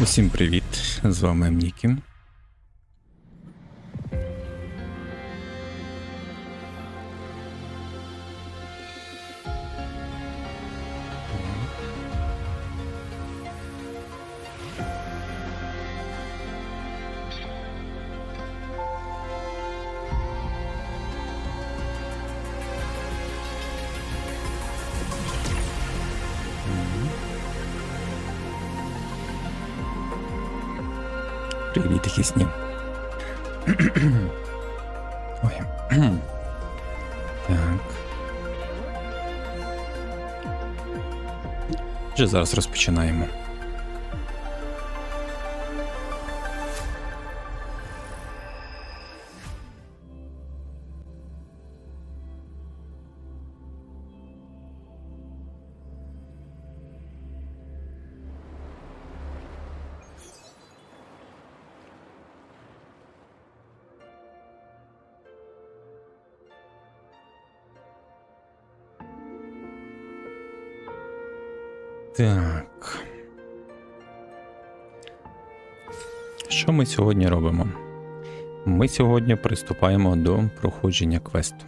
Усім привіт! З вами MNikki. Привіт, які сні. Ой. Так. Вже зараз розпочинаємо. Так. Що ми сьогодні робимо? Ми сьогодні приступаємо до проходження квесту.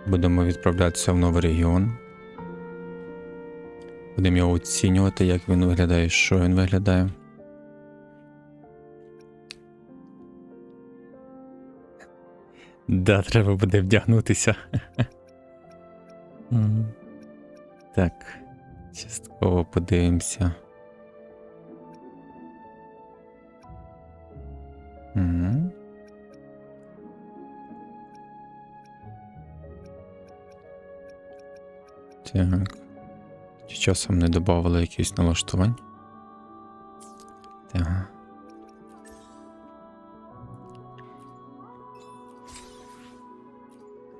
Будемо відправлятися в новий регіон. Будемо його оцінювати, як він виглядає, що він виглядає. Да, треба буде вдягнутися. Так, частково подивимося. Так. Чи часом не додавали якісь налаштувань? Так.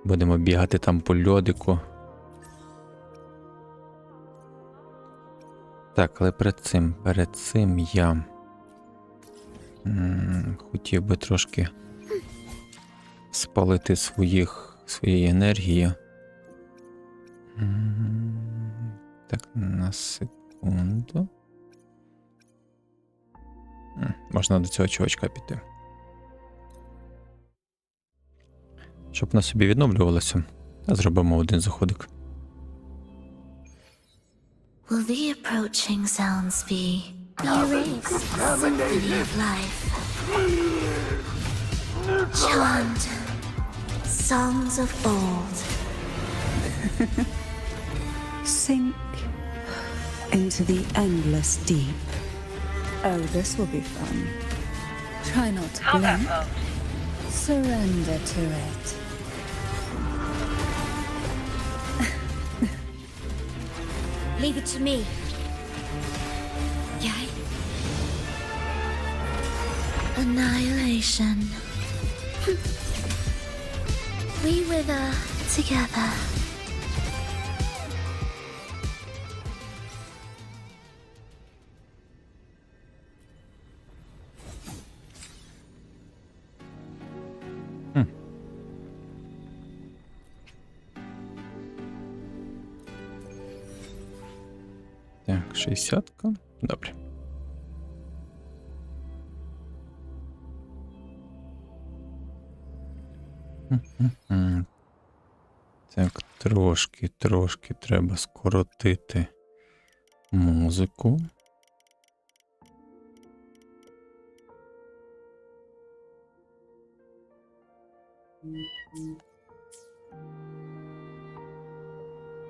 Будемо бігати там по льодику. Так, але перед цим я хотів би трошки спалити своєї енергії. Так, на секунду. Можна до цього чувачка піти. Щоб на собі відновлювалося, зробимо один заходик. Will the approaching sounds be erased symphony of life? Chant songs of old. Sink into the endless deep. Oh, this will be fun. Try not to blink. Surrender to it. Leave it to me. Yay. Annihilation. We wither together. Так, 60-ка. Добре. Так, трошки треба скоротити музику.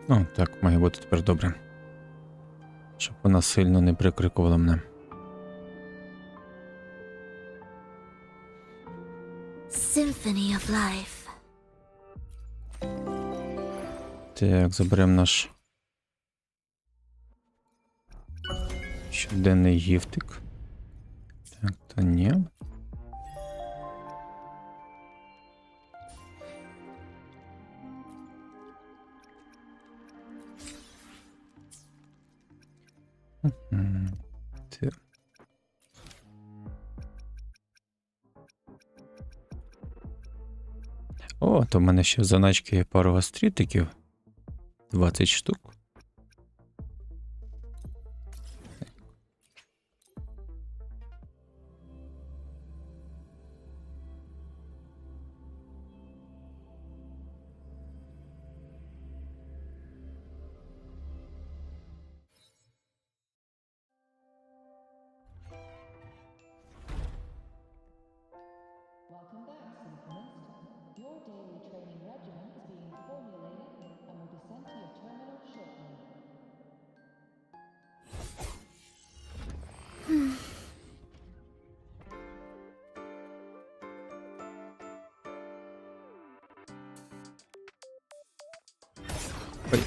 О, так, має бути тепер добре. Щоб вона сильно не прикрикувала мене. Symphony of life. Так, заберемо наш щоденний гіфтик. Так, то ні. О, то в мене ще в заначці є пару гастритиків. 20 штук. Ой.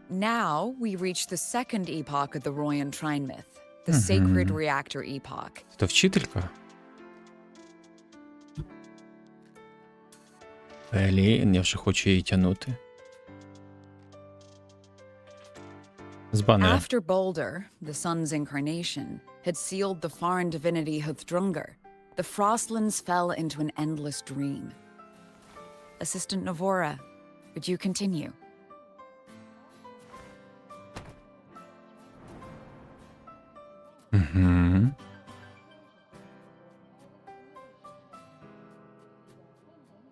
Now we reach the second epoch of the Royan Trine myth, the sacred reactor epoch. Це вчителька? Блін, я вже хочу її тягнути. Збанили. After Balder, the sun's incarnation, had sealed the foreign divinity Huthrungur, the Frostlands fell into an endless dream. Assistant Navora, would you continue? Угу.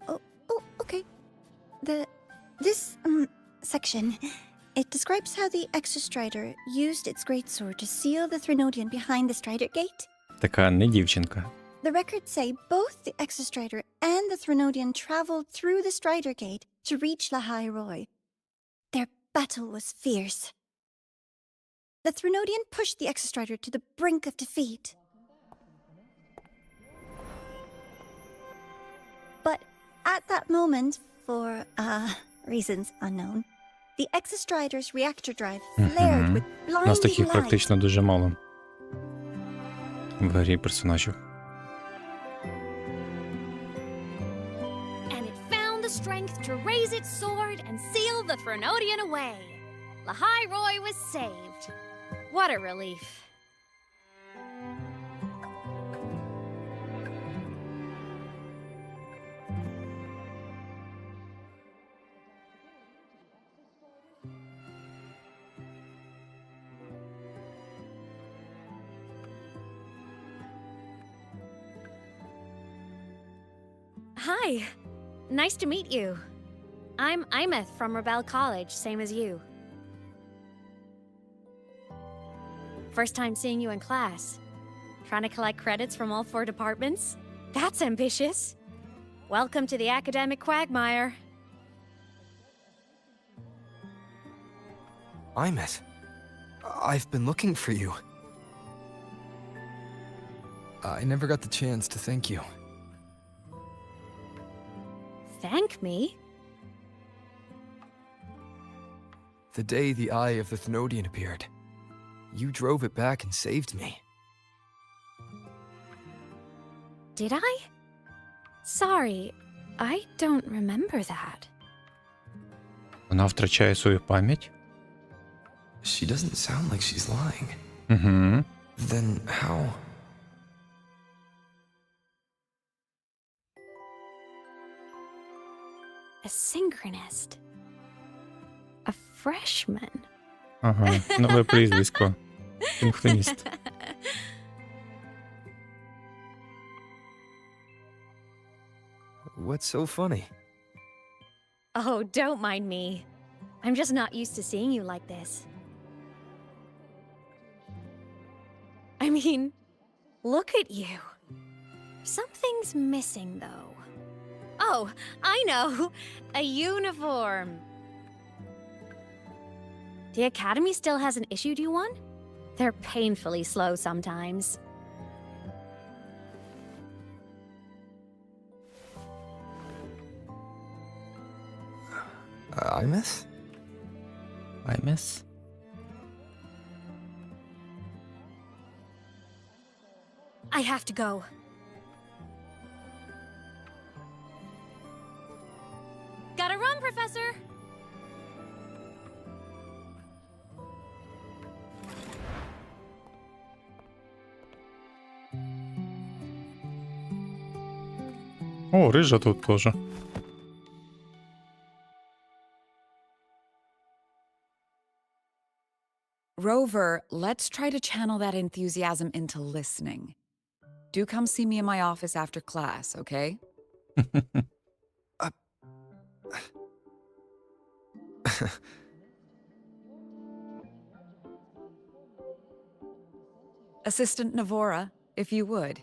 Oh, okay. This section, it describes how the Exostrider used its greatsword to seal the Threnodian behind the Strider Gate. Така не дівчинка. The records say both the Exostrider and the Threnodian traveled through the Strider Gate to reach Lahai Roy. Their battle was fierce. The Threnodian pushed the Exostrider to the brink of defeat. But at that moment, for reasons unknown, the Exostrider's reactor drive flared with У нас blinding таких light. практично дуже мало. В грі персонажів. And it found the strength to raise its sword and seal the Threnodian away. Lahai Roy was saved. What a relief. Hi. Nice to meet you. I'm Imeth from Rebel College, same as you. First time seeing you in class. Trying to collect credits from all 4 departments? That's ambitious. Welcome to the academic quagmire. Imeth, I've been looking for you. I never got the chance to thank you. Thank me? The day the Eye of the Thenodian appeared, you drove it back and saved me. Did I? Sorry, I don't remember that. Вона втрачає свою пам'ять? She doesn't sound like she's lying. Угу. Then how? A synchronist. A freshman. Ага, нове прізвисько. Синхроніст. What's so funny? Oh, don't mind me. I'm just not used to seeing you like this. I mean, look at you. Something's missing, though. Oh, I know! A uniform! The Academy still hasn't issued you one? They're painfully slow sometimes. Imeth? I miss. I have to go. Gotta run, Professor! О, рижа тут теж. Rover, let's try to channel that enthusiasm into listening. Do come see me in my office after class, okay? Assistant Navora, if you would.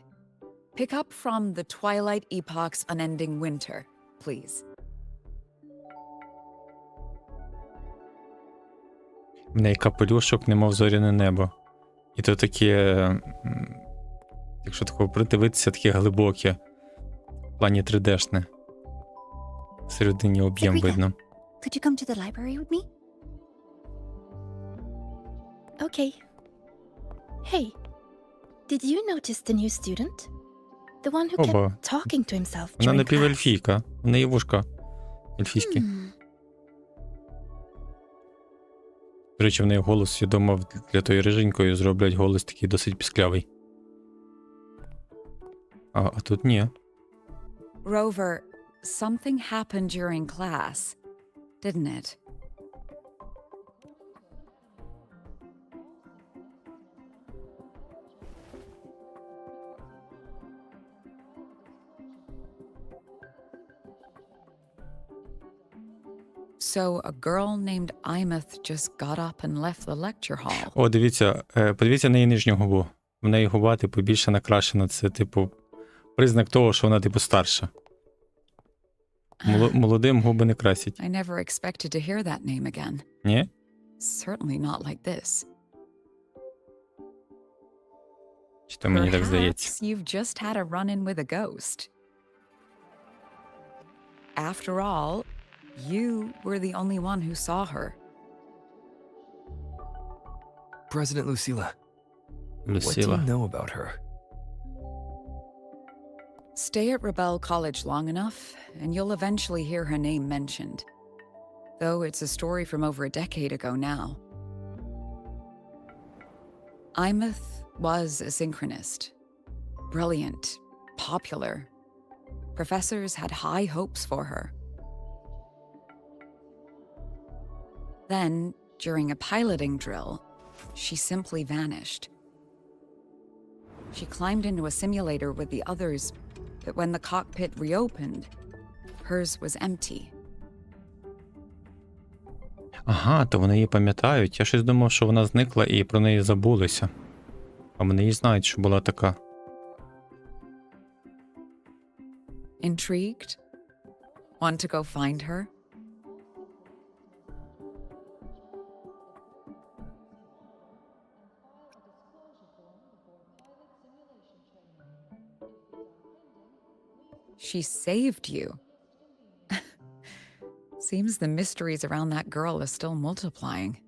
Pick up from the Twilight Epoch's unending winter, please. В неї капелюшок, немов зоряне небо. І то таке, якщо такого придивитися, таке глибоке. В плані 3D-шне. Всередині об'єм Sabrina. видно. Could you come to the library with me? Okay. Hey, did you notice the new student? The one who Оба. kept talking to himself Вона during class? напівельфійка. В неї вушка ельфійські. До речі, в неї голос, я думав, для тої риженької зроблять голос такий досить пісклявий. А тут ні. Rover, something happened during class, didn't it? So a girl named Imeth just got up and left the lecture hall. О, дивіться, подивіться на її нижню губу. В неї губа, типу, більше накрашена. Це, типу, признак того, що вона, типу, старша. Молодим губи не красять. I never expected to hear that name again. Ні? Certainly not like this. Чи то мені так здається? Perhaps you've just had a run-in with a ghost. After all, you were the only one who saw her. President Lucilla. What do Lucilla. you know about her? Stay at Rebel College long enough, and you'll eventually hear her name mentioned. Though it's a story from over a decade ago now. Imeth was a synchronist. Brilliant, popular. Professors had high hopes for her. Then, during a piloting drill, she simply vanished. She climbed into a simulator with the others, but when the cockpit reopened, hers was empty. Ага, то вони її пам'ятають. Я щось думав, що вона зникла і про неї забулися. А вони її знають, що була така. Intrigued? Want to go find her? She saved you. Seems the mysteries around that girl are still multiplying.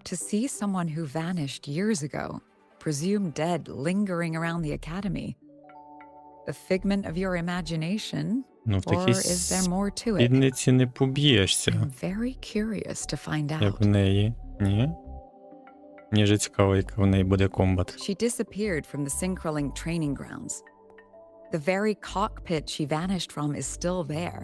To see someone who vanished years ago, presumed dead, lingering around the academy, a figment of your imagination, Ну, в or такій is there more to it? спідниці не поб'єшся, I'm very curious to find як в out. неї. Ні? Мені вже цікаво, як в неї буде комбат. She disappeared from the Synchroling training grounds. The very cockpit she vanished from is still there.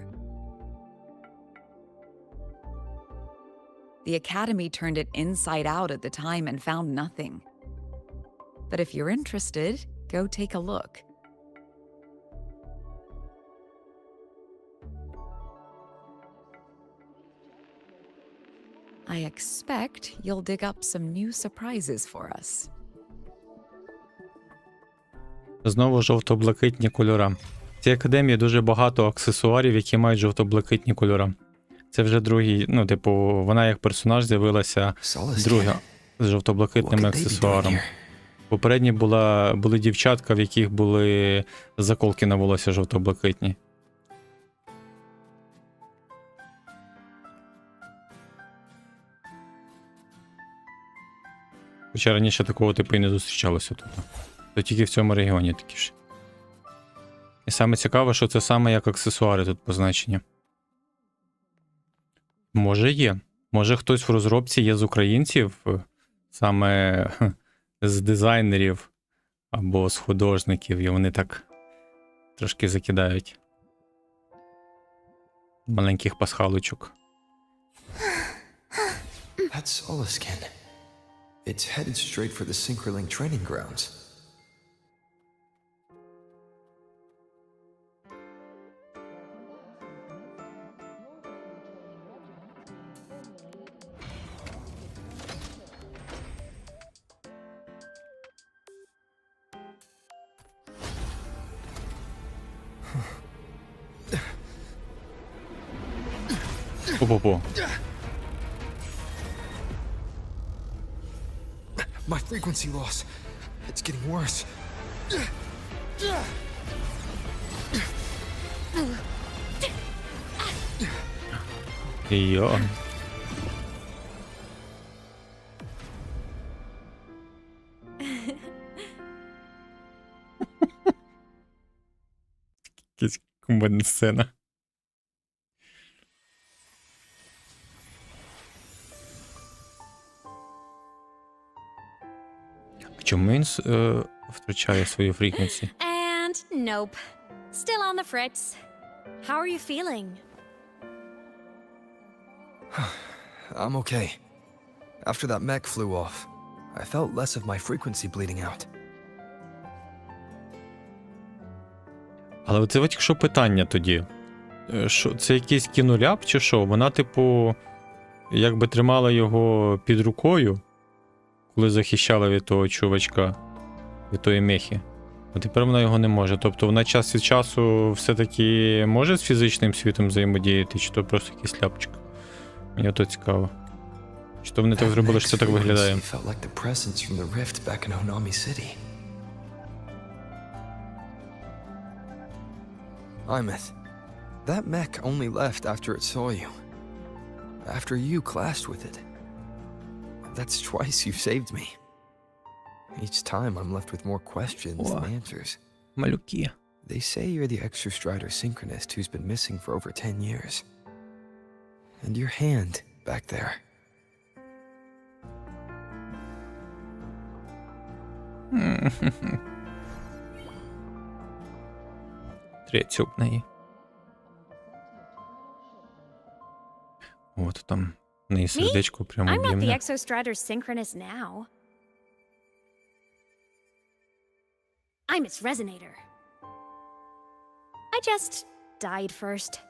The Academy turned it inside out at the time and found nothing. But if you're interested, go take a look. I expect you'll dig up some new surprises for us. Знову жовто-блакитні кольора. В цій академії дуже багато аксесуарів, які мають жовто-блакитні кольора. Це вже другий, ну, типу, вона як персонаж з'явилася друга з жовто-блакитним аксесуаром. Попередні були дівчатка, в яких були заколки на волосся жовто-блакитні. Хоча раніше такого типу і не зустрічалося тут. То тільки в цьому регіоні такі ж. І саме цікаве, що це саме як аксесуари тут позначені. Може є. Може хтось в розробці є з українців, саме з дизайнерів або з художників, і вони так трошки закидають маленьких пасхалочок. That's Oliskin. It's headed straight for the Synchroling training grounds. Опа-по. My frequency loss. It's getting worse. Йо. Якась кумедна сцена. А чому він втрачає свою фріквенсі? And nope. Still on the fritz. How are you feeling? I'm okay. After that mech flew off, I felt less of my frequency bleeding out. Але оце от якщо питання тоді. Що, це якийсь кіноляп чи що? Вона, типу, якби тримала його під рукою, коли захищала від того чувачка, від тої мехи. А тепер вона його не може. Тобто вона час від часу все-таки може з фізичним світом взаємодіяти, чи то просто якийсь ляпчик? Мені то цікаво. Чи то вони так зробили, що це так виглядає? Felt like the presence from the rift back in Onami City. Imeth, that mech only left after it saw you. After you clashed with it. That's twice you've saved me. Each time I'm left with more questions than answers. Малюки. They say you're the extra strider synchronist who's been missing for over 10 years. And your hand back there. Третю в неї. От там в неї сердечко прямо I'm not the об'ємне. Exostrider's synchronist now. I'm its resonator. I just died first.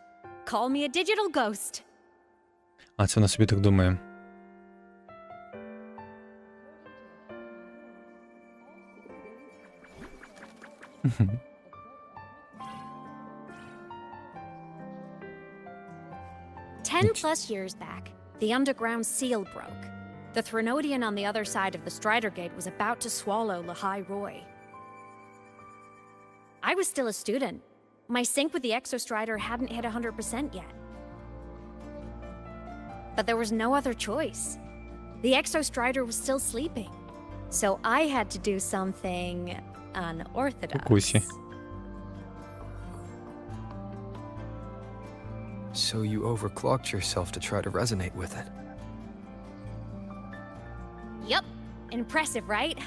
Call me a digital ghost. А це вона собі так думає. Ten plus years back, the underground seal broke. The Threnodian on the other side of the Strider Gate was about to swallow Lahai Roy. I was still a student. My sync with the Exostrider hadn't hit 100% yet. But there was no other choice. The Exostrider was still sleeping. So I had to do something unorthodox. Кукусі. So you overclocked yourself to try to resonate with it. Yup. Impressive, right?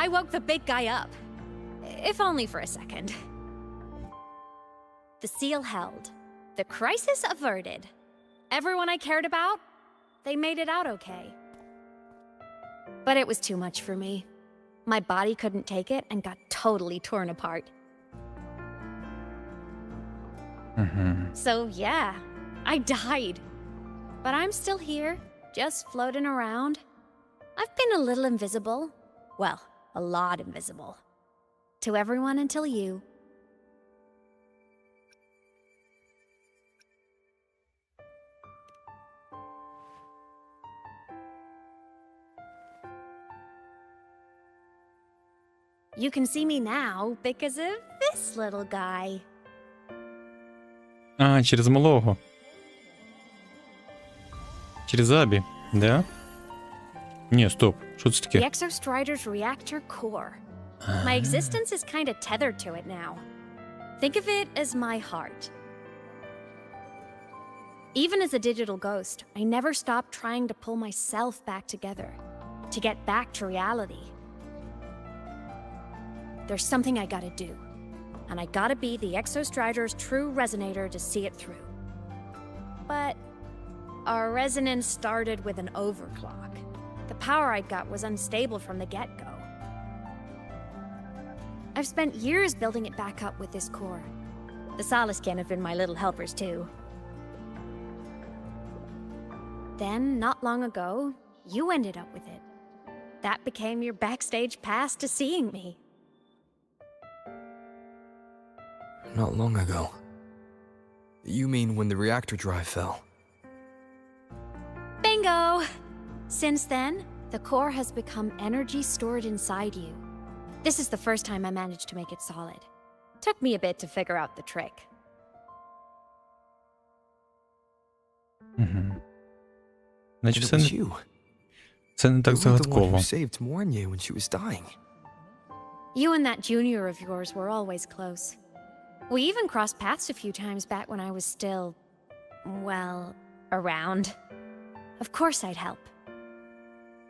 I woke the big guy up. If only for a second. The seal held. The crisis averted. Everyone I cared about, they made it out okay. But it was too much for me. My body couldn't take it and got totally torn apart. So yeah, I died. But I'm still here, just floating around. I've been a little invisible. Well, a lot invisible. To everyone until you. You can see me now because of this little guy. А, через малого. Через Абі, да? Ні, стоп. Що це The таке? Exostrider's reactor core. My existence is kind of tethered to it now. Think of it as my heart. Even as a digital ghost, I never stopped trying to pull myself back together, to get back to reality. There's something I gotta do, and I gotta be the Exostrider's true resonator to see it through. But our resonance started with an overclock. The power I got was unstable from the get-go. I've spent years building it back up with this core. The Solaskin have been my little helpers too. Then, not long ago, you ended up with it. That became your backstage pass to seeing me. Not long ago. You mean when the reactor drive fell? Bingo! Since then, the core has become energy stored inside you. This is the first time I managed to make it solid. Took me a bit to figure out the trick. Значить, It was you. це не так You were the one загадково. who saved Mornier when she was dying. You and that junior of yours were always close. We even crossed paths a few times back when I was still, well, around. Of course I'd help.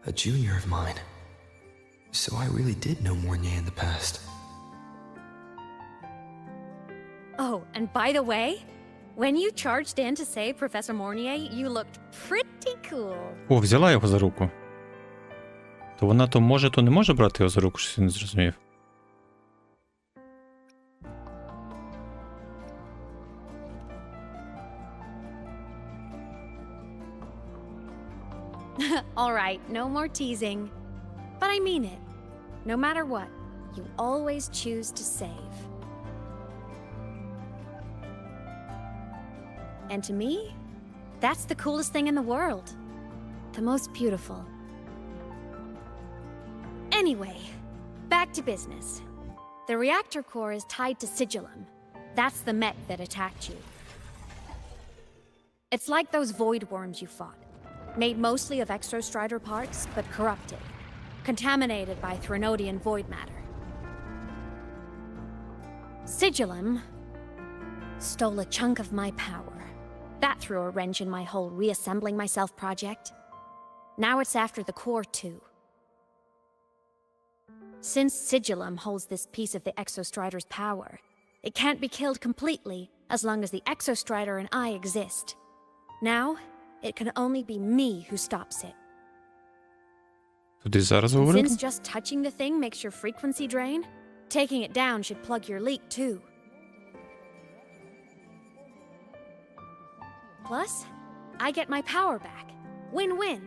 A junior of mine. So I really did know Mornier in the past. Oh, and by the way, when you charged in to save Professor Mornier, you looked pretty cool. О, взяла його за руку. То вона то може, то не може брати його за руку, щось я не зрозумів. All right, no more teasing. But I mean it. No matter what, you always choose to save. And to me, that's the coolest thing in the world. The most beautiful. Anyway, back to business. The reactor core is tied to Sigillum. That's the mech that attacked you. It's like those void worms you fought. Made mostly of exostrider parts, but corrupted. Contaminated by Threnodian void matter. Sigillum stole a chunk of my power. That threw a wrench in my whole reassembling myself project. Now it's after the core too. Since Sigillum holds this piece of the Exostrider's power, it can't be killed completely as long as the Exostrider and I exist. Now, it can only be me who stops it. Туди зараз And говорити? since just touching the thing makes your frequency drain, taking it down should plug your leak too. Plus, I get my power back. Win-win.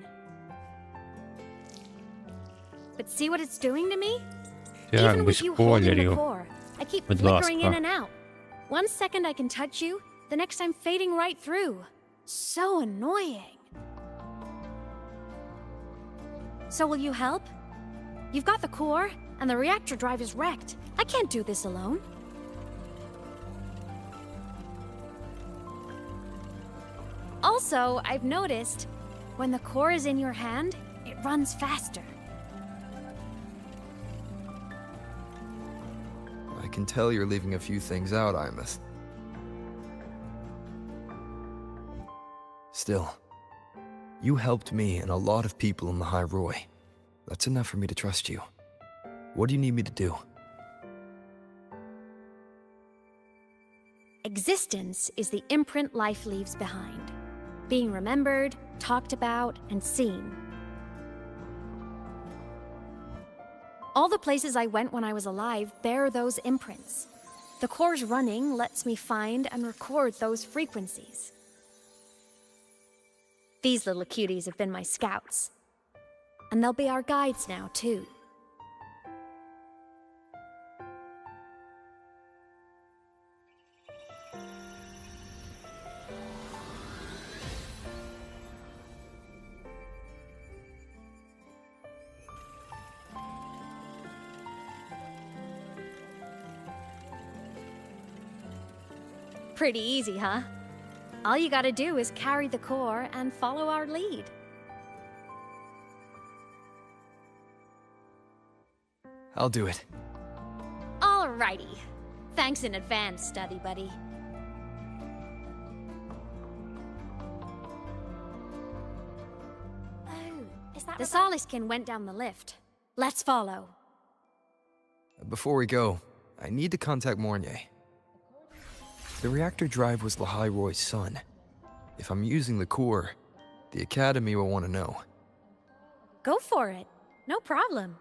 But see what it's doing to me? Так, Even без with you holding the спойлерів. core, I keep Будь flickering in ласка. and out. One second I can touch you, the next I'm fading right through. So annoying. So will you help? You've got the core, and the reactor drive is wrecked. I can't do this alone. Also, I've noticed, when the core is in your hand, it runs faster. I can tell you're leaving a few things out, Imeth. Still, you helped me and a lot of people in the High Roy. That's enough for me to trust you. What do you need me to do? Existence is the imprint life leaves behind. Being remembered, talked about, and seen. All the places I went when I was alive bear those imprints. The core's running lets me find and record those frequencies. These little cuties have been my scouts. And they'll be our guides now, too. Pretty easy, huh? All you gotta do is carry the core and follow our lead. I'll do it. Alrighty. Thanks in advance, study buddy. Oh, is that the Soliskin went down the lift. Let's follow. Before we go, I need to contact Mornier. The reactor drive was Lahai Roy's son. If I'm using the core, the Academy will want to know. Go for it. No problem.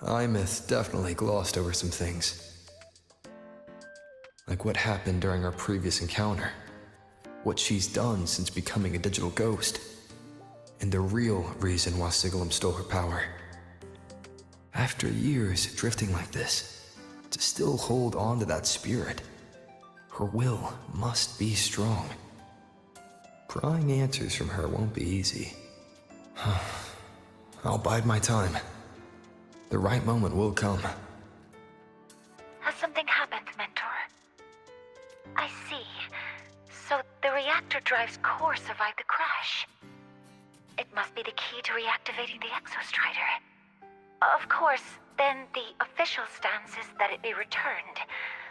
Imeth definitely glossed over some things. Like what happened during our previous encounter. What she's done since becoming a digital ghost. And the real reason why Sigillum stole her power. After years drifting like this, to still hold on to that spirit. Her will must be strong. Prying answers from her won't be easy. I'll bide my time. The right moment will come. Has something happened, Mentor? I see. So the reactor drive's core survived the crash. It must be the key to reactivating the Exostrider. Of course, then the official stance is that it be returned.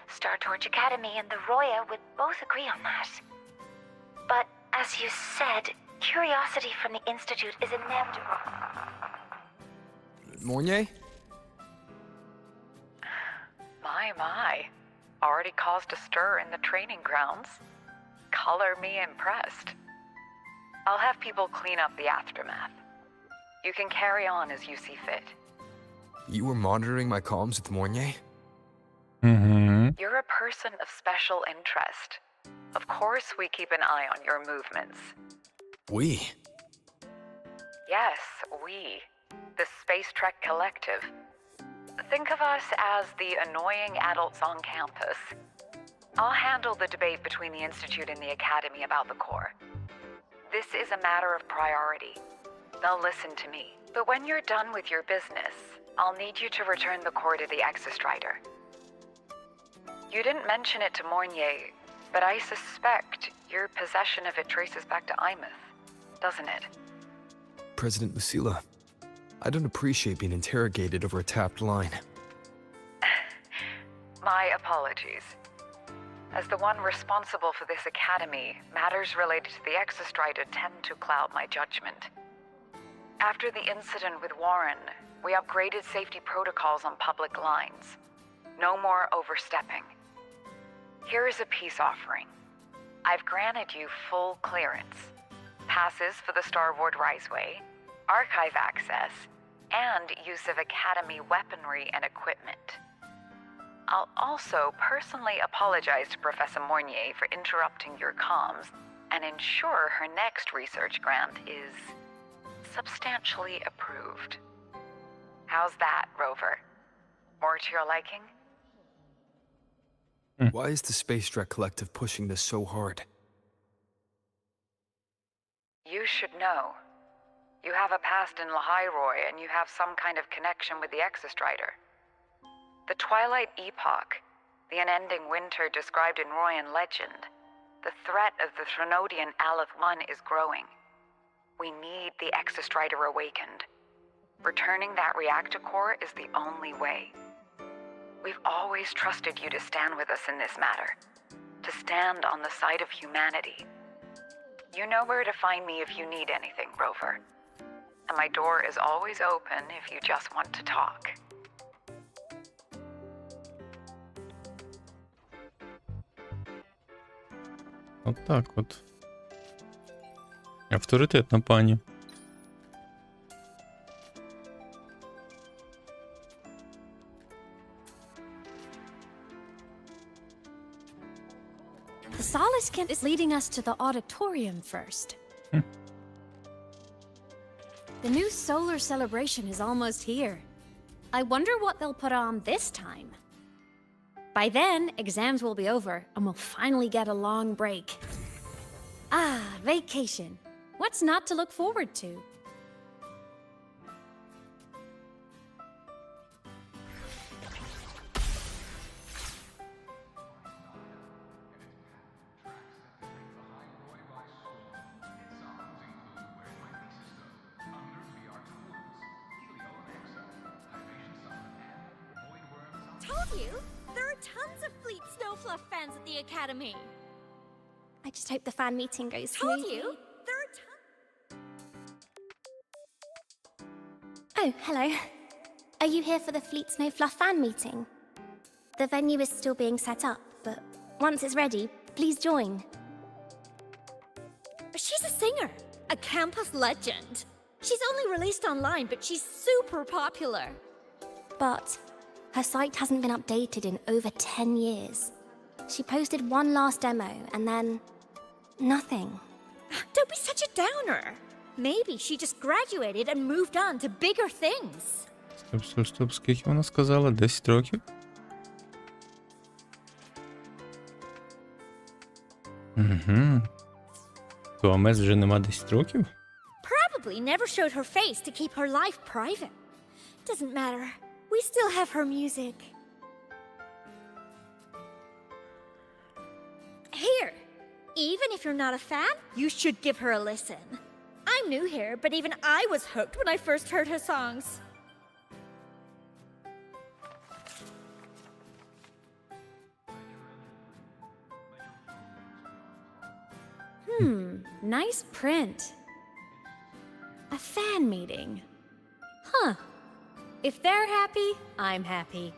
Star Torch Academy and the Roya would both agree on that. But as you said, curiosity from the Institute is inevitable. Mornier? My. Already caused a stir in the training grounds. Color me impressed. I'll have people clean up the aftermath. You can carry on as you see fit. You were monitoring my comms with Mornier? You're a person of special interest. Of course we keep an eye on your movements. We? Yes, we. The Space Trek Collective. Think of us as the annoying adults on campus. I'll handle the debate between the Institute and the Academy about the core. This is a matter of priority. They'll listen to me. But when you're done with your business, I'll need you to return the core to the Exostrider. You didn't mention it to Mornier, but I suspect your possession of it traces back to Imeth, doesn't it? President Lucilla, I don't appreciate being interrogated over a tapped line. My apologies. As the one responsible for this academy, matters related to the Exostrider tend to cloud my judgment. After the incident with Warren, we upgraded safety protocols on public lines. No more overstepping. Here is a peace offering. I've granted you full clearance, passes for the Starboard Riseway, archive access, and use of Academy weaponry and equipment. I'll also personally apologize to Professor Mornier for interrupting your comms and ensure her next research grant is substantially approved. How's that, Rover? More to your liking? Why is the Space Trek Collective pushing this so hard? You should know. You have a past in Lahairoi, and you have some kind of connection with the Exostrider. The Twilight Epoch, the unending winter described in Royan legend, the threat of the Threnodian Aleth I is growing. We need the Exostrider awakened. Returning that reactor core is the only way. We've always trusted you to stand with us in this matter, to stand on the side of humanity. You know where to find me if you need anything, Rover. And my door is always open if you just want to talk. От так от. Авторитетна пані. The Solace Camp is leading us to the auditorium first. The new solar celebration is almost here. I wonder what they'll put on this time. By then, exams will be over, and we'll finally get a long break. Ah, vacation. What's not to look forward to? Told you! There are tons of Fleet Snowfluff fans at the Academy! I just hope the fan meeting goes Told smoothly. you! There are tons. Oh, hello. Are you here for the Fleet Snow Fluff fan meeting? The venue is still being set up, but once it's ready, please join. She's a singer, a campus legend. She's only released online, but she's super popular. But her site hasn't been updated in over 10 years. She posted one last demo and then nothing. Don't be such a downer. Maybe she just graduated and moved on to bigger things. Стоп, скільки вона сказала? 10 років? Угу. То Амес вже нема 10 років? Probably never showed her face to keep her life private. Doesn't matter. We still have her music. Here, even if you're not a fan, you should give her a listen. I'm new here, but even I was hooked when I first heard her songs. Nice print. A fan meeting. Huh. If they're happy, I'm happy.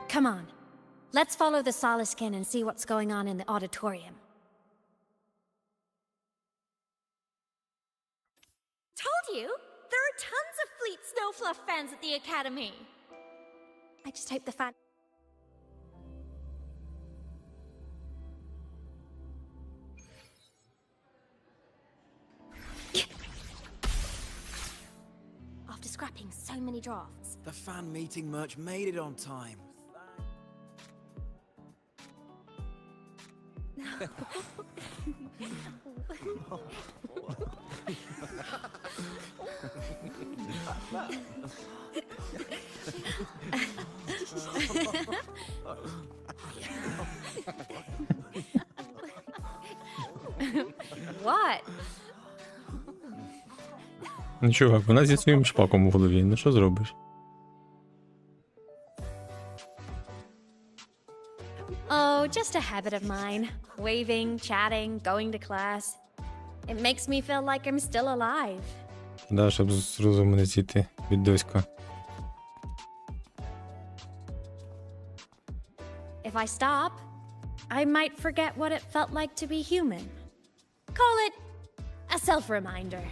Come on. Let's follow the Soliskin and see what's going on in the auditorium. Told you! There are tons of Fleet Snowfluff fans at the Academy! I just hope the fan. After scrapping so many drafts. The fan meeting merch made it on time. What? Ну, чувак, вона зі своїм шпаком у голові. Ну що зробиш? Oh, just a habit of mine. Waving, chatting, going to class. It makes me feel like I'm still alive. Да, щоб з розуму не зійти від доська. If I stop, I might forget what it felt like to be human. Call it a self-reminder.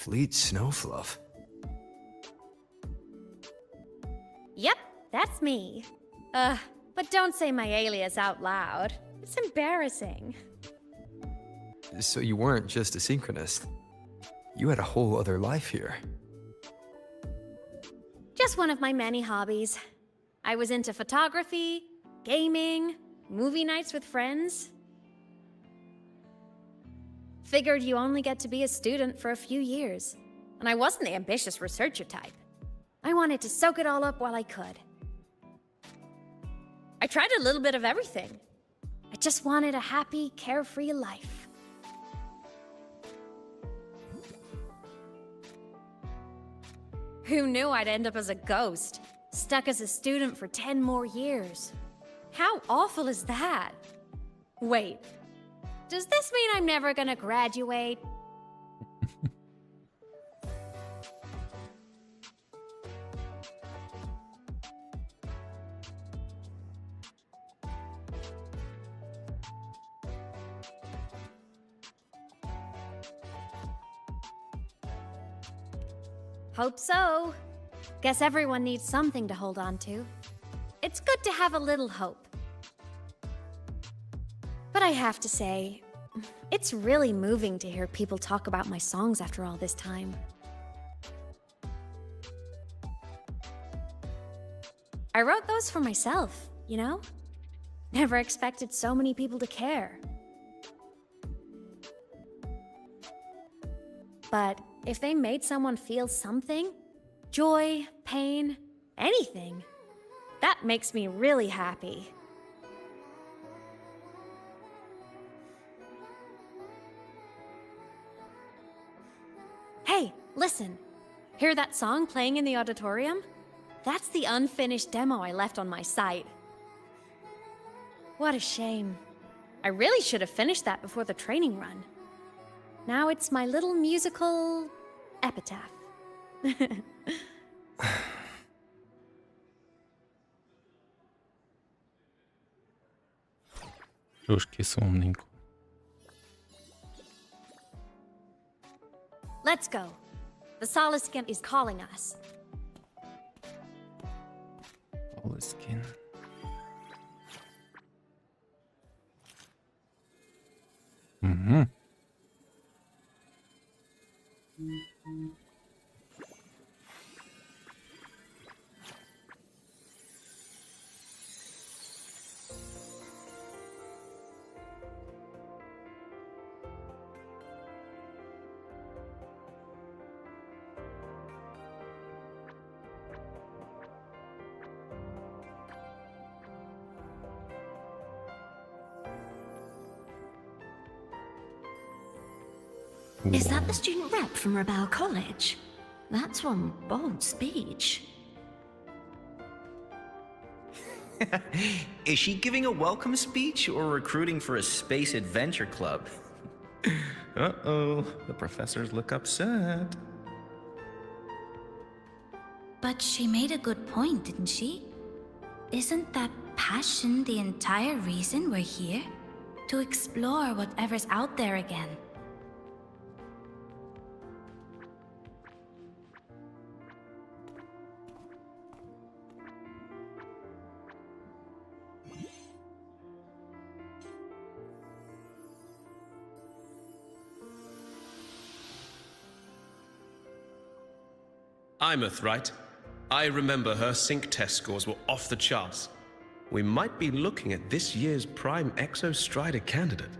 Fleet Snowfluff. Yep, that's me. But don't say my alias out loud. It's embarrassing. So you weren't just a synchronist. You had a whole other life here. Just one of my many hobbies. I was into photography, gaming, movie nights with friends. Figured you only get to be a student for a few years. And I wasn't the ambitious researcher type. I wanted to soak it all up while I could. I tried a little bit of everything. I just wanted a happy, carefree life. Who knew I'd end up as a ghost, stuck as a student for 10 more years? How awful is that? Wait, does this mean I'm never gonna graduate? Hope so. Guess everyone needs something to hold on to. It's good to have a little hope. But I have to say, it's really moving to hear people talk about my songs after all this time. I wrote those for myself, you know? Never expected so many people to care. But if they made someone feel something, joy, pain, anything, that makes me really happy. Hey, listen. Hear that song playing in the auditorium? That's the unfinished demo I left on my site. What a shame. I really should have finished that before the training run. Now it's my little musical epitaph. Трошки сумненько. Let's go. The Soliskin is calling us. Олескін. Угу. Is that the student rep from Rebel College? That's one bold speech. Is she giving a welcome speech or recruiting for a space adventure club? Uh-oh, the professors look upset. But she made a good point, didn't she? Isn't that passion the entire reason we're here? To explore whatever's out there again. Imeth, right? I remember her sync test scores were off the charts. We might be looking at this year's prime Exo Strider candidate.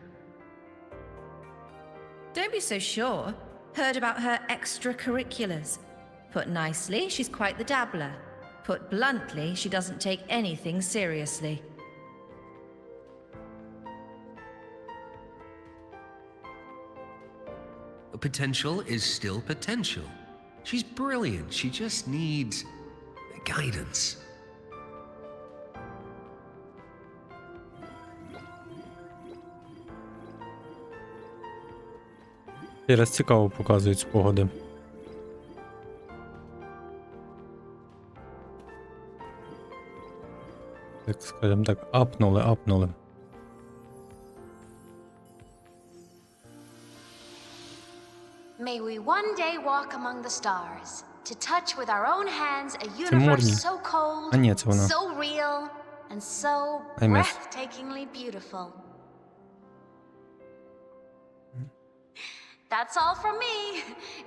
Don't be so sure. Heard about her extracurriculars. Put nicely, she's quite the dabbler. Put bluntly, she doesn't take anything seriously. Potential is still potential. She's brilliant, she just needs guidance. І раз цікаво показують спогади. Так, скажімо так, апнули. May we one day walk among the stars, to touch with our own hands a Морні. universe so cold, А ні, це вона. so real, and so Аймес. breathtakingly beautiful. That's all from me.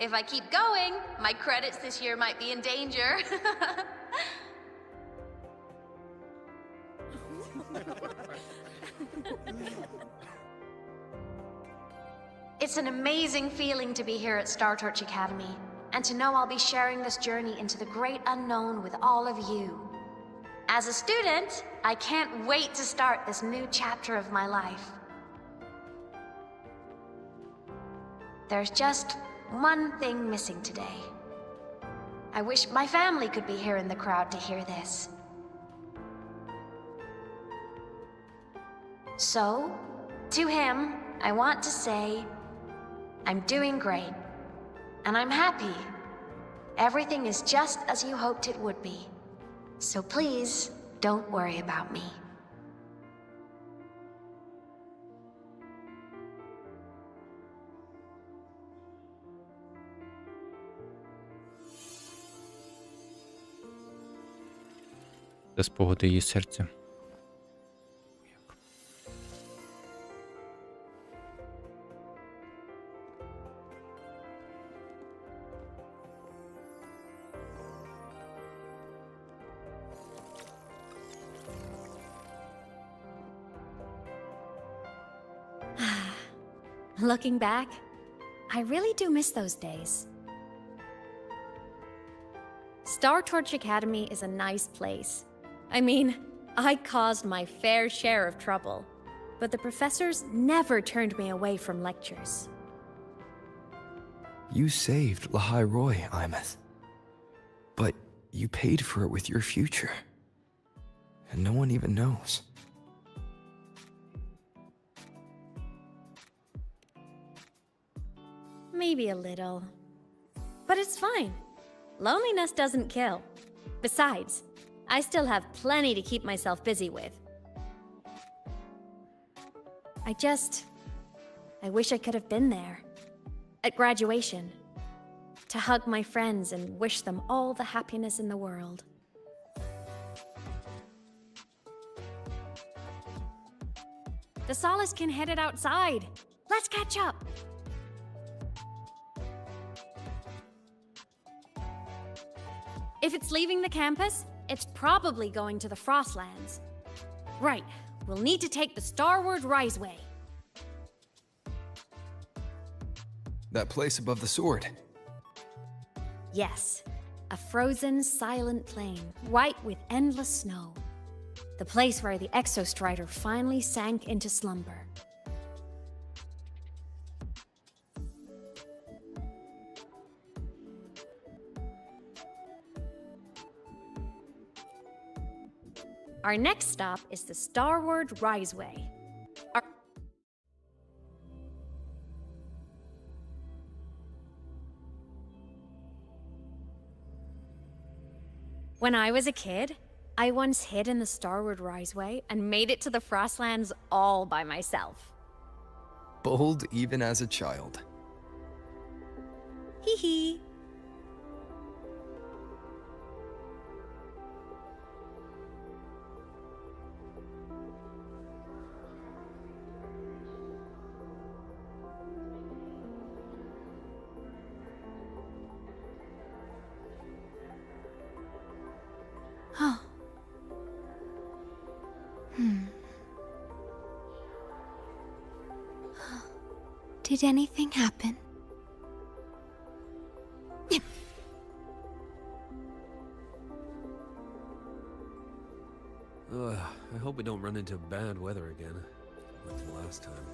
If I keep going, my credits this year might be in danger. It's an amazing feeling to be here at Star Torch Academy, and to know I'll be sharing this journey into the great unknown with all of you. As a student, I can't wait to start this new chapter of my life. There's just one thing missing today. I wish my family could be here in the crowd to hear this. So, to him, I want to say, I'm doing great, and I'm happy. Everything is just as you hoped it would be. So please, don't worry about me. Це спогади її серця. Looking back, I really do miss those days. Star Torch Academy is a nice place. I mean, I caused my fair share of trouble, but the professors never turned me away from lectures. You saved Lahai Roy, Imeth. But you paid for it with your future. And no one even knows. Maybe a little. But it's fine. Loneliness doesn't kill. Besides, I still have plenty to keep myself busy with. I wish I could have been there. At graduation. To hug my friends and wish them all the happiness in the world. The Solace can head it outside. Let's catch up. If it's leaving the campus, it's probably going to the Frostlands. Right, we'll need to take the Starward Riseway. That place above the sword. Yes, a frozen, silent plain, white with endless snow. The place where the Exostrider finally sank into slumber. Our next stop is the Starward Riseway. When I was a kid, I once hid in the Starward Riseway and made it to the Frostlands all by myself. Bold even as a child. Hee hee. Oh. Did anything happen? I hope we don't run into bad weather again, like the last time.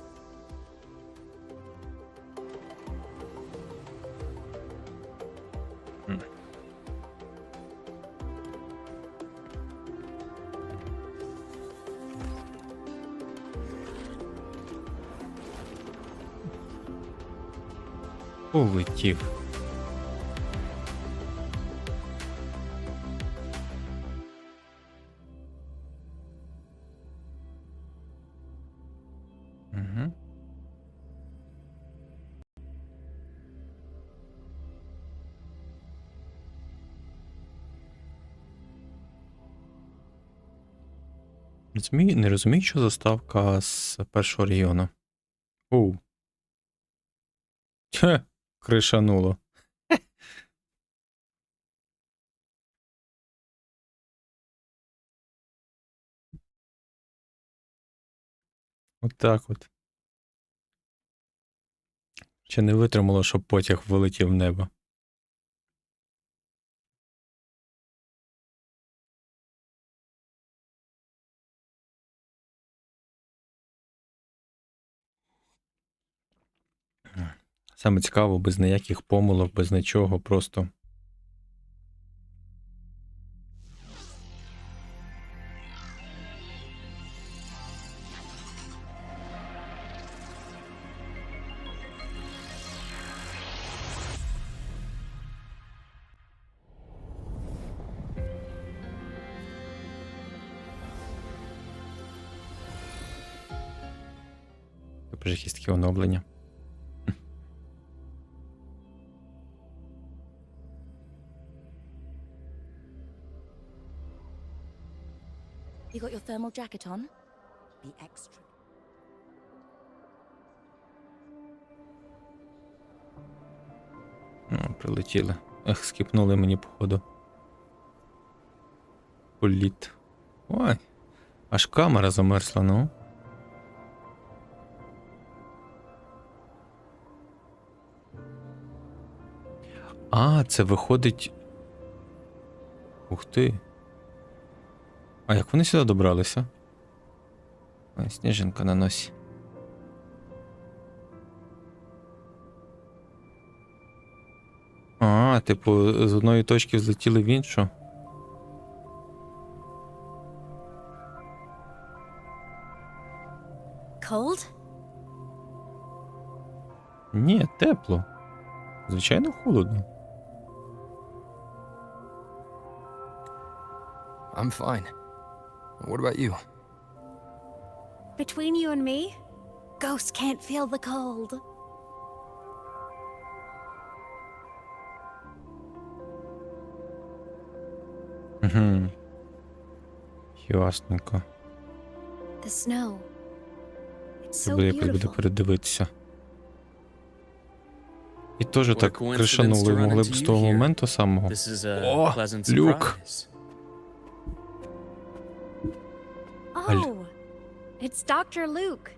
Полетів. Угу. Не розумію, що заставка з першого регіону. Оу. Хе, кришануло. От так от. Ще не витримало, щоб потяг вилетів в небо. Саме цікаво, без ніяких помилок, без нічого, просто. Тепер якісь такі оновлення. You got your thermal jacket on? Be extra. Прилетіли. Ех, скіпнули мені, походу. Політ. Ой, аж камера замерзла, ну. А, це виходить... Ух ти. А як вони сюди добралися? Ой, сніжинка на носі. А, типу, з одної точки взлетіли в іншу. Cold? Ні, тепло. Звичайно, холодно. I'm fine. What about you? Between you and me, ghosts can't feel the cold. Угу. Ясненько. The snow. It's so Треба якось буде beautiful. передивитися. І теж так кришанули, могли б з того моменту самого. О, люк! Oh, it's Dr. Luke.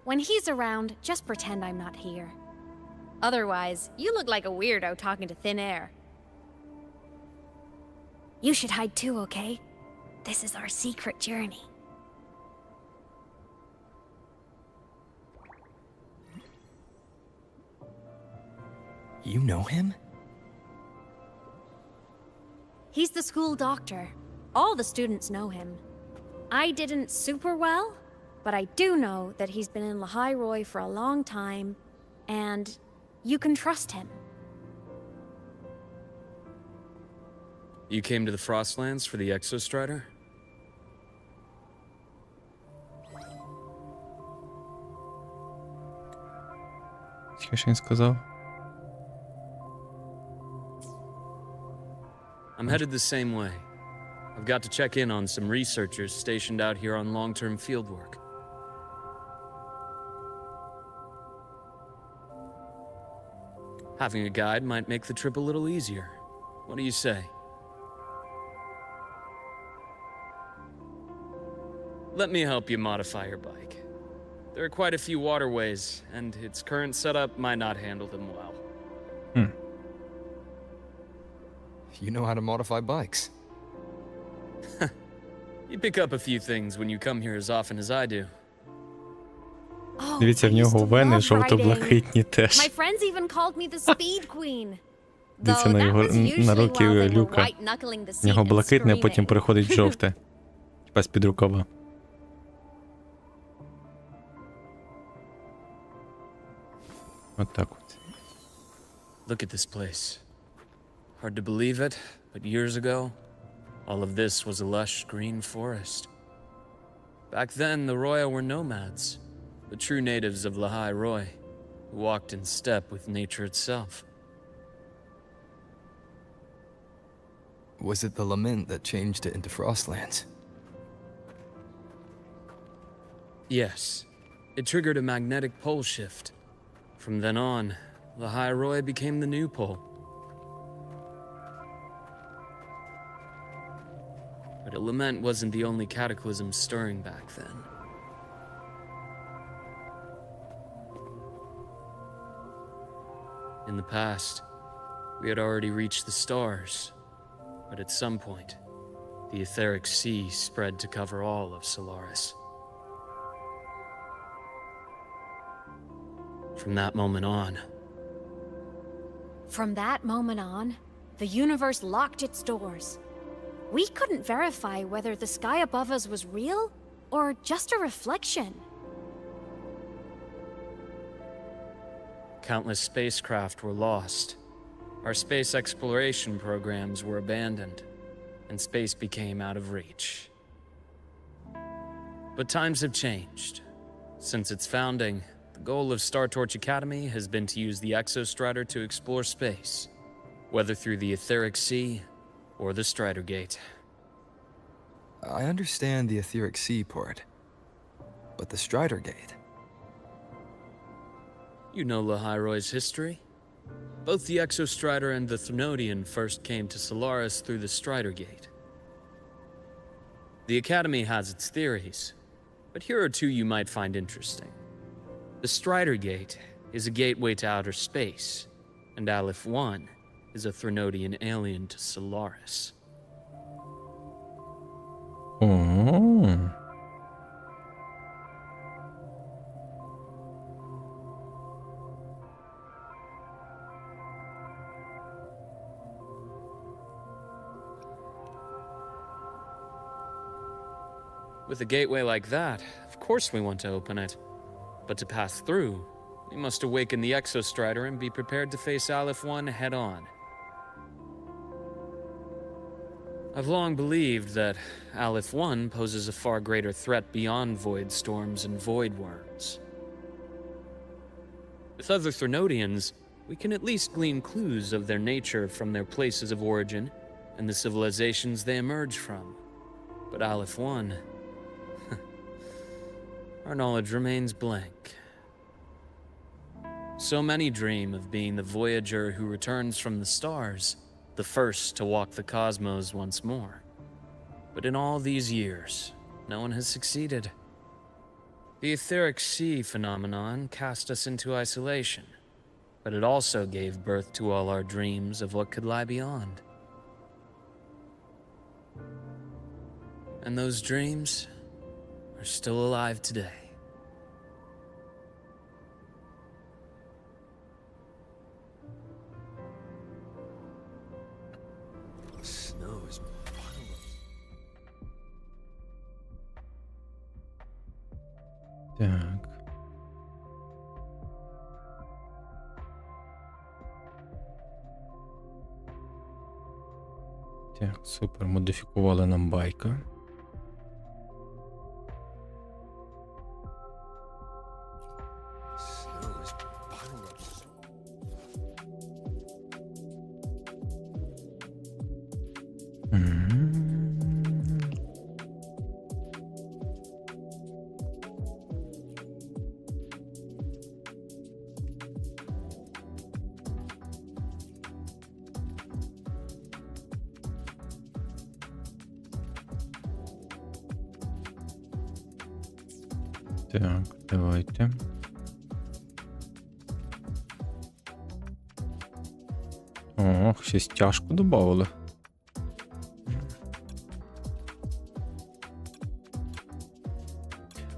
When he's around, just pretend I'm not here. Otherwise, you look like a weirdo talking to thin air. You should hide too, okay? This is our secret journey. You know him? He's the school doctor. All the students know him. I didn't super well, but I do know that he's been in Lahairoi for a long time, and you can trust him. You came to the Frostlands for the Exostrider? Що він сказав? I'm headed the same way. I've got to check in on some researchers stationed out here on long-term fieldwork. Having a guide might make the trip a little easier. What do you say? Let me help you modify your bike. There are quite a few waterways, and its current setup might not handle them well. You know how to modify bikes. You pick up a few things when you come here as often as I do. Дивіться, в нього вени жовто-блакитні теж. My friends even called me the Speed Queen. Дивіться на його на руки Люка. В нього блакитне, потім переходить в жовте. Типа з-під рукава. От так от. Look at this place. Hard to believe it, but years ago, all of this was a lush green forest. Back then, the Roya were nomads, the true natives of Lahairoi, who walked in step with nature itself. Was it the lament that changed it into Frostlands? Yes, it triggered a magnetic pole shift. From then on, Lahairoi became the new pole. But a lament wasn't the only cataclysm stirring back then. In the past, we had already reached the stars, but at some point, the etheric sea spread to cover all of Solaris. From that moment on, the universe locked its doors. We couldn't verify whether the sky above us was real or just a reflection. countless spacecraft were lost. Our space exploration programs were abandoned, and space became out of reach. But times have changed. Since its founding, the goal of Star Torch Academy has been to use the Exostrider to explore space, whether through the Etheric Sea or the Strider Gate. I understand the Etheric Sea part, but the Strider Gate? You know Lahairoi's history? Both the Exostrider and the Threnodian first came to Solaris through the Strider Gate. The Academy has its theories, but here are two you might find interesting. The Strider Gate is a gateway to outer space, and Aleph 1 is a Threnodian alien to Solaris. Oh. With a gateway like that, of course we want to open it. But to pass through, we must awaken the Exostrider and be prepared to face Aleph 1 head-on. I've long believed that Aleph 1 poses a far greater threat beyond void storms and void worms. With other Threnodians, we can at least glean clues of their nature from their places of origin and the civilizations they emerge from. But Aleph 1... our knowledge remains blank. So many dream of being the Voyager who returns from the stars, the first to walk the cosmos once more. But in all these years, no one has succeeded. The Etheric Sea phenomenon cast us into isolation, but it also gave birth to all our dreams of what could lie beyond. And those dreams are still alive today. Snow is Так. Так, супер, модифікували нам байка. Так, давайте. Ох, ще стяжку додавали.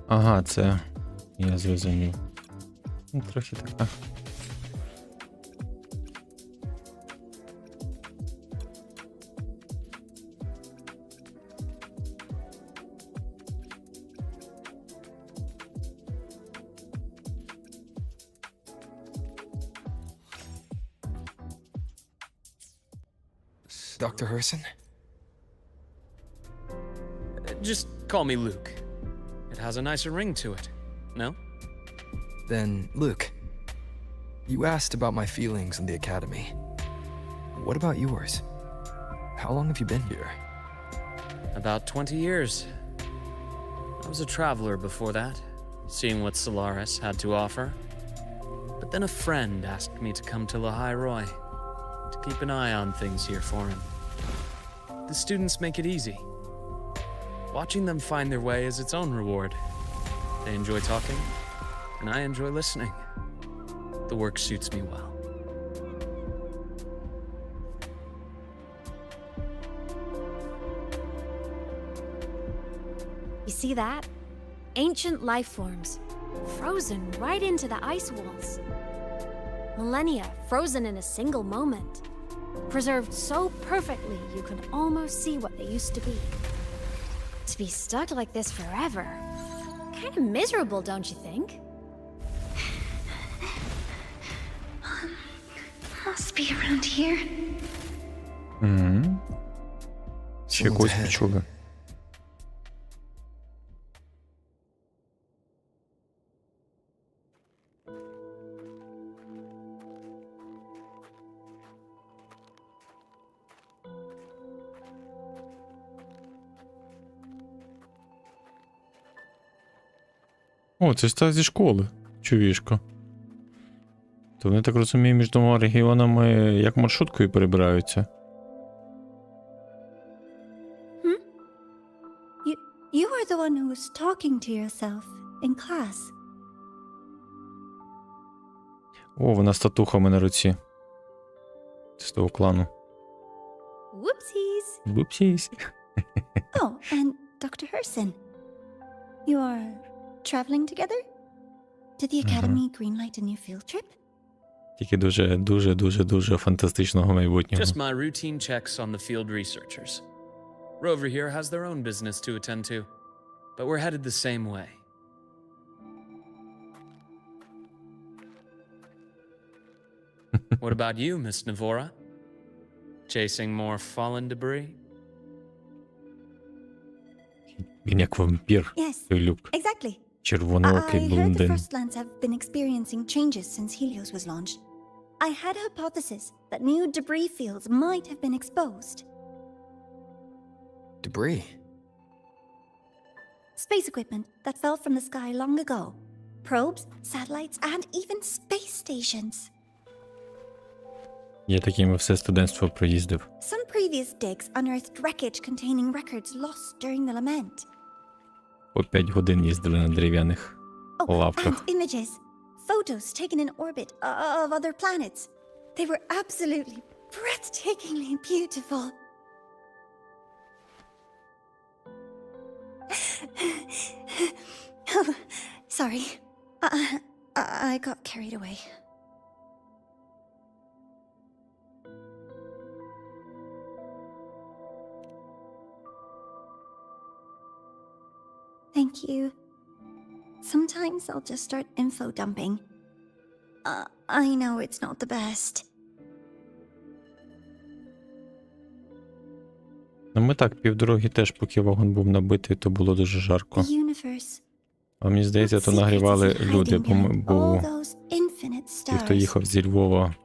Ага, це я зрозумів. Ну, трохи така. Dr. Herson? Just call me Luke. It has a nicer ring to it, no? Then, Luke, you asked about my feelings in the academy. What about yours? How long have you been here? About 20 years. I was a traveler before that, seeing what Solaris had to offer. But then a friend asked me to come to Lahairoi, to keep an eye on things here for him. The students make it easy. Watching them find their way is its own reward. They enjoy talking, and I enjoy listening. The work suits me well. You see that? Ancient life forms, frozen right into the ice walls. Millennia frozen in a single moment, preserved so perfectly you could almost see what they used to be. To be stuck like this forever, kind of miserable, don't you think? Must be around here. Ще когось почули. О, це ж та зі школи, чувішка. То вони, так розумію, між двома регіонами як маршруткою перебираються. You are the one who was talking to yourself in class. О, вона з татухами на руці. З того клану. Whoopsies! Вупсісь. Oh, and Dr. Herson. You are traveling together? Did the Academy greenlight a new field trip? Тільки дуже фантастичного майбутнього. Just my routine checks on the field researchers. Rover here has their own business to attend to, but we're headed the same way. What about you, Miss Navora? Chasing more fallen debris? Він як вампір. Yes, Той Люк. exactly. Червоноокий I heard the блондин. Frostlands have been experiencing changes since Helios was launched. I had a hypothesis that new debris fields might have been exposed. Debris? Space equipment that fell from the sky long ago. Probes, satellites, and even space stations. Я такими все студентство проїздив. Some previous digs unearthed wreckage containing records lost during the lament. По 5 годин їздили на дерев'яних And лавках. images, photos taken in orbit of other planets. They were absolutely breathtakingly beautiful. Sorry, I got carried away. Thank you Sometimes I'll just start info dumping. I know it's not the best. Ну ми так, півдороги теж, поки вагон був набитий, то було дуже жарко. The universe. А мені здається, то нагрівали люди, бо ті, хто їхав зі Львова,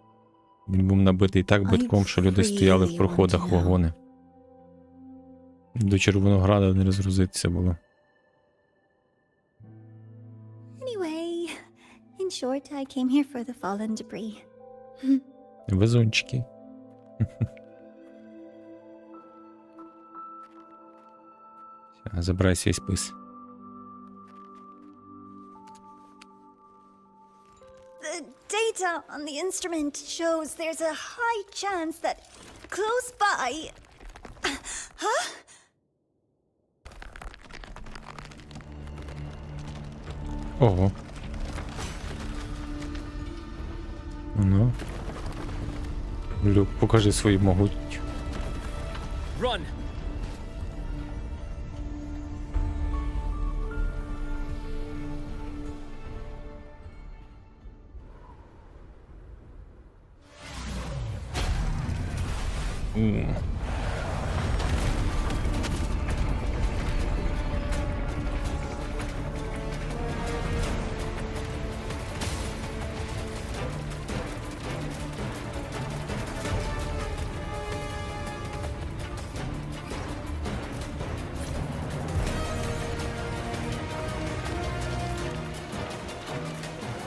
він був набитий так битком, що люди стояли в проходах вагони. До Червонограда не розгрузитися було. Anyway, in short, I came here for the fallen debris. Везунчики. Забирай свій спис. The data on the instrument shows there's a high chance that close by. Huh? Ого. Ну. Люк, покажи свою могуть. Run!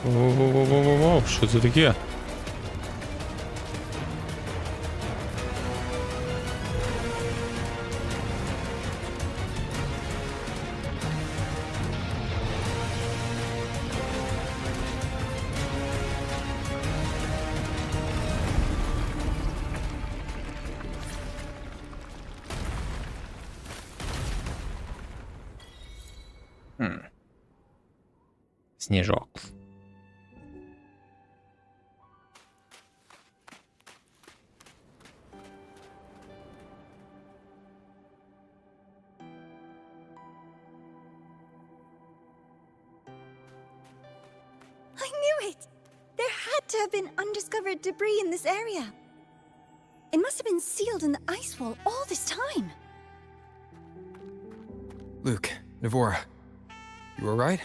Воу-воу-воу-воу-воу, що це таке? Сніжок. I knew it! There had to have been undiscovered debris in this area. It must have been sealed in the ice wall all this time. Luke, Navora, you alright?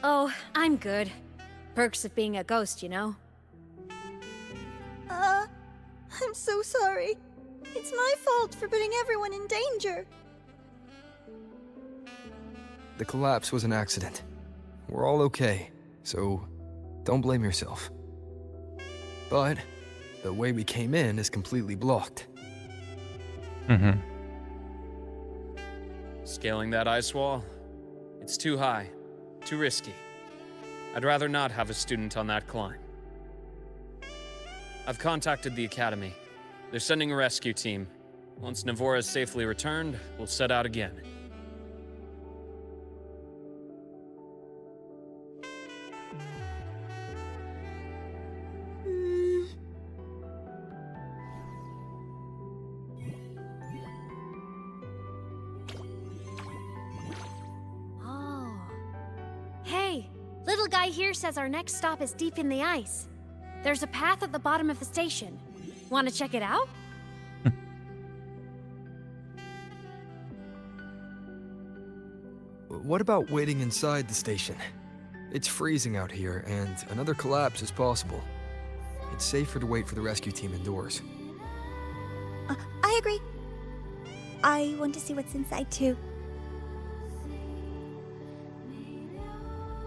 Oh, I'm good. Perks of being a ghost, you know? I'm so sorry. It's my fault for putting everyone in danger. The collapse was an accident. We're all okay, so don't blame yourself. But the way we came in is completely blocked. Mm-hmm. Scaling that ice wall? It's too high, too risky. I'd rather not have a student on that climb. I've contacted the Academy. They're sending a rescue team. Once Navora is safely returned, we'll set out again. Oh. Hey, little guy here says our next stop is deep in the ice. There's a path at the bottom of the station. Want to check it out? What about waiting inside the station? It's freezing out here, and another collapse is possible. It's safer to wait for the rescue team indoors. I agree. I want to see what's inside too.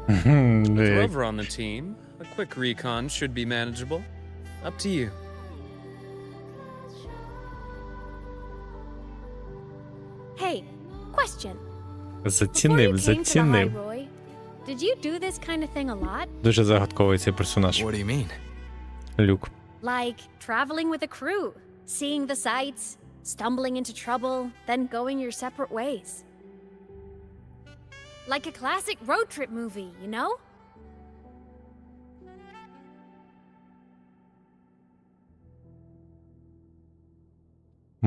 With Rover on the team, a quick recon should be manageable. Up to you. Hey, question. Зацінив, зацінив. Did you do this kind of thing a lot? Дуже загадковий цей персонаж. What do you mean? Люк. Like traveling with a crew, seeing the sights, stumbling into trouble, then going your separate ways. Like a classic road trip movie, you know?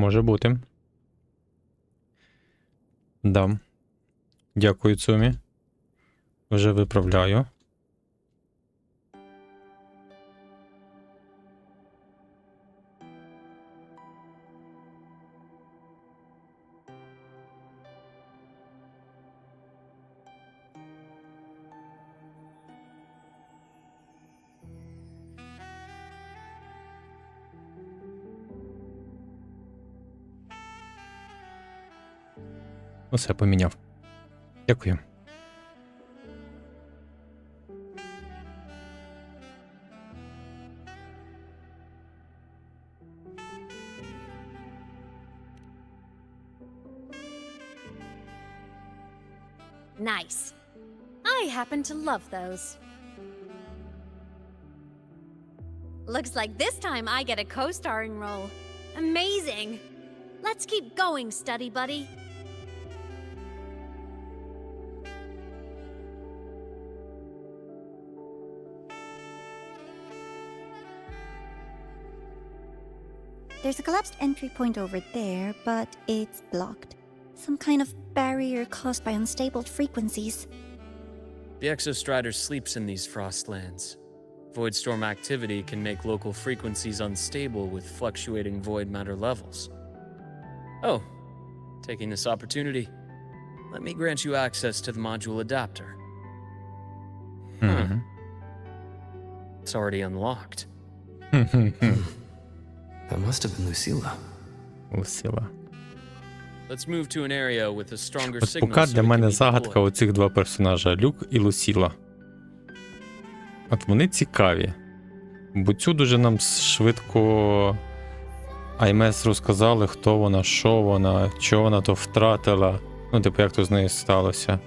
може бути. Да. Дякую, Цумі. Вже виправляю. Усе поміняв. Дякую. Nice. I happen to love those. Looks like this time I get a co-starring role. Amazing. Let's keep going, study buddy. There's a collapsed entry point over there, but it's blocked. Some kind of barrier caused by unstable frequencies. The Exostrider sleeps in these frostlands. Void storm activity can make local frequencies unstable with fluctuating void matter levels. Oh, taking this opportunity, let me grant you access to the module adapter. It's already unlocked. That must have been Lucilla. Lucilla. Let's move to an area with a stronger От signal. поки для мене загадка оцих два персонажа, Люк і Лусіла. От вони цікаві. Бо цю дуже нам швидко Аймес розказали, хто вона, що вона то втратила. Ну, типу, як то з нею сталося.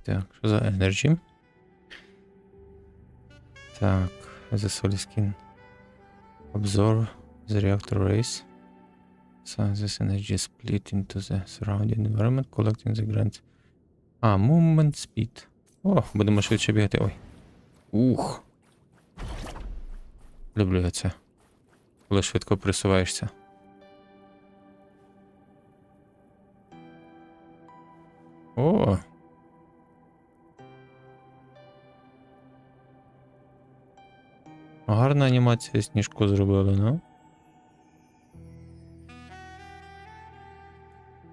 Так, що за Energy? Так, the solid skin. Absorb the reactor rays. So this energy is split into the surrounding environment, collecting the grants. Movement speed. О, будемо швидше бігати. Ой. Ух. Люблю я це. Коли швидко присуваєшся. О. Гарна анімація сніжку зробили, ну?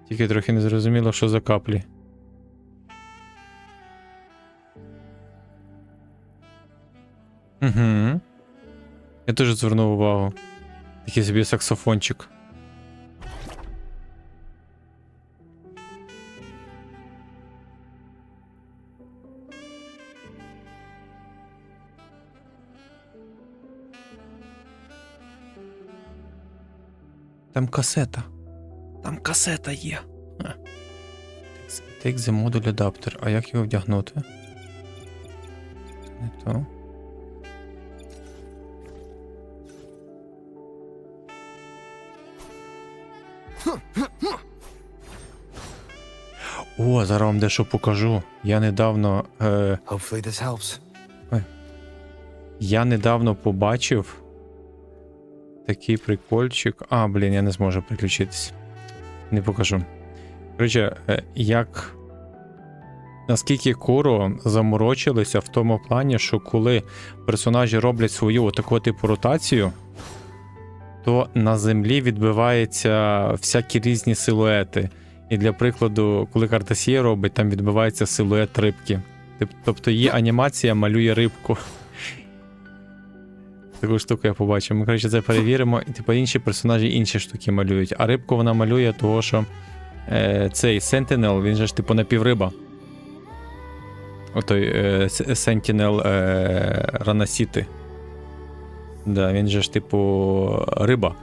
Тільки трохи не зрозуміло, що за каплі. Угу. Я теж звернув увагу. Такий собі саксофончик. Там касета. Там касета є. Take the module adapter. А як його вдягнути? Не то. О, зараз вам дещо покажу. Я недавно... Hopefully this helps. Я недавно побачив такий прикольчик. Блін, я не зможу переключитись. Не покажу. Коротше, як... Наскільки Куро заморочилися в тому плані, що коли персонажі роблять свою таку типу ротацію, то на землі відбиваються всякі різні силуети. І для прикладу, коли Картасьє робить, там відбивається силует рибки. Тобто її анімація малює рибку. Таку штуку я побачив. Ми, коротше, це перевіримо. І типу інші персонажі інші штуки малюють. А рибку вона малює того, що цей Sentinel, він же ж типу напівриба. Отой Sentinel Ранасіти. Да, він же ж типу риба.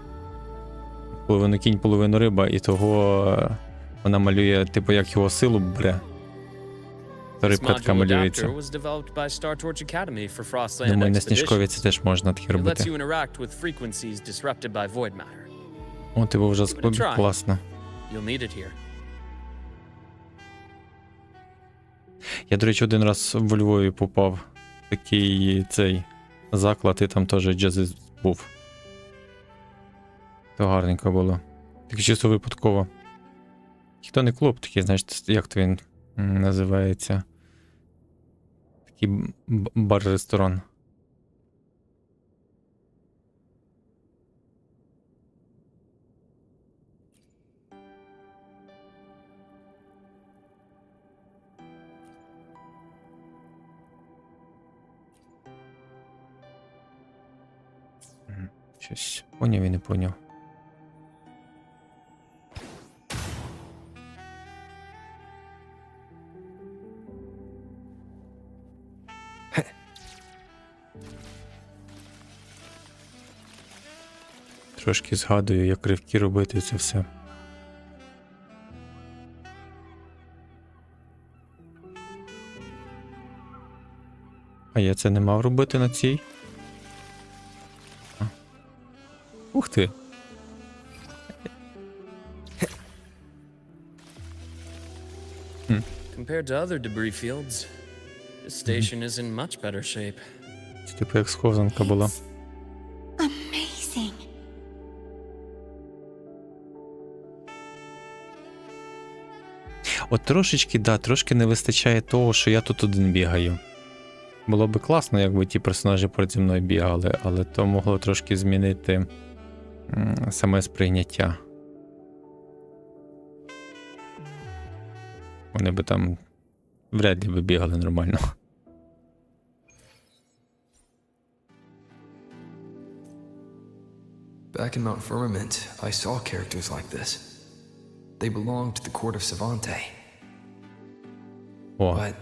Половину кінь, половину риба, і того Вона малює, типу, як його силу бере. То This рибка така module малюється. adapter was developed by Star Torch Academy for Frostland Думаю, на Expedition. Сніжкові це теж можна таке It lets робити. you interact with frequencies disrupted by void matter. О, типу, вже Give it a try. класно. You'll need it here. Я, до речі, один раз в Львові попав в такий цей заклад, і там теж джазист був. То гарненько було. Так чисто випадково. Хто не клуб, такий, знаєш, як то він називається? Такий бар-ресторан. Щось поняв і не поняв. Трошки згадую, як ривки робити це все. А я це не мав робити на цій? Ух ти. Compared to other debris fields, this station is in much better shape. Це типу як схованка була. Amazing. От трошечки, да, трошки не вистачає того, що я тут один бігаю. Було би класно, якби ті персонажі перед зі мною бігали, але то могло трошки змінити саме сприйняття. Вони би там вряд ли би бігали нормально. Back in Mount Firmament, I saw characters like this. They belonged to the court of Savante. О. But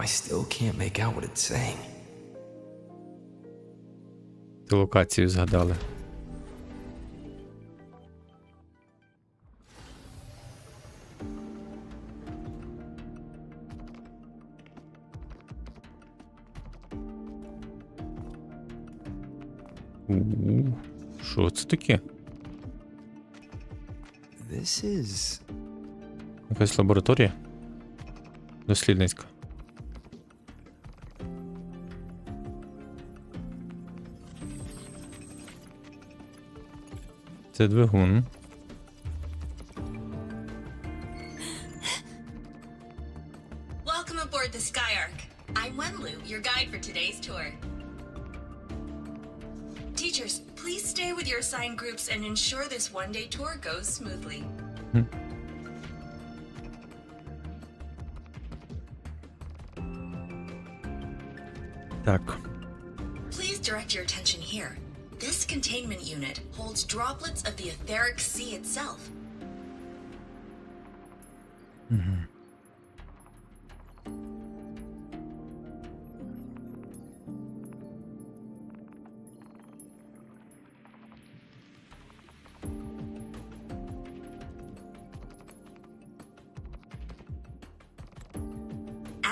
I still can't make out what it's saying. Ти локацію згадали. Що це таке? This is... Якась лабораторія? Дослідницька. Це двигун. Welcome aboard the Skyark. I'm Wenlu, your guide for today's tour. Teachers, please stay with your assigned groups and ensure this one-day tour goes smoothly. Так. Please direct your attention here. This containment unit holds droplets of the etheric sea itself.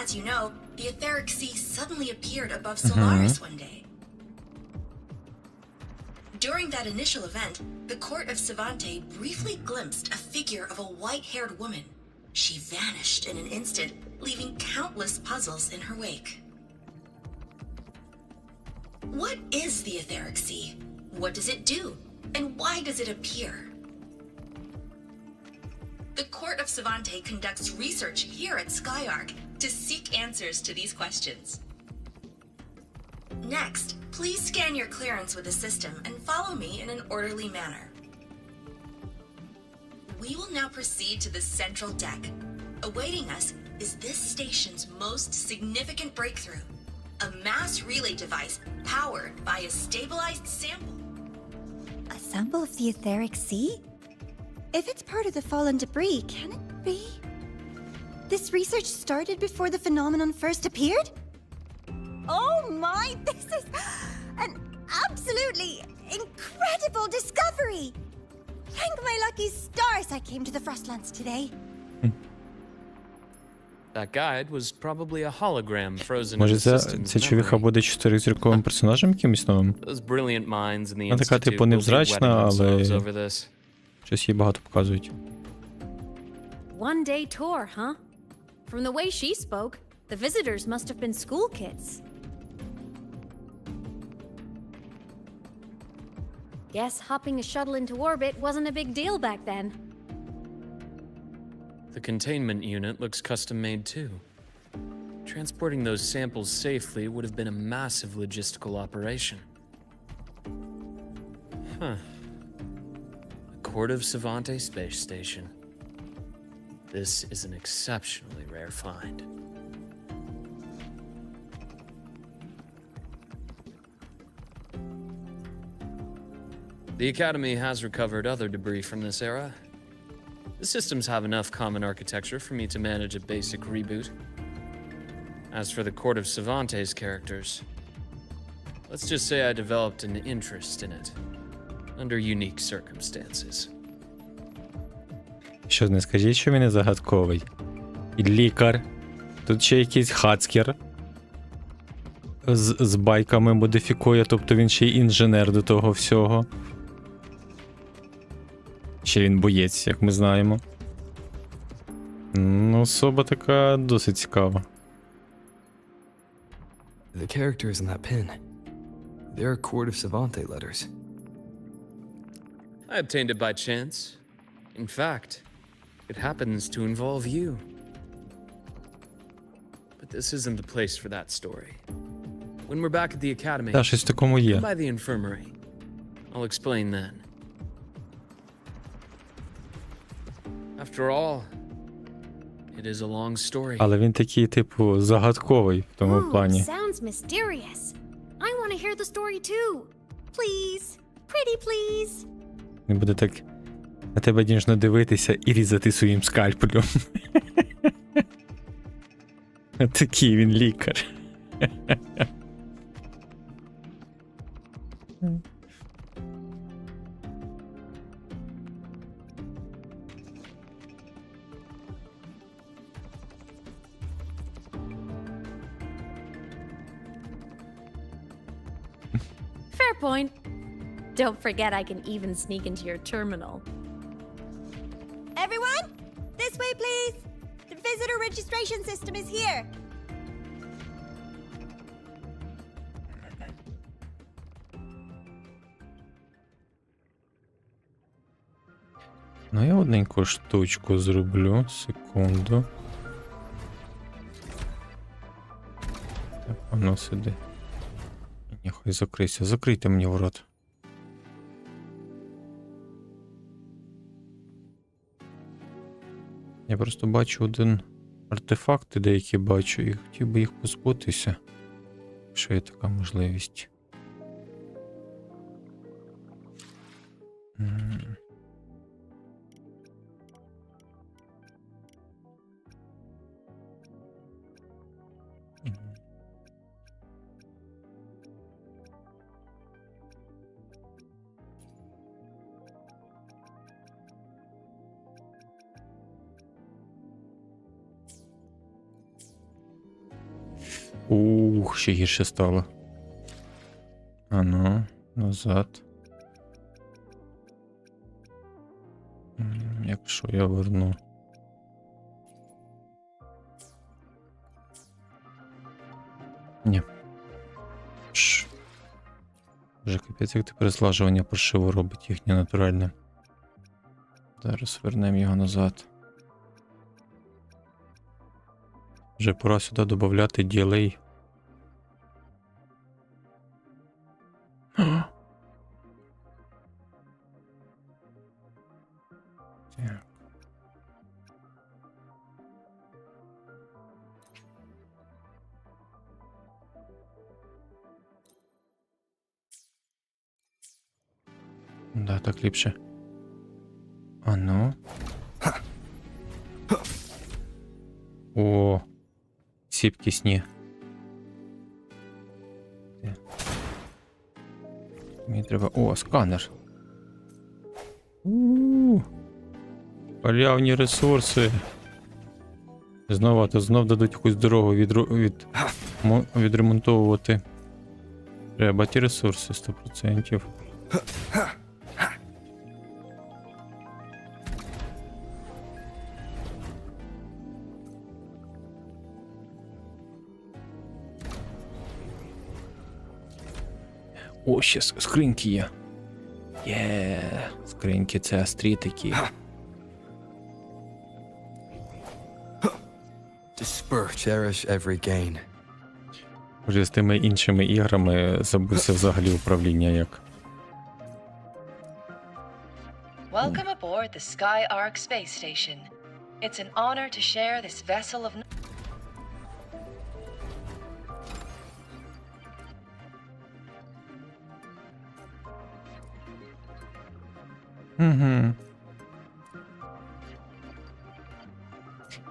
As you know, the etheric sea suddenly appeared above Solaris one day. During that initial event, the court of Savante briefly glimpsed a figure of a white-haired woman. She vanished in an instant, leaving countless puzzles in her wake. What is the etheric sea? What does it do? And why does it appear? The court of Savante conducts research here at Skyark to seek answers to these questions. Next, please scan your clearance with the system and follow me in an orderly manner. We will now proceed to the central deck. Awaiting us is this station's most significant breakthrough, a mass relay device powered by a stabilized sample. A sample of the etheric sea? If it's part of the fallen debris, can it be? This research started before the phenomenon first appeared? Oh my, this is an absolutely incredible discovery! Thank my lucky stars I came to the Frostlands today. That guide was probably a hologram frozen in Може, the system's ця човіха memory. буде 4-зірковим персонажем якимось новим? Those brilliant minds in the Вона така, Institute типу, will be невзрачна, wetting themselves але over this. щось їй багато показують. One day tour, huh? From the way she spoke, the visitors must have been school kids. Guess hopping a shuttle into orbit wasn't a big deal back then. The containment unit looks custom-made too. Transporting those samples safely would have been a massive logistical operation. Huh. A Court of Savante space station. This is an exceptionally rare find. The Academy has recovered other debris from this era. The systems have enough common architecture for me to manage a basic reboot. As for the Court of Savante's characters, let's just say I developed an interest in it, under unique circumstances. Що, не скажіть, що він не загадковий. І лікар. Тут ще якийсь хацкер. З байками модифікує, тобто він ще й інженер до того всього. Ще він боєць, як ми знаємо. Ну, особа така досить цікава. The characters in that pin. They're Court of Savante letters. I obtained it by chance. In fact, it happens to involve you. But this isn't the place for that story. When we're back at the Academy, Та, щось в такому є. come by the infirmary. I'll explain then. After all, it is a long story. Але він такий, типу, загадковий в тому Ooh, плані. sounds mysterious. I want to hear the story too. Please. Pretty please. Він буде так на тебе ніжно дивитися і різати своїм скальпелем. Такий він лікар. Fair point. Don't forget I can even sneak into your terminal. Everyone, this way, please. The visitor registration system is here. Ну, я одненьку штучку зроблю. Секунду. Так, воно сюди. Ні, хай закрийся. Закрийте мені ворот. Я просто бачу один артефакти, деякі бачу, і хотів би їх позбутися. Якщо є така можливість. Ух, ще гірше стало. Ану, назад. Якщо я верну. Ні. Вже капець, як тепер злажування паршиво робить їхнє натуральне. Зараз вернемо його назад. Вже пора сюди додати ділей. Так. Да, так ліпше. А ну. О, сіпкісні. Мені треба... О, сканер. Халявні ресурси. Знову, а то знов дадуть якусь дорогу відремонтовувати. Треба ті ресурси 100%. О, ще скриньки є. Скриньки це острі такі. Cherish every gain. Вже з тими іншими іграми забувся взагалі управління як. Welcome aboard the Sky Arc space station. It's an honor to share this vessel of... Угу.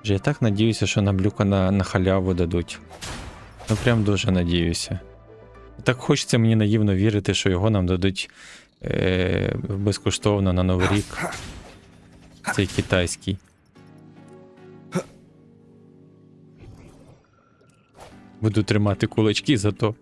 Вже я так надіюся, що нам Люка на халяву дадуть. Ну прям дуже надіюся. Так хочеться мені наївно вірити, що його нам дадуть безкоштовно на Новий рік. Цей китайський. Буду тримати кулачки за то.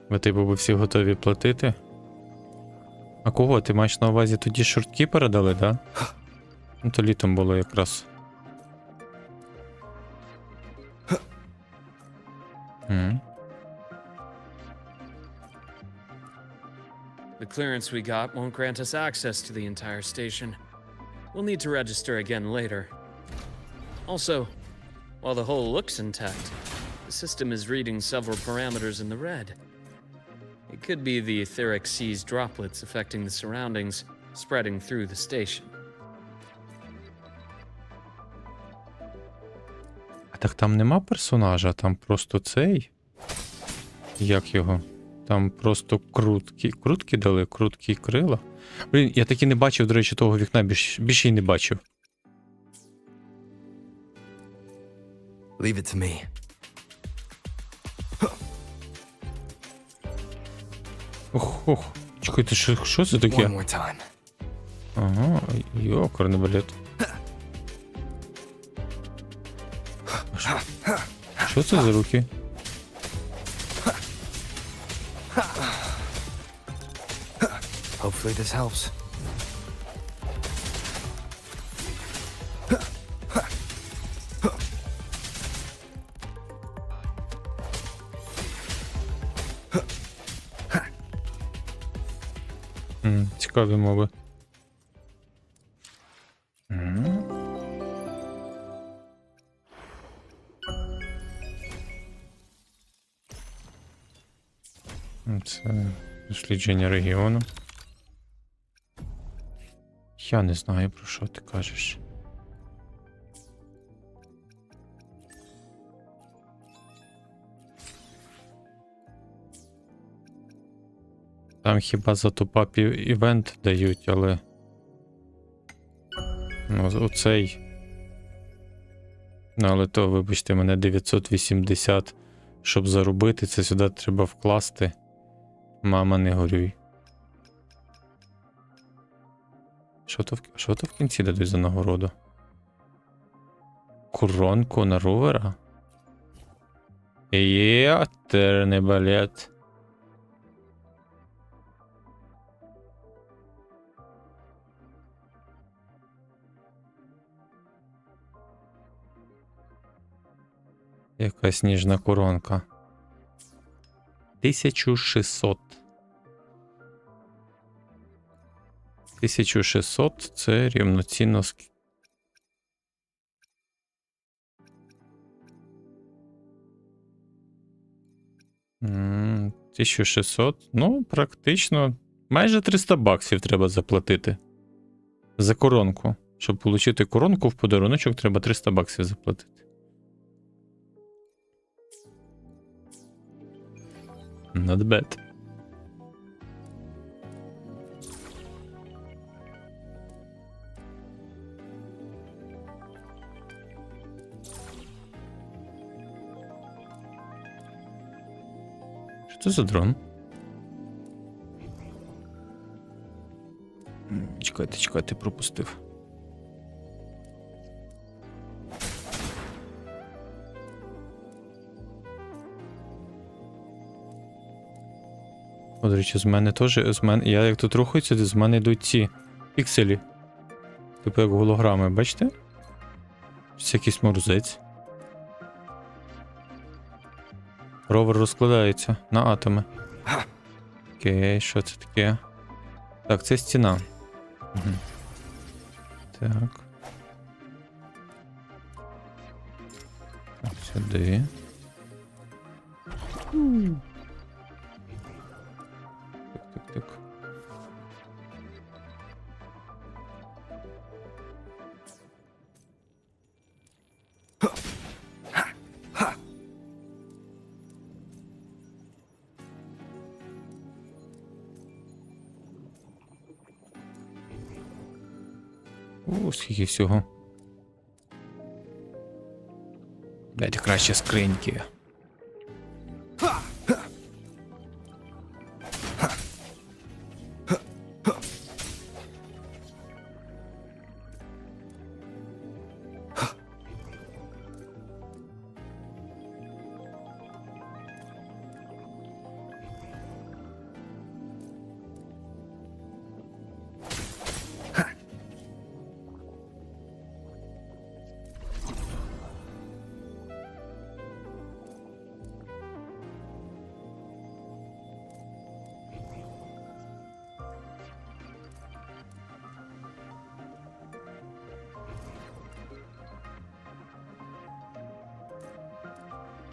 Ви типу ви всі готові платити? А кого? Ти маєш на увазі тоді шортки передали, да? Ну то літом було якраз. The clearance we got won't grant us access to the entire station. We'll need to register again later. Also, while the hull looks intact, the system is reading several parameters in the red. It could be the etheric sea's droplets affecting the surroundings, spreading through the station. А так там нема персонажа, там просто цей. Як його? Там просто крутки дали, круткі крила. Блін, я таки не бачив, до речі, того вікна, більше й не бачив. Leave it to me. Ох, чекайте, що це таке? One more time. Ага, йокарний балет. Що це за руки? Hopefully this helps. Цікаві мови. Це дослідження регіону. Я не знаю, про що ти кажеш. Там хіба за топапі івент дають, але... Ну, оцей... Ну, але то, вибачте, мене 980, щоб заробити, це сюди треба вкласти. Мама, не горюй. Що то в кінці дадуть за нагороду? Коронку на ровера? Терний балет. Яка сніжна коронка. 1600. 1600 це рівноцінно 1600. Ну, практично. Майже 300 баксів треба заплатити. За коронку. Щоб отримати коронку в подаруночок, треба 300 баксів заплатити. Not bad. Що це за дрон? Чекайте, пропустив. О, до речі, з мене теж, я як тут рухаюся, з мене йдуть ці пікселі. Типу як голограми, бачите? Це якийсь морзець. Ровер розкладається на атоми. Окей, що це таке? Так, це стіна. Угу. Так. Так, сюди. Так. О, скільки всього. Дайте краще скриньки.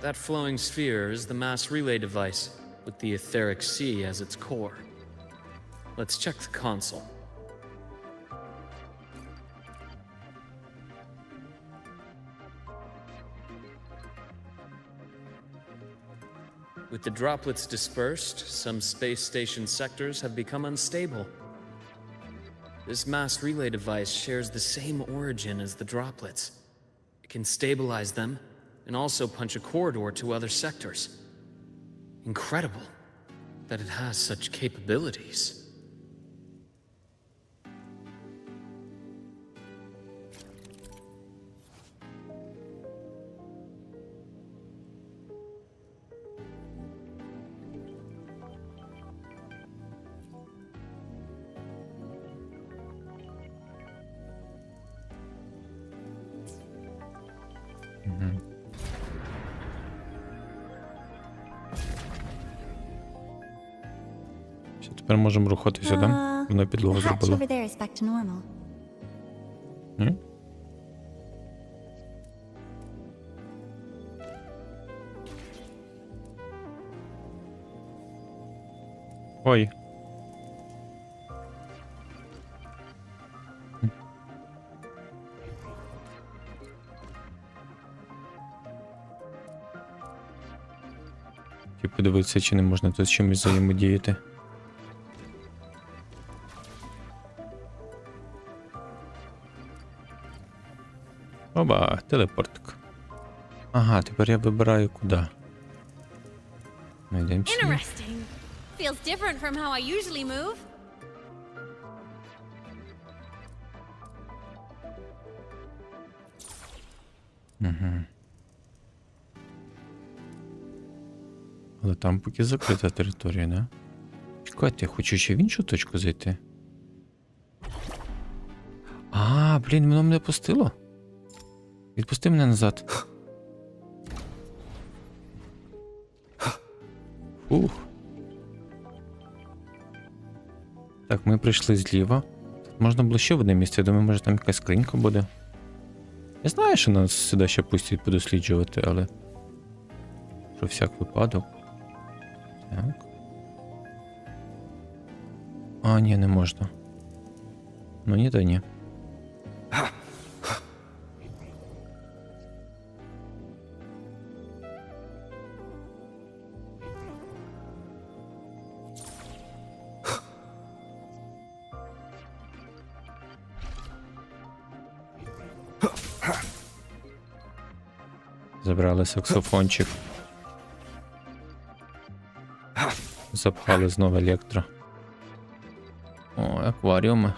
That flowing sphere is the mass relay device, with the etheric sea as its core. Let's check the console. With the droplets dispersed, some space station sectors have become unstable. This mass relay device shares the same origin as the droplets. It can stabilize them and also punch a corridor to other sectors. Incredible that it has such capabilities. Тепер можемо рухатися, да? Воно підлогу The hatch зробило. over there is back to normal. Ні? Ой. Подивитися, чи не можна тут з чимось взаємодіяти. Оба, телепортик. Ага, тепер я вибираю куди. Ми йдемо сюди. Interesting. Feels different from how I usually move. Угу. Але там поки закрита територія, не? Чекайте, я хочу ще в іншу точку зайти. А, блін, воно мене пустило. Відпусти мене назад. Фух. Так, ми прийшли зліва. Тут можна було ще в одне місце, я думаю, може там якась скринька буде. Я знаю, що нас сюди ще пустять подосліджувати, але... Про всяк випадок. Так. А, ні, не можна. Ну ні, то ні. Забрали саксофончик. Запхали знову електро. О, акваріуми.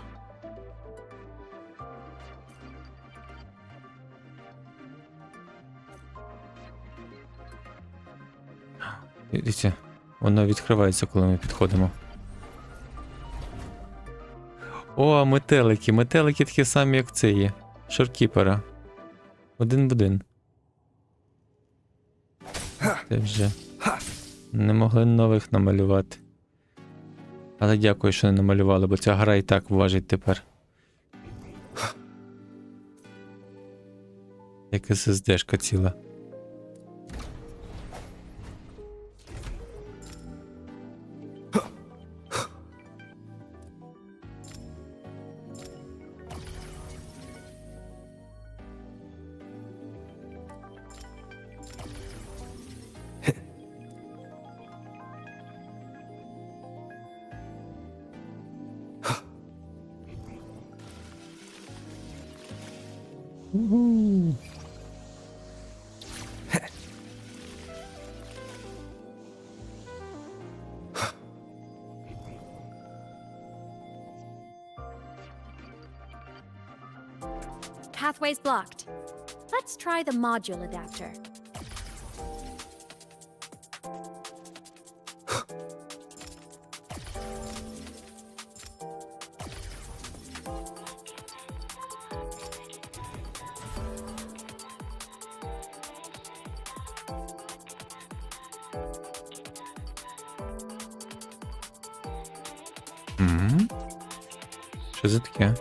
Дивіться, воно відкривається, коли ми підходимо. О, метелики. Метелики такі самі, як це є. Шоркіпера. Один в один. Це вже не могли нових намалювати. Але дякую, що не намалювали, бо ця гра і так важить тепер. Як SSD-шка ціла. Pathway's blocked. Let's try the module adapter. Що це таке?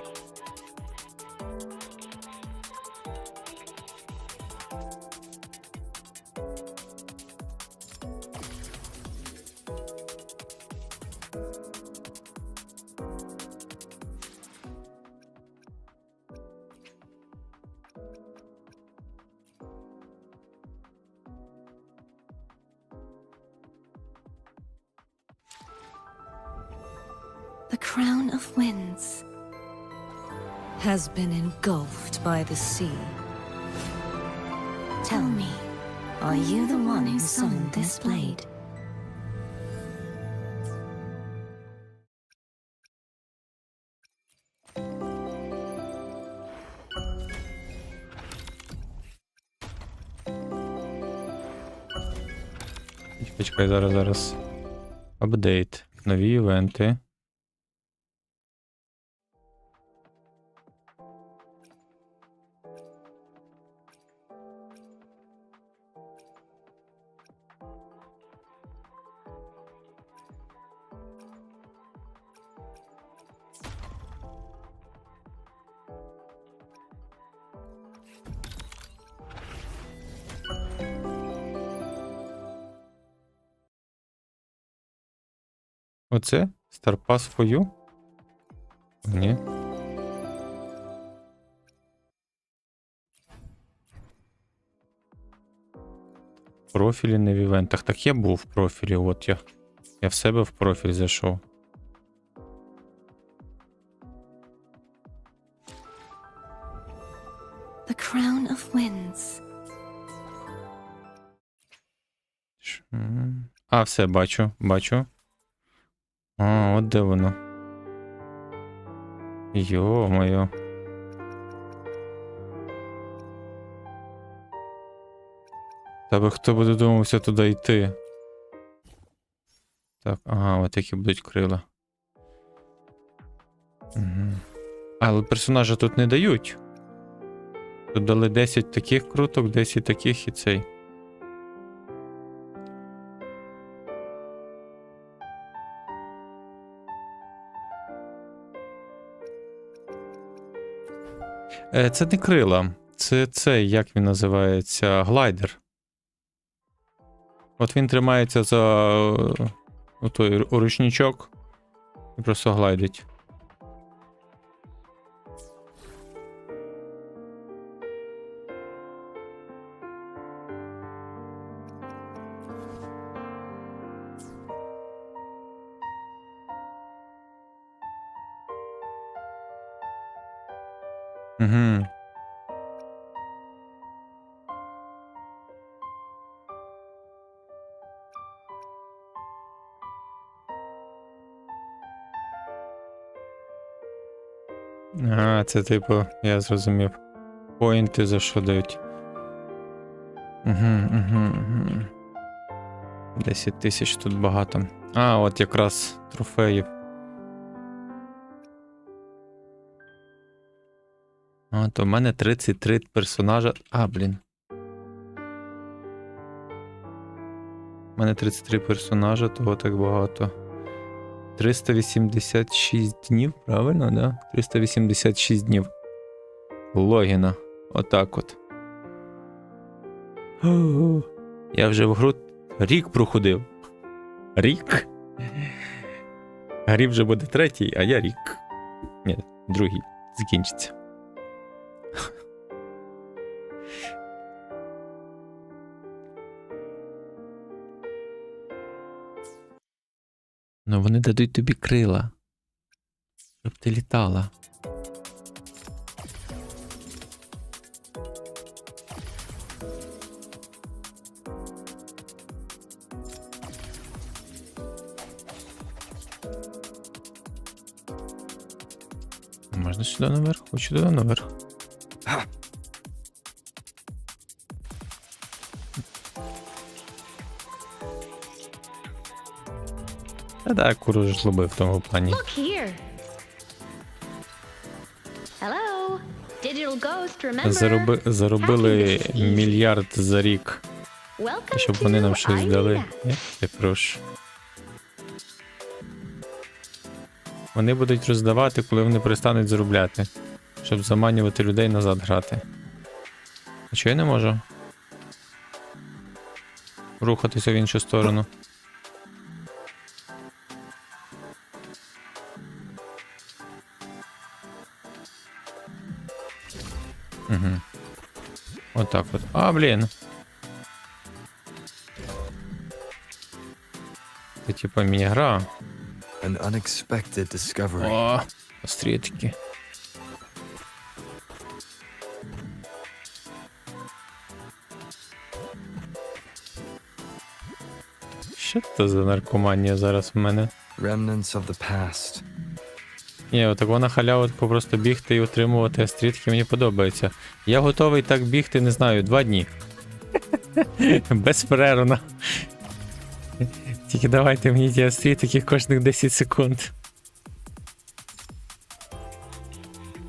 The crown of winds has been engulfed by the sea. Tell me, are you the one who summoned this blade? Почекай, зараз. Апдейт. Нові івенти. Оце? Star Pass for you? Ні. Профілі не в івентах. Так я був в профілі, от я. Я в себе в профіль зайшов. The crown of winds. А, все, бачу. А, от де воно. Йо-моє. Та хто би додумався туди йти? Так, ага, от які будуть крила. Угу. Але персонажа тут не дають. Тут дали 10 таких круток, 10 таких і цей. Це не крила. Це цей, як він називається, глайдер. От він тримається за той ручничок, І просто глайдить. Угу. Ага, це типу, я зрозумів. Поінти за що дають. Угу. 10 тисяч тут багато. А, от якраз трофеїв. А, то в мене 33 персонажа. А, блін. У мене 33 персонажа, того так багато. 386 днів, правильно, да? 386 днів. Логіна. Отак от. Я вже в гру рік проходив. Рік? Грі вже буде третій, а я рік. Ні, другий. Закінчиться. Ну вони дадуть тобі крила, щоб ти літала. Можна сюди наверх? Хочу туди наверх. Та куру жлоби в тому плані. Look here. Hello, digital ghost, remember? Заробили мільярд за рік. Welcome Щоб вони нам щось to дали. Aida. Я прошу. Вони будуть роздавати, коли вони перестануть заробляти. Щоб заманювати людей назад грати. А чого я не можу? Рухатися в іншу сторону. Угу. Отак от. А, блін. Це типа міні-гра. An unexpected discovery. О, острітки. Що це за наркоманія зараз в мене? Remnants of the past. Ні, отак вона халява просто бігти і отримувати острітки, мені подобається. Я готовий так бігти, не знаю, 2 дні. Безперервно. Тільки давайте мені ті острітки кожних 10 секунд.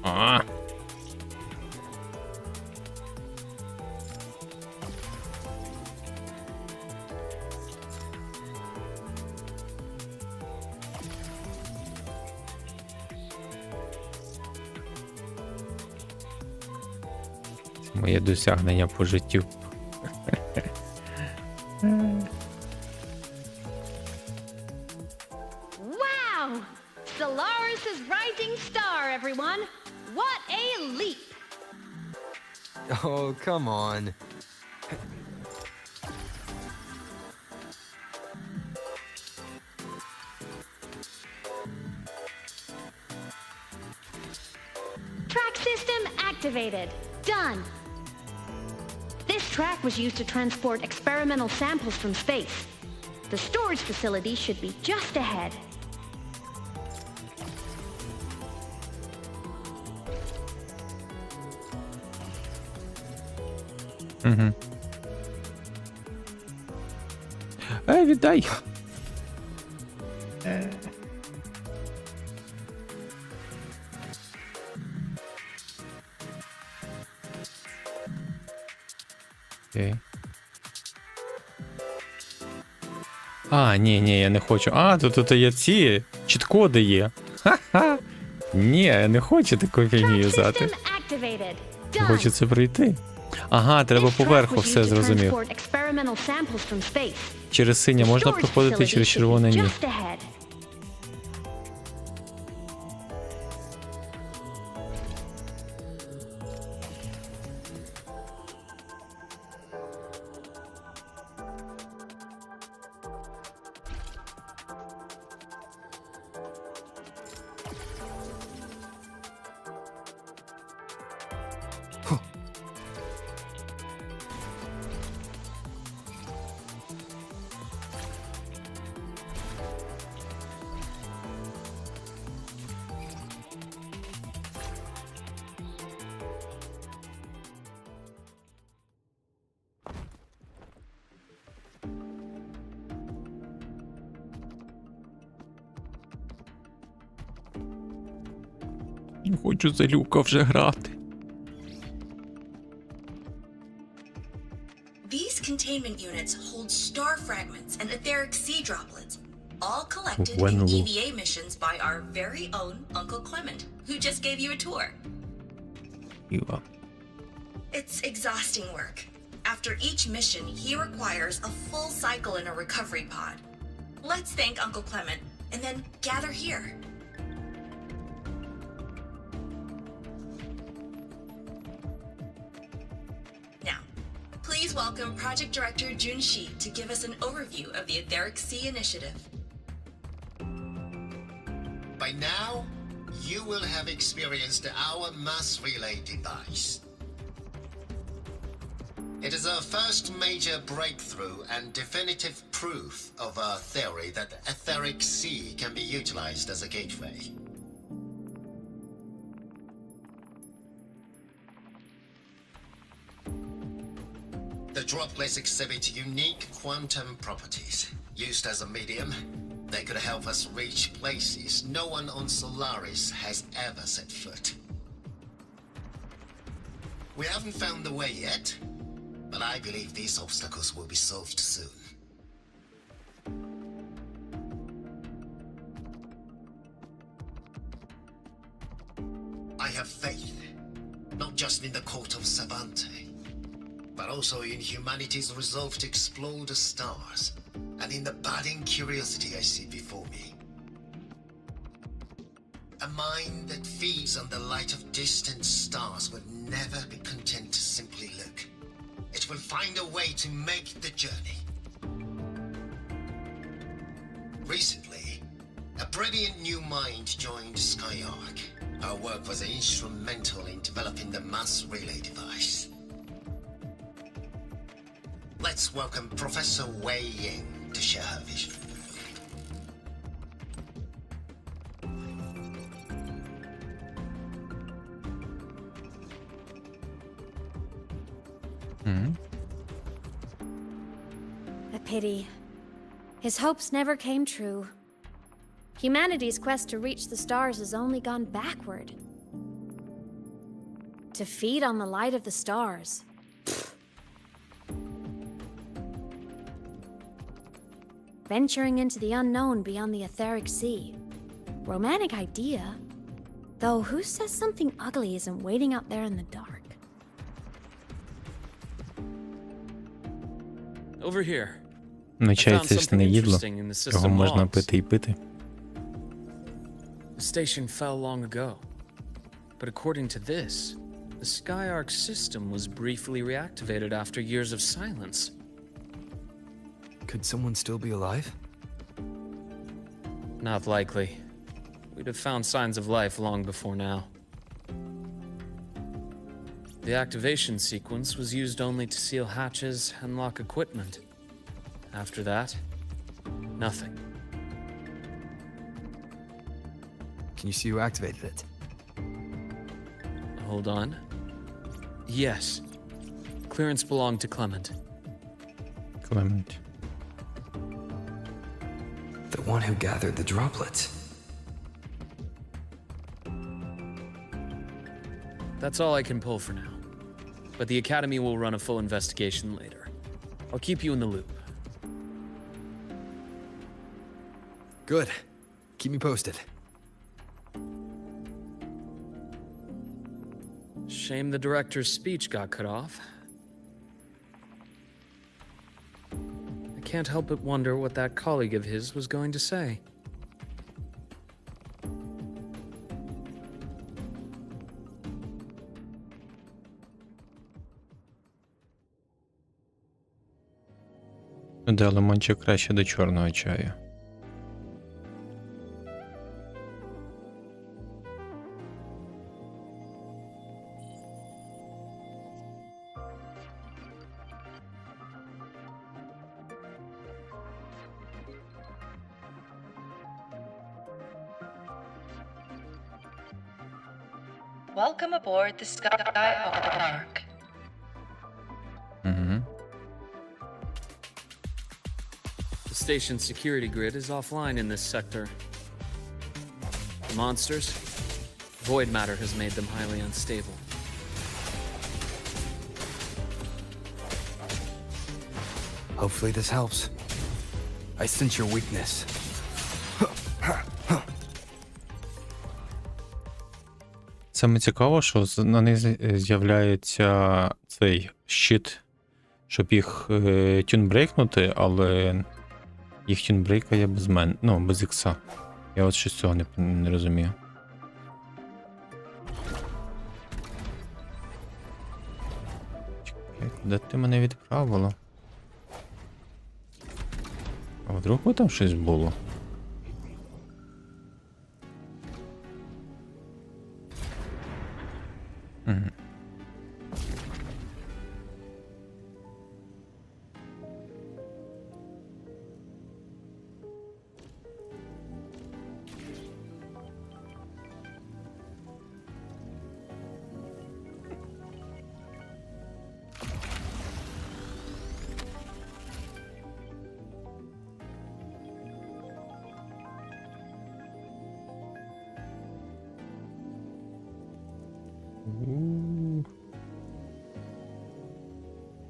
А. Моє досягнення по життю. Wow! Solaris' rising star, everyone! What a leap! Oh, come on. Track system activated. Done. This track was used to transport experimental samples from space. The storage facility should be just ahead. Угу. Віддай! Окей. А, ні, я не хочу. А, тут є ці чіт-коди є. Ха-ха! Ні, я не хочу таку фігню юзати. Хочу це пройти. Ага, треба поверху, все зрозумів. Через синє можна проходити, через червоне ні. Хочу за Люка вже грати. These containment units hold star fragments and etheric sea droplets, all collected When in will- EVA missions by our very own Uncle Clement, who just gave you a tour. Юа. It's exhausting work. After each mission, he requires a full cycle in a recovery pod. Let's thank Uncle Clement, and then gather here. Now, please welcome Project Director Jun Shi to give us an overview of the Etheric Sea Initiative. By now, you will have experienced our mass relay device. It is our first major breakthrough and definitive proof of our theory that the Etheric Sea can be utilized as a gateway. The droplets exhibit unique quantum properties. Used as a medium, they could help us reach places no one on Solaris has ever set foot. We haven't found the way yet, but I believe these obstacles will be solved soon. I have faith, not just in the court of Savante, but also in humanity's resolve to explore the stars, and in the budding curiosity I see before me. A mind that feeds on the light of distant stars will never be content to simply look. It will find a way to make the journey. Recently, a brilliant new mind joined Skyark. Our work was instrumental in developing the mass relay device. Let's welcome Professor Wei Ying to share her vision. A pity. His hopes never came true. Humanity's quest to reach the stars has only gone backward. To feed on the light of the stars. Venturing into the unknown beyond the etheric sea. Romantic idea. Though who says something ugly isn't waiting out there in the dark? Over here. Ну, I чай found це ж something не їдло. interesting in the Його system можна logs. пити і пити. The station fell long ago. But according to this, the Skyark system was briefly reactivated after years of silence. Could someone still be alive? Not likely. We'd have found signs of life long before now. The activation sequence was used only to seal hatches and lock equipment. After that, nothing. Can you see who activated it? Hold on. Yes. Clearance belonged to Clement. Clement. The one who gathered the droplets. That's all I can pull for now. But the Academy will run a full investigation later. I'll keep you in the loop. Good. Keep me posted. Shame the director's speech got cut off. I can't help but wonder what that colleague of his was going to say. Де лимончик краще до чорного чаю. Welcome aboard the Skyark. The station's security grid is offline in this sector. The monsters, Void matter has made them highly unstable. Hopefully this helps. I sense your weakness. Саме цікаво, що на них з'являється цей щит, щоб їх тюнбрейкнути, але їх тюнбрейкає без мене, ну, без ікса. Я от щось цього не розумію. Чекай, куди ти мене відправило? А вдруг би там щось було? Угу.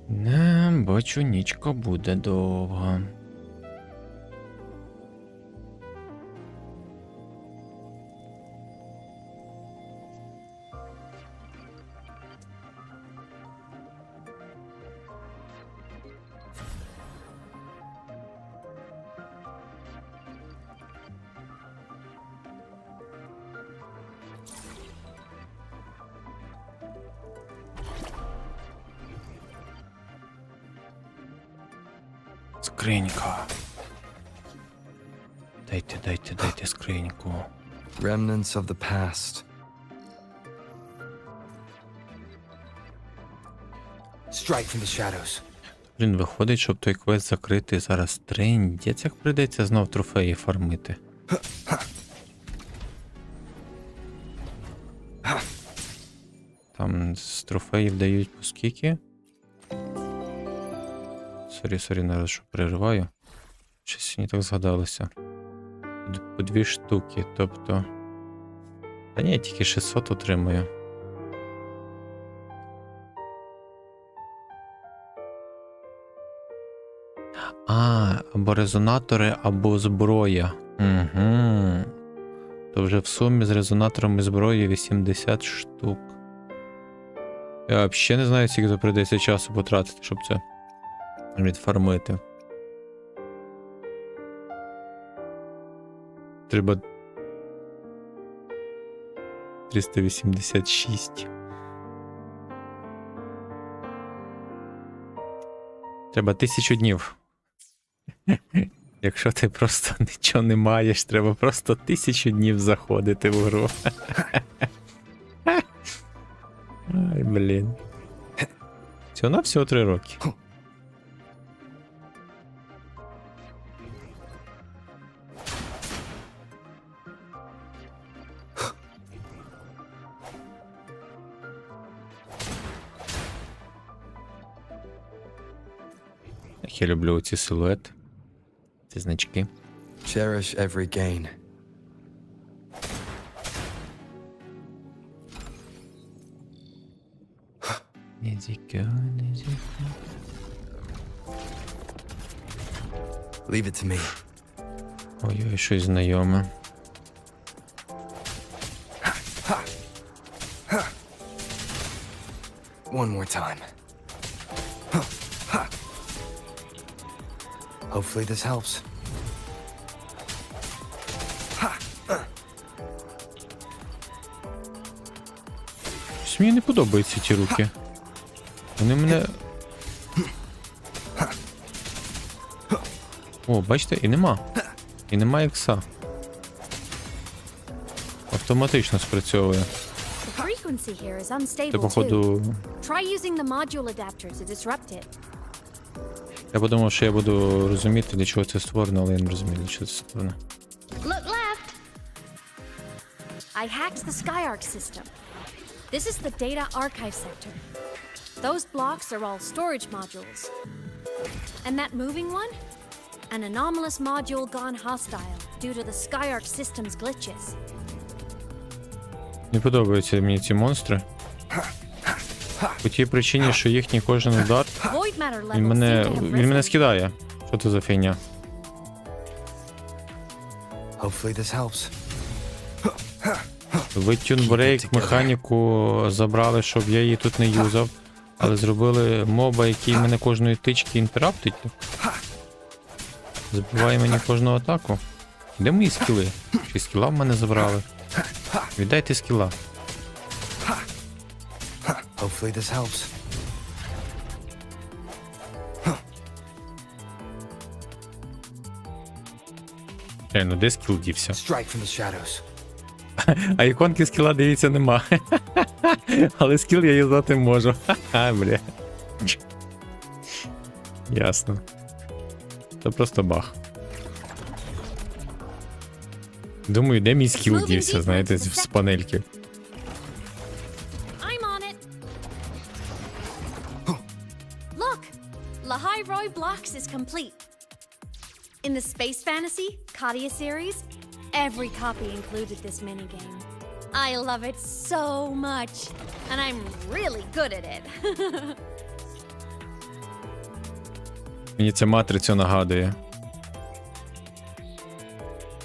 Не, бачу, нічка буде довга. Скринька. Дайте скриньку. Remnants of the past. Strike from the shadows. Блін, виходить, щоб той квест закрити зараз трендець, як прийдеться знов трофеї фармити. Там з трофеїв дають по скільки? Сорі, наразі, що перериваю. Щось мені так згадалося. По 2 штуки, тобто... Та ні, тільки 600 отримую. Або резонатори, або зброя. Угу. То вже в сумі з резонатором і зброєю 80 штук. Я взагалі не знаю, скільки прийдеться часу потратити, щоб це відфармити. Треба 386. Треба 1000 днів. Якщо ти просто нічого не маєш, треба просто 1000 днів заходити в гру. Ай, блін. Всього 3 роки. Як я люблю ці силуети. Ці значки. Cherish every gain. Leave it to me. Ой-ой, щось знайоме. One more time. Hopefully this helps. Щось мені не подобаються ці руки. Вони мене... О, бачите, і нема. І нема ікса. Автоматично спрацьовує. The frequency here is unstable Ти, походу... too. Try using the module adapter to disrupt it. Я подумав, що я буду розуміти, для чого це створено, але я не розумію, для чого це створено. Look left! I hacked the Skyark system. This is the data archive sector. Those blocks are all storage modules. And that moving one? An anomalous module gone hostile due to the Skyark system's glitches. Не подобаються мені ці монстри. По тій причині, що їхній кожен удар, Void matter levels він seem to have мене risen. скидає. Що це за фігня? Hopefully this helps. Ви тюнбрейк механіку забрали, щоб я її тут не юзав, але зробили моба, який мене кожної тички інтераптить. Збиває мені кожну атаку. Де мої скіли? Чи скіла в мене забрали? Віддайте скіла. Hopefully this helps. Реально, де скіл дівся? Strike from the shadows. А іконки скіла, дивіться, нема. Але скіл я юзати можу. Ха-ха, бля. Ясно. Це просто баг. Думаю, де мій скіл дівся, знаєте, з панельки. I'm on it. Look, Lahai Roy Blocks is complete. In the Space Fantasy Katia series, every copy included this minigame. I love it so much, and I'm really good at it. Мені ця матриця нагадує.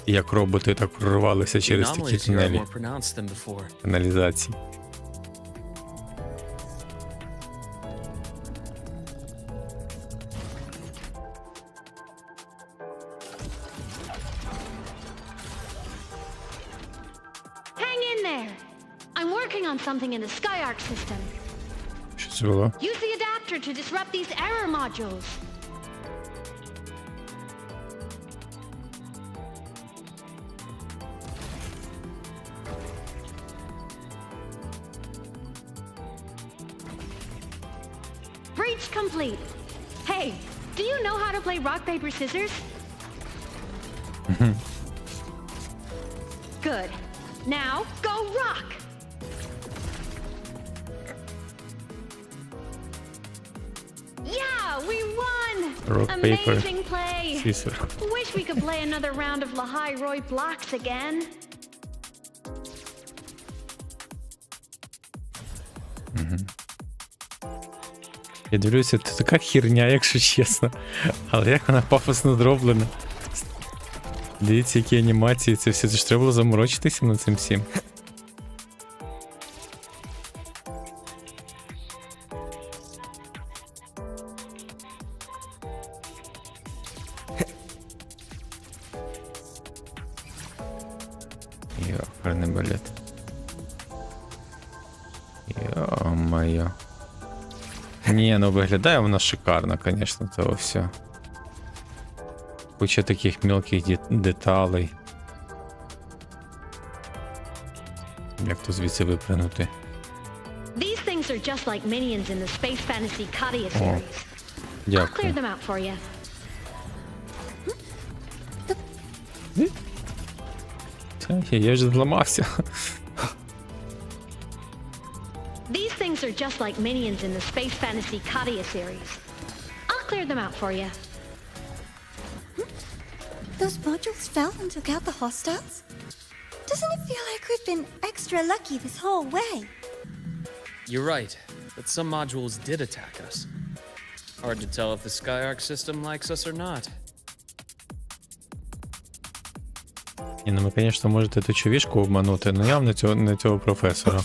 Як роботи так прорвалися через такі Anomalies here are тунелі. more pronounced than before. Каналізації. Hang in there. I'm working on something in the Skyark system. Що це було? Use the adapter to disrupt these error modules. Breach complete. Hey, do you know how to play rock, paper, scissors? Good. Now, go rock! Yeah, we won! Rock, paper, Amazing play! scissors. Wish we could play another round of Lahai Roy Blocks again. Я дивлюся, це така херня, якщо чесно. Але як вона пафосно зроблена. Дивіться, які анімації, це все. Це ж треба було заморочитися над цим всім. Йохарний балет. Йо-моє. Ні, ну виглядає вона шикарно, звісно, того все. Куча таких мелких деталей. Як то звідси випрыгнути? These things are just like minions in the Space Fantasy Katia О, series. I'll clear дякую. them out for you. Я вже зламався. These things are just like minions in the Space Fantasy Katia series. I'll clear them out for you. Those modules fell and took out the hostiles? Doesn't it feel like we've been extra lucky this whole way? You're right, but some modules did attack us. Hard to tell if the Skyark system likes us or not. Ні, ну ви, звісно, можете ту човішку обманути, але явно не цього професора.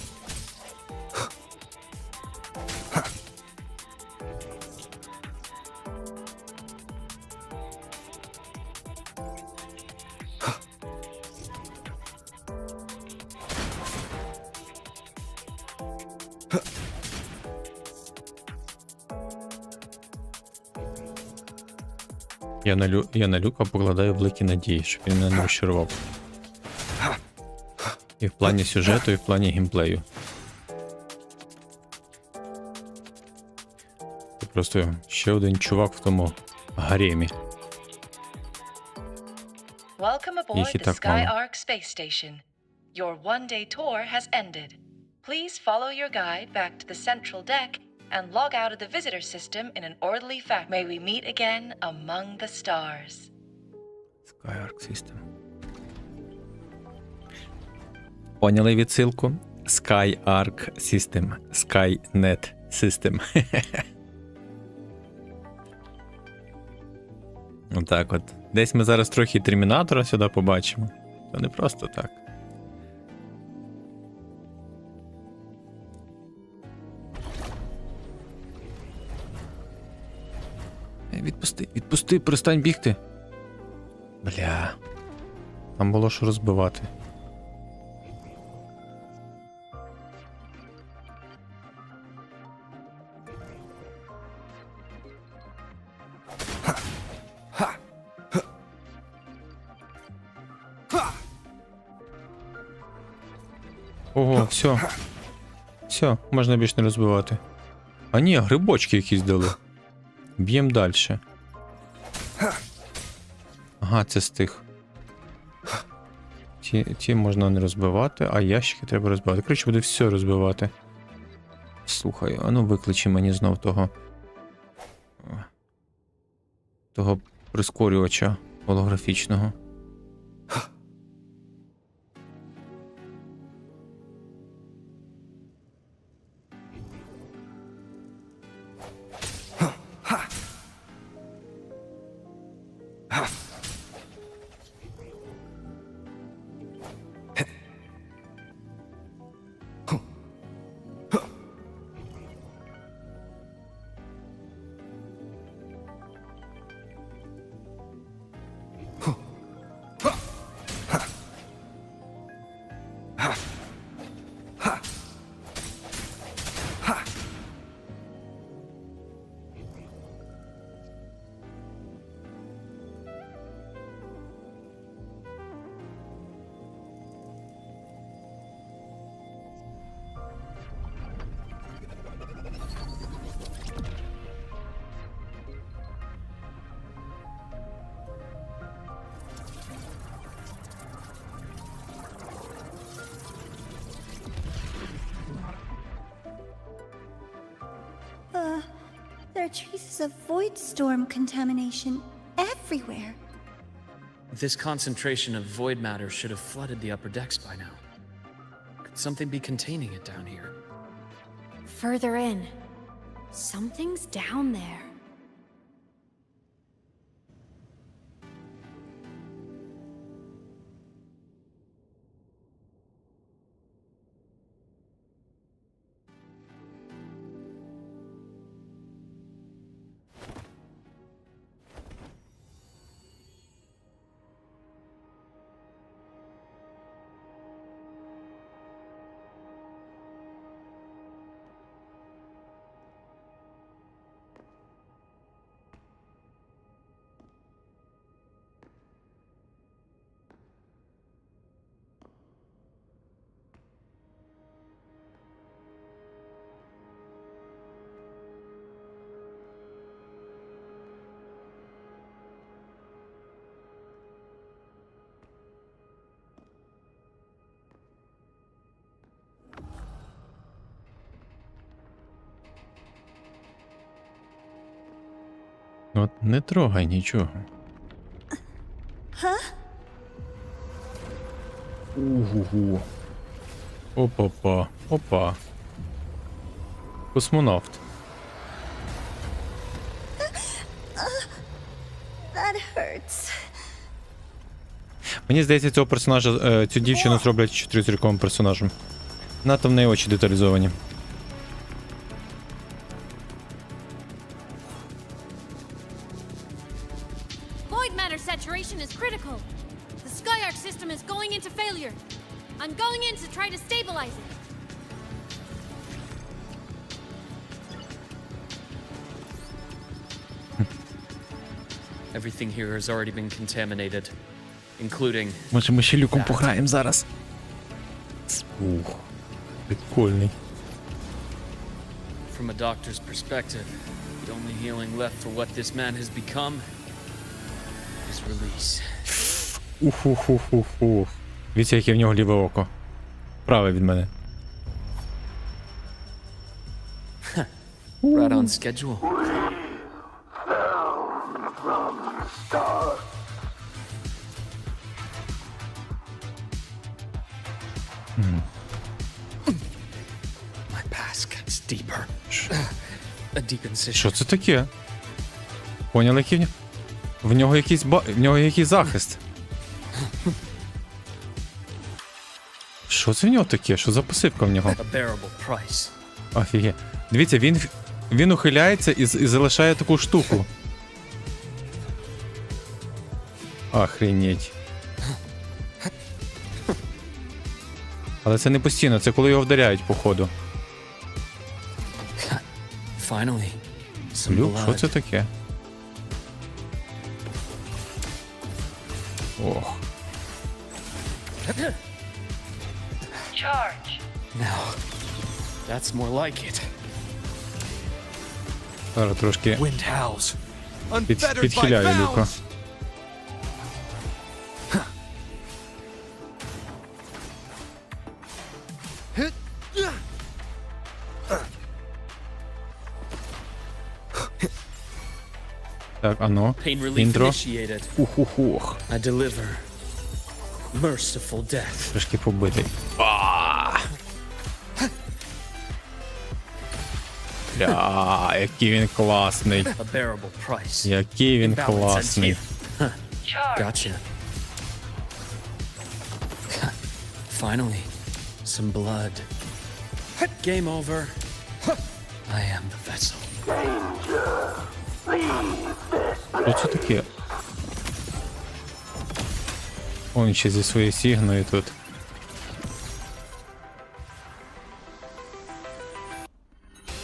Я на Люка покладаю великі надії, щоб він мене не розчарував. І в плані сюжету, і в плані геймплею. Це просто ще один чувак в тому гаремі. Welcome aboard Їх і the так мало. Skyark space station. Your one-day tour has ended. Please follow your guide back to the central deck and log out of the visitor system in an orderly fashion. May we meet again among the stars. Skyark System. Поняли відсилку? Sky Arc System. Skynet System. Отак от. Десь ми зараз трохи Термінатора сюди побачимо. Це не просто так. Відпусти, перестань бігти. Бля. Там було що розбивати. Ого, все. Все, можна більше не розбивати. А ні, грибочки якісь дали. Б'єм далі. Ага, це з тих. Ті можна не розбивати, а ящики треба розбивати. Коротше, буде все розбивати. Слухай, а ну викличе мені знов того прискорювача голографічного. There are traces of void storm contamination everywhere. This concentration of void matter should have flooded the upper decks by now. Could something be containing it down here? Further in. Something's down there. От не трогай нічого. Huh? Угу. Опа-па. Опа. Космонавт. That hurts. Мені здається, цього персонажа, цю дівчину зроблять 4-зірковим персонажем. Надто в неї очі деталізовані. Void matter saturation is critical. The Skyarc system is going into failure. I'm going in to try to stabilize it. Everything here has already been contaminated, including... Може ми ще люком пограємо зараз? Ух, прикольний. From a doctor's perspective, the only healing left for what this man has become is release. Ух. Дивіться, яке в нього ліве око. Праве від мене. Right on schedule. My past gets deeper. A deep incision. Що це таке? Поняли, який в нього якийсь в нього якийсь захист. Що це в нього таке? Що за пасивка в нього? A bearable price. Офіге. Дивіться, він ухиляється і залишає таку штуку. Охренеть. Але це не постійно, це коли його вдаряють, походу. Finally. Люк, що це таке? Ох. Charge. Now, that's more like it. Зараз трошки Wind howls. підхиляю Люка. Так, ано. Pain relief Інтро. initiated. Ух-ух-ух. I deliver merciful death. Трошки побитий. Бля, який він класний. A bearable price. Який він Imbalance класний. ends here. Huh. Gotcha. Finally, some blood. Game over. I am the vessel. Що це таке? Он ще зі своєю сігною тут.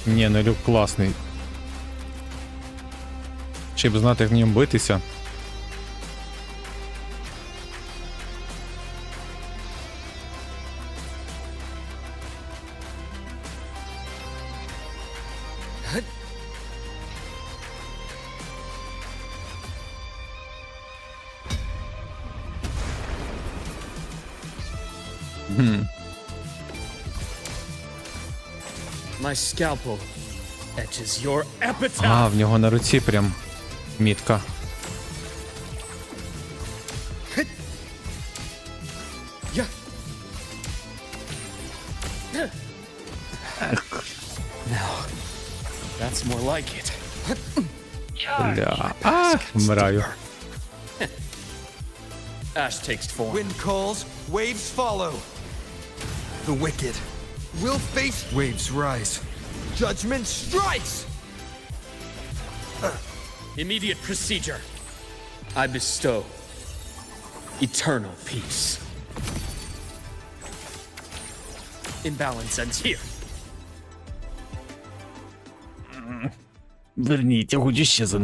Ні, ну Люк класний. Ще б знати, як в ньому битися. My scalpel etches your epitaph. А, в нього на руці прям мітка. Now, that's more like it. Бля. А, вмираю. Ash takes form. Wind calls, waves follow. The wicked will face waves rise. Judgment strikes! Immediate procedure. I bestow eternal peace. Imbalance ends here. Верніть, я хочу ще за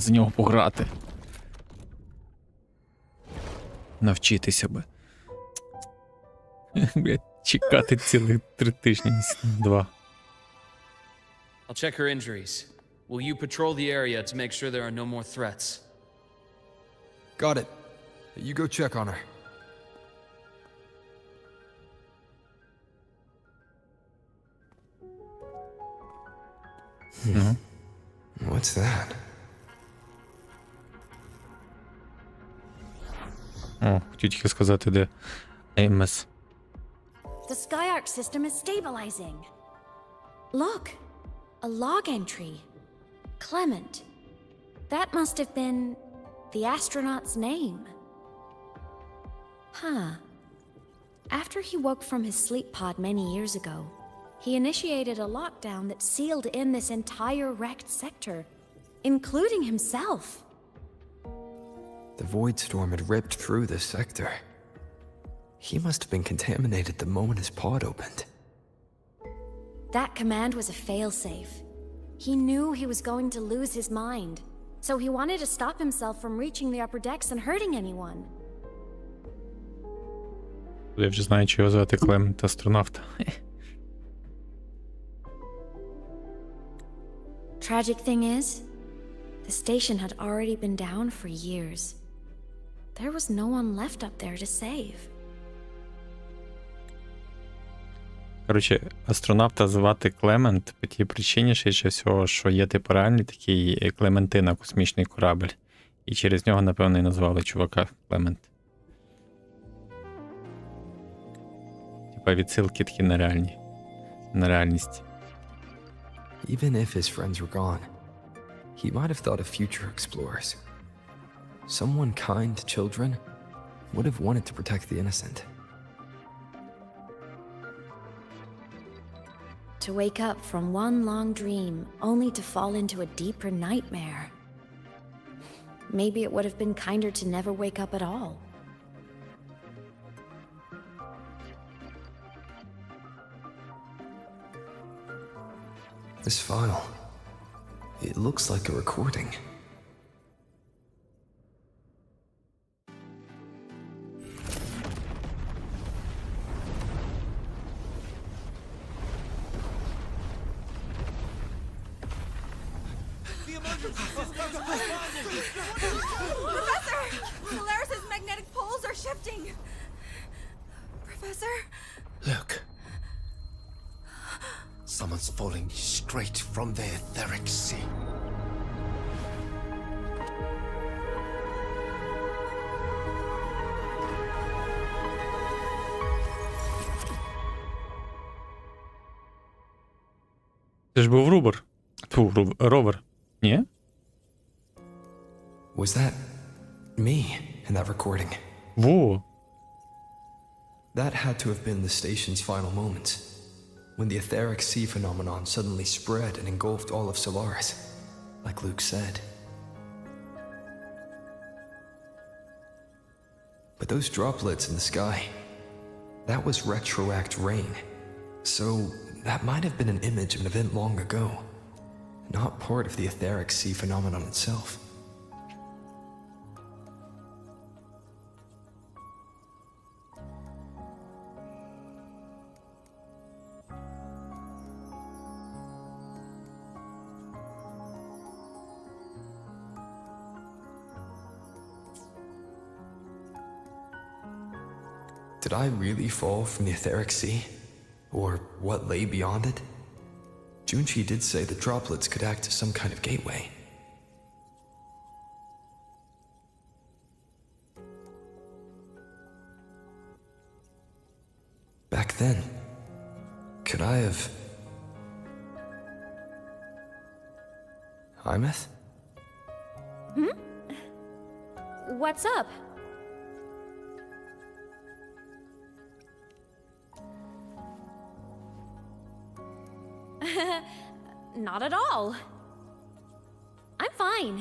нього пограти. Навчитися би. Блядь, чекати цілих 3 тижні, 2. I'll check her injuries. Will you patrol the area to make sure there are no more threats? Got it. You go check on her. What's that? О, хотів тільки сказати, де Еймес. The Skyark system is stabilizing. Look, a log entry. Clement. That must have been the astronaut's name. Huh. After he woke from his sleep pod many years ago, he initiated a lockdown that sealed in this entire wrecked sector, including himself. The void storm had ripped through this sector. He must have been contaminated the moment his pod opened. That command was a failsafe. He knew he was going to lose his mind, so he wanted to stop himself from reaching the upper decks and hurting anyone. Я вже знаю, чи його звати Клемент астронавт. Tragic thing is, the station had already been down for years. There was no one left up there to save. Коротше, астронавта звати Клемент по тій причині, швидше всього, що є типу реальний такий Клементина, космічний корабль. І через нього, напевно, і назвали чувака Клемент. Типа Типа відсилки такі на реальність. Even if his friends were gone, he might have thought of future explorers. Someone kind to children would have wanted to protect the innocent. To wake up from one long dream, only to fall into a deeper nightmare. Maybe it would have been kinder to never wake up at all. This file, it looks like a recording. Professor! Polaris's magnetic poles are shifting! Professor? Look. Someone's falling straight from the etheric sea. Це ж був Рубер. Фу, ровер. Ні? Was that me in that recording? Во. That had to have been the station's final moments, when the etheric sea phenomenon suddenly spread and engulfed all of Solaris, like Luke said. But those droplets in the sky, that was retroact rain. So that might have been an image of an event long ago, not part of the etheric sea phenomenon itself. Did I really fall from the etheric sea? Or what lay beyond it? Junchi did say the droplets could act as some kind of gateway. Back then, could I have... Imeth? Hmm? What's up? Not at all. I'm fine.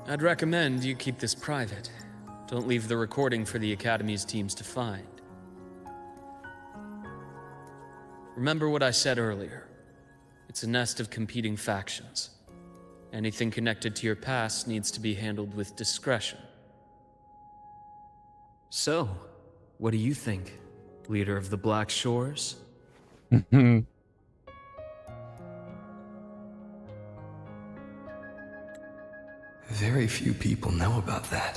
I'd recommend you keep this private. Don't leave the recording for the Academy's teams to find. Remember what I said earlier. It's a nest of competing factions. Anything connected to your past needs to be handled with discretion. So, what do you think, leader of the Black Shores? Very few people know about that.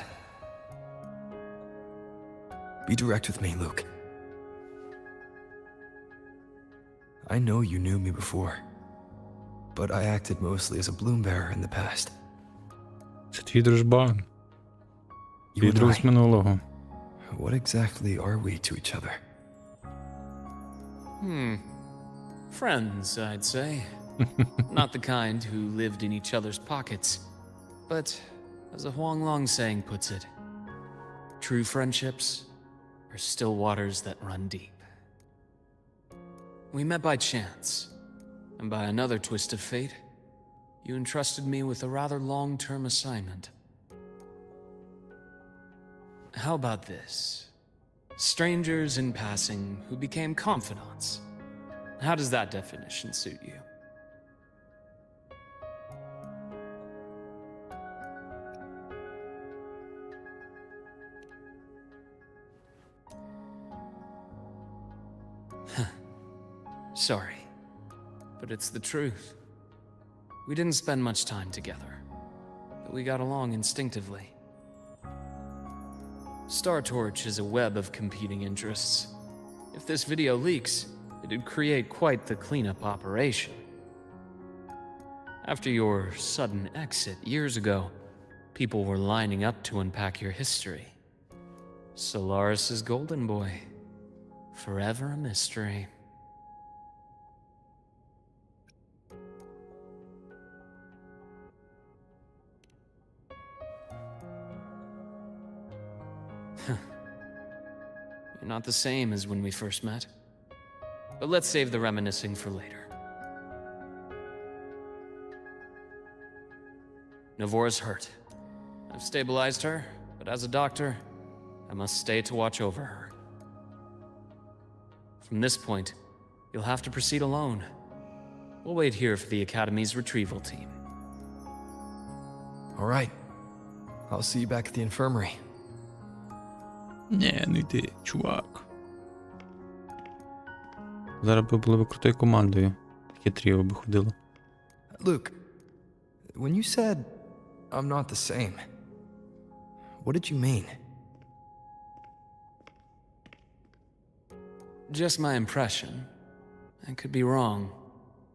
Be direct with me, Luke. I know you knew me before, but I acted mostly as a bloom bearer in the past. Це твій дружбан. Твій друг з минулого. What exactly are we to each other? Friends, I'd say. Not the kind who lived in each other's pockets. But, as a Huanglong saying puts it, true friendships are still waters that run deep. We met by chance, and by another twist of fate, you entrusted me with a rather long-term assignment. How about this? Strangers in passing who became confidants. How does that definition suit you? Sorry, but it's the truth. We didn't spend much time together, but we got along instinctively. Star Torch is a web of competing interests. If this video leaks, it'd create quite the cleanup operation. After your sudden exit years ago, people were lining up to unpack your history. Solaris's golden boy. Forever a mystery. You're not the same as when we first met. But let's save the reminiscing for later. Navora's hurt. I've stabilized her, but as a doctor, I must stay to watch over her. From this point, you'll have to proceed alone. We'll wait here for the Academy's retrieval team. All right. I'll see you back at the infirmary. Ні, не йди, чувак. Зараз би було б крутою командою. Таке тріо би ходило. Luke, when you said, I'm not the same, what did you mean? Just my impression. I could be wrong,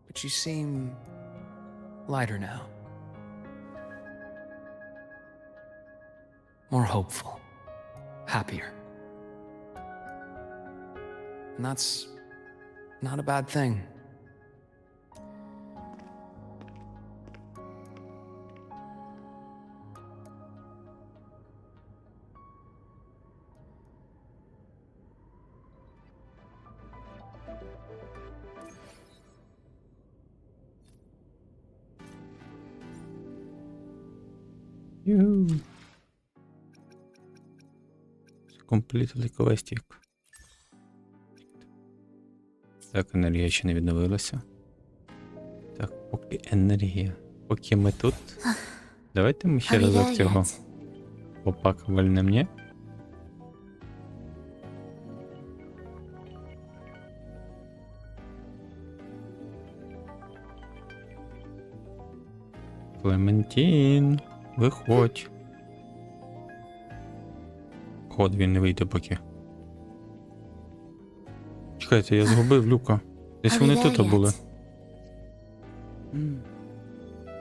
but you seem lighter now. More hopeful. Happier. And that's not a bad thing. Юху. Комплітили квестик. Так, енергія ще не відновилася. Так, поки енергія. Поки ми тут. Давайте ми ще разок цього попака вальнем, ні? Клементін, виходь. От він не вийде поки. Чекайте, я згубив Люка. Десь вони тут були.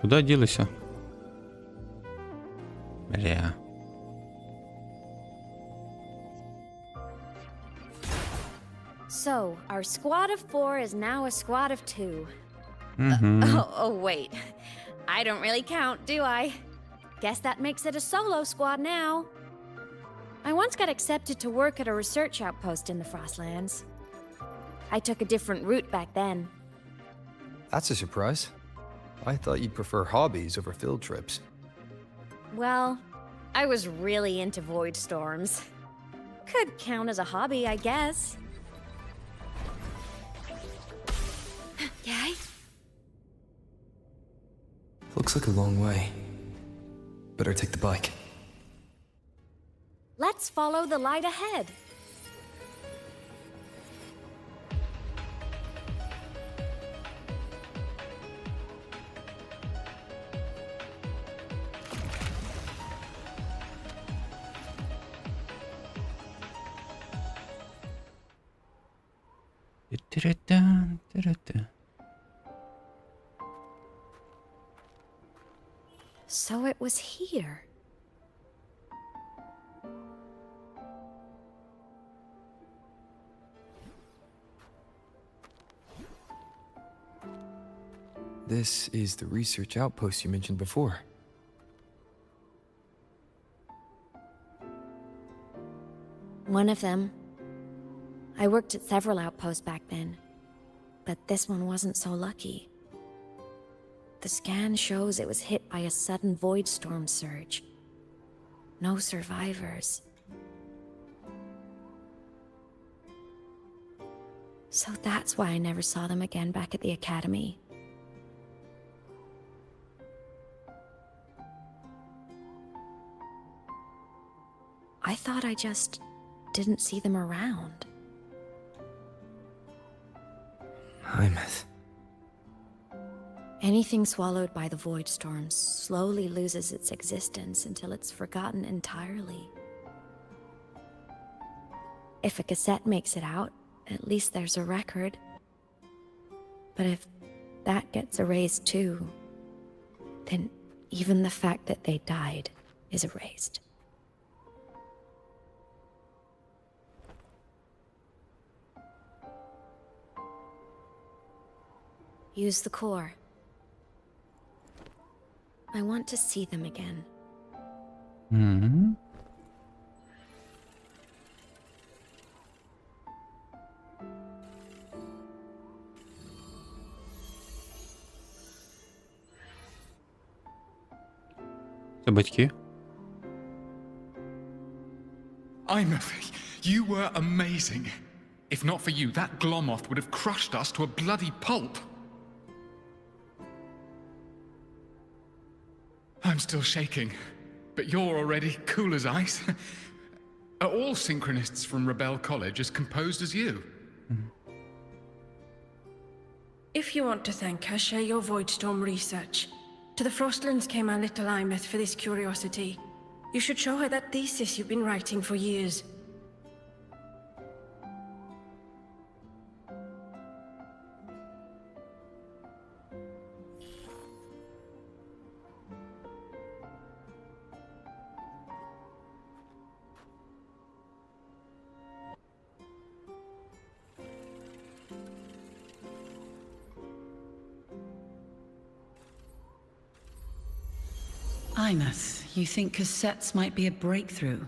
Куди ділися? Бля. So, our squad of 4 is now a squad of 2. Oh, wait. I don't really count, do I? Guess that makes it a solo squad now. I once got accepted to work at a research outpost in the Frostlands. I took a different route back then. That's a surprise. I thought you'd prefer hobbies over field trips. Well, I was really into void storms. Could count as a hobby, I guess. Yay? Looks like a long way. Better take the bike. Let's follow the light ahead. So it was here. This is the research outpost you mentioned before. One of them. I worked at several outposts back then, but this one wasn't so lucky. The scan shows it was hit by a sudden void storm surge. No survivors. So that's why I never saw them again back at the academy. I thought I just didn't see them around. Hymuth. Anything swallowed by the void storms slowly loses its existence until it's forgotten entirely. If a cassette makes it out, at least there's a record. But if that gets erased too, then even the fact that they died is erased. Use the core. I want to see them again. Угу. Це батьки? Imothy, you were amazing. If not for you, that Glomoth would have crushed us to a bloody pulp. I'm still shaking, but you're already cool as ice. Are all synchronists from Rebel College as composed as you? If you want to thank her, share your Voidstorm research. To the Frostlands came our little Imeth for this curiosity. You should show her that thesis you've been writing for years. Imeth, you think cassettes might be a breakthrough?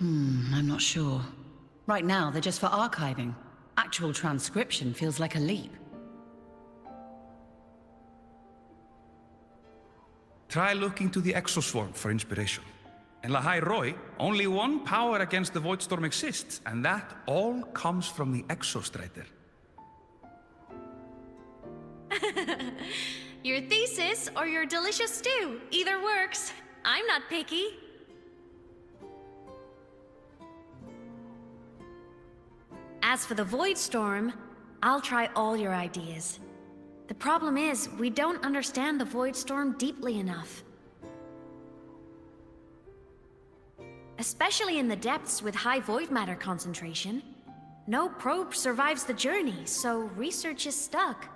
I'm not sure. Right now, they're just for archiving. Actual transcription feels like a leap. Try looking to the Exoswarm for inspiration. In Lahai Roy, only one power against the Voidstorm exists, and that all comes from the Exostrider. Your thesis or your delicious stew, either works. I'm not picky. As for the Voidstorm, I'll try all your ideas. The problem is, we don't understand the Voidstorm deeply enough. Especially in the depths with high void matter concentration. No probe survives the journey, so research is stuck.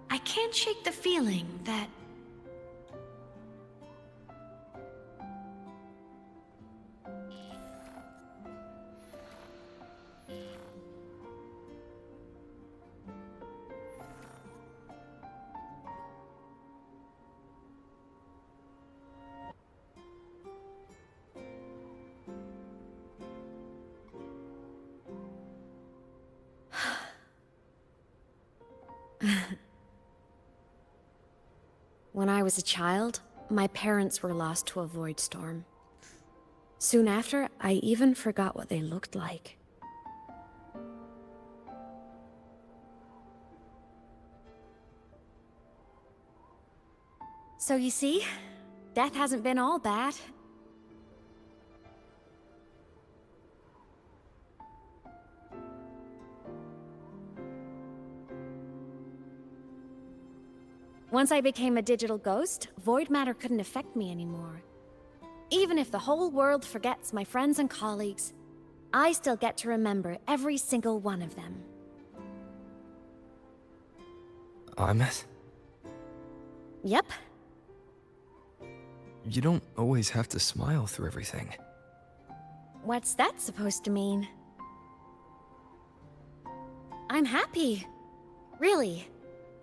I can't shake the feeling that... When I was a child, my parents were lost to a void storm. Soon after, I even forgot what they looked like. So you see, death hasn't been all bad. Once I became a digital ghost, void matter couldn't affect me anymore. Even if the whole world forgets my friends and colleagues, I still get to remember every single one of them. Imeth? Yep. You don't always have to smile through everything. What's that supposed to mean? I'm happy. Really.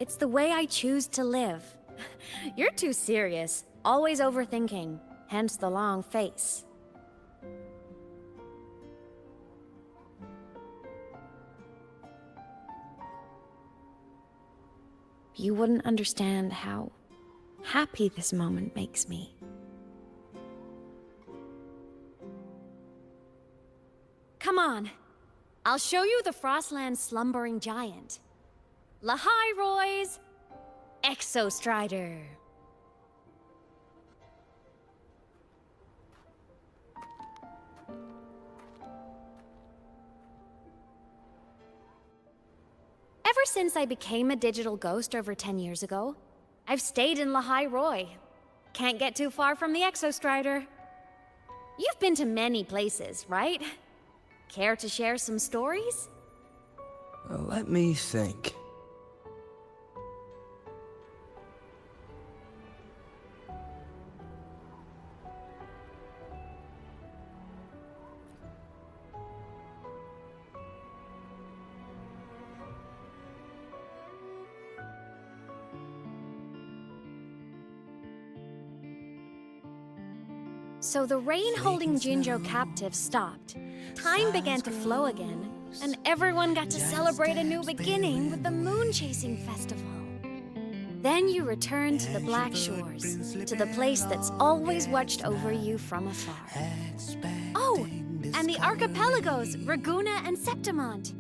It's the way I choose to live. You're too serious, always overthinking, hence the long face. You wouldn't understand how happy this moment makes me. Come on, I'll show you the Frostland's slumbering giant. Lahai Roy's Exostrider. Ever since I became a digital ghost over 10 years ago, I've stayed in Lahai Roy. Can't get too far from the Exostrider. You've been to many places, right? Care to share some stories? Let me think. So the rain holding Jinjo captive stopped. Time began to flow again, and everyone got to celebrate a new beginning with the Moon Chasing Festival. Then you returned to the Black Shores, to the place that's always watched over you from afar. Oh, and the archipelagos, Raguna and Septimont.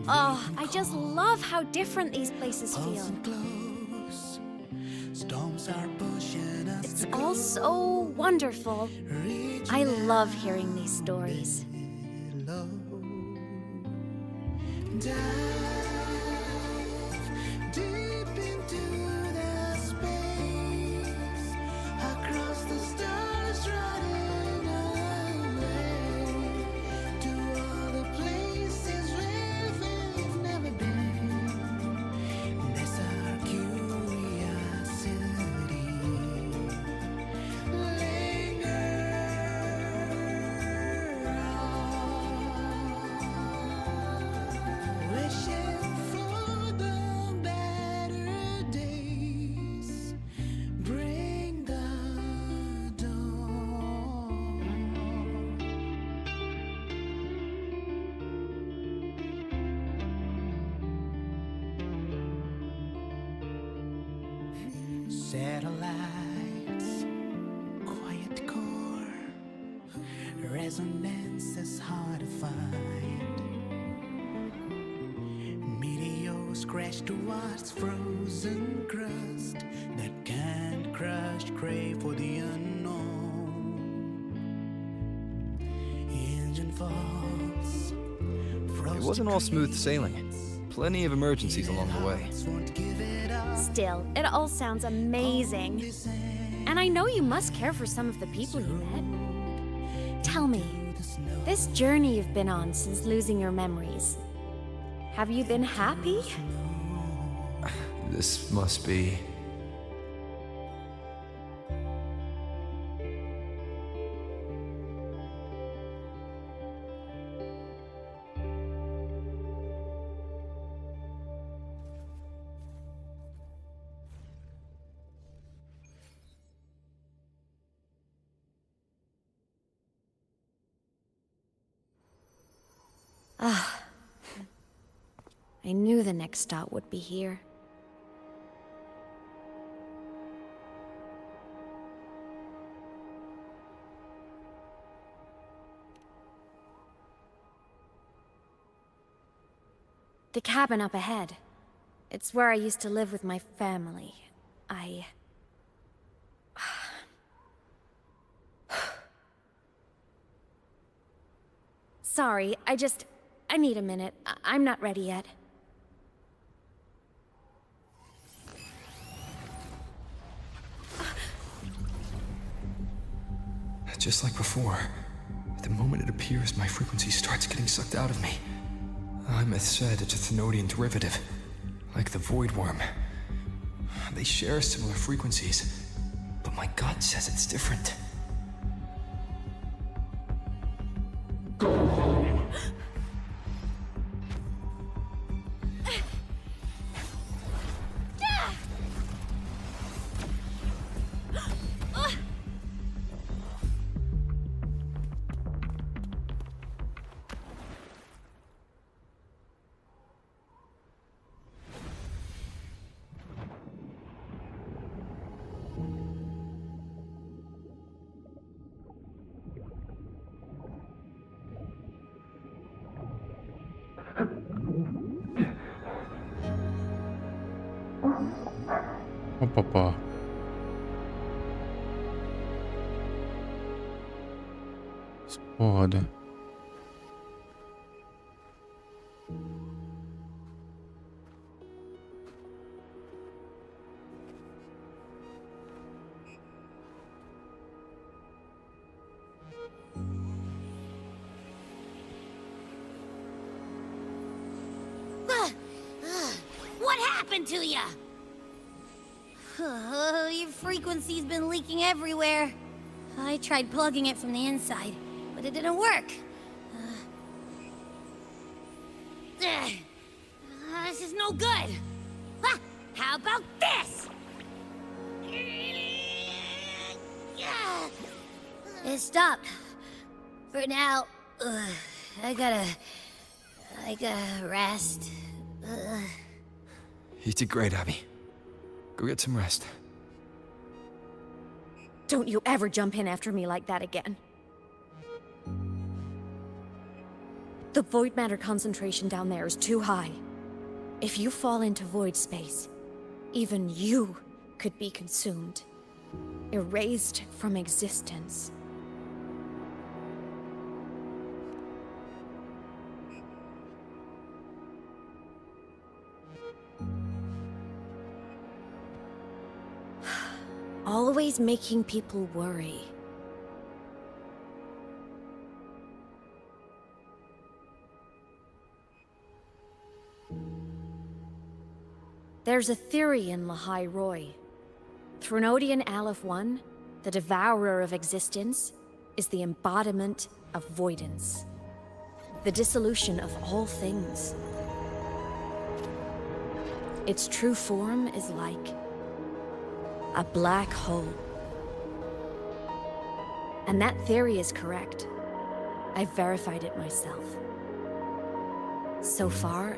Oh, I just love how different these places feel. It's all so wonderful. I love hearing these stories. Satellites, quiet core, resonance is hard to find. Meteors crash towards frozen crust that can't crush, crave for the unknown. Engine falls. It wasn't all smooth sailing. Plenty of emergencies along the way. Still, it all sounds amazing. And I know you must care for some of the people you met. Tell me, this journey you've been on since losing your memories, have you been happy? This must be... Ah, I knew the next stop would be here. The cabin up ahead. It's where I used to live with my family. Sorry, I need a minute. I'm not ready yet. Just like before, the moment it appears, my frequency starts getting sucked out of me. Imeth said it's a Thenodian derivative, like the Void Worm. They share similar frequencies, but my gut says it's different. Go home. Опа-па. Спогади. What happened to ya? Your frequency's been leaking everywhere. I tried plugging it from the inside, but it didn't work. This is no good. How about this? Stop. For now, I gotta rest. You did great, Abby. Go get some rest. Don't you ever jump in after me like that again. The void matter concentration down there is too high. If you fall into void space, even you could be consumed, erased from existence. Always making people worry. There's a theory in Lahai Roy. Threnodian Aleph 1, the devourer of existence, is the embodiment of voidance. The dissolution of all things. Its true form is like a black hole. And that theory is correct. I've verified it myself. So far,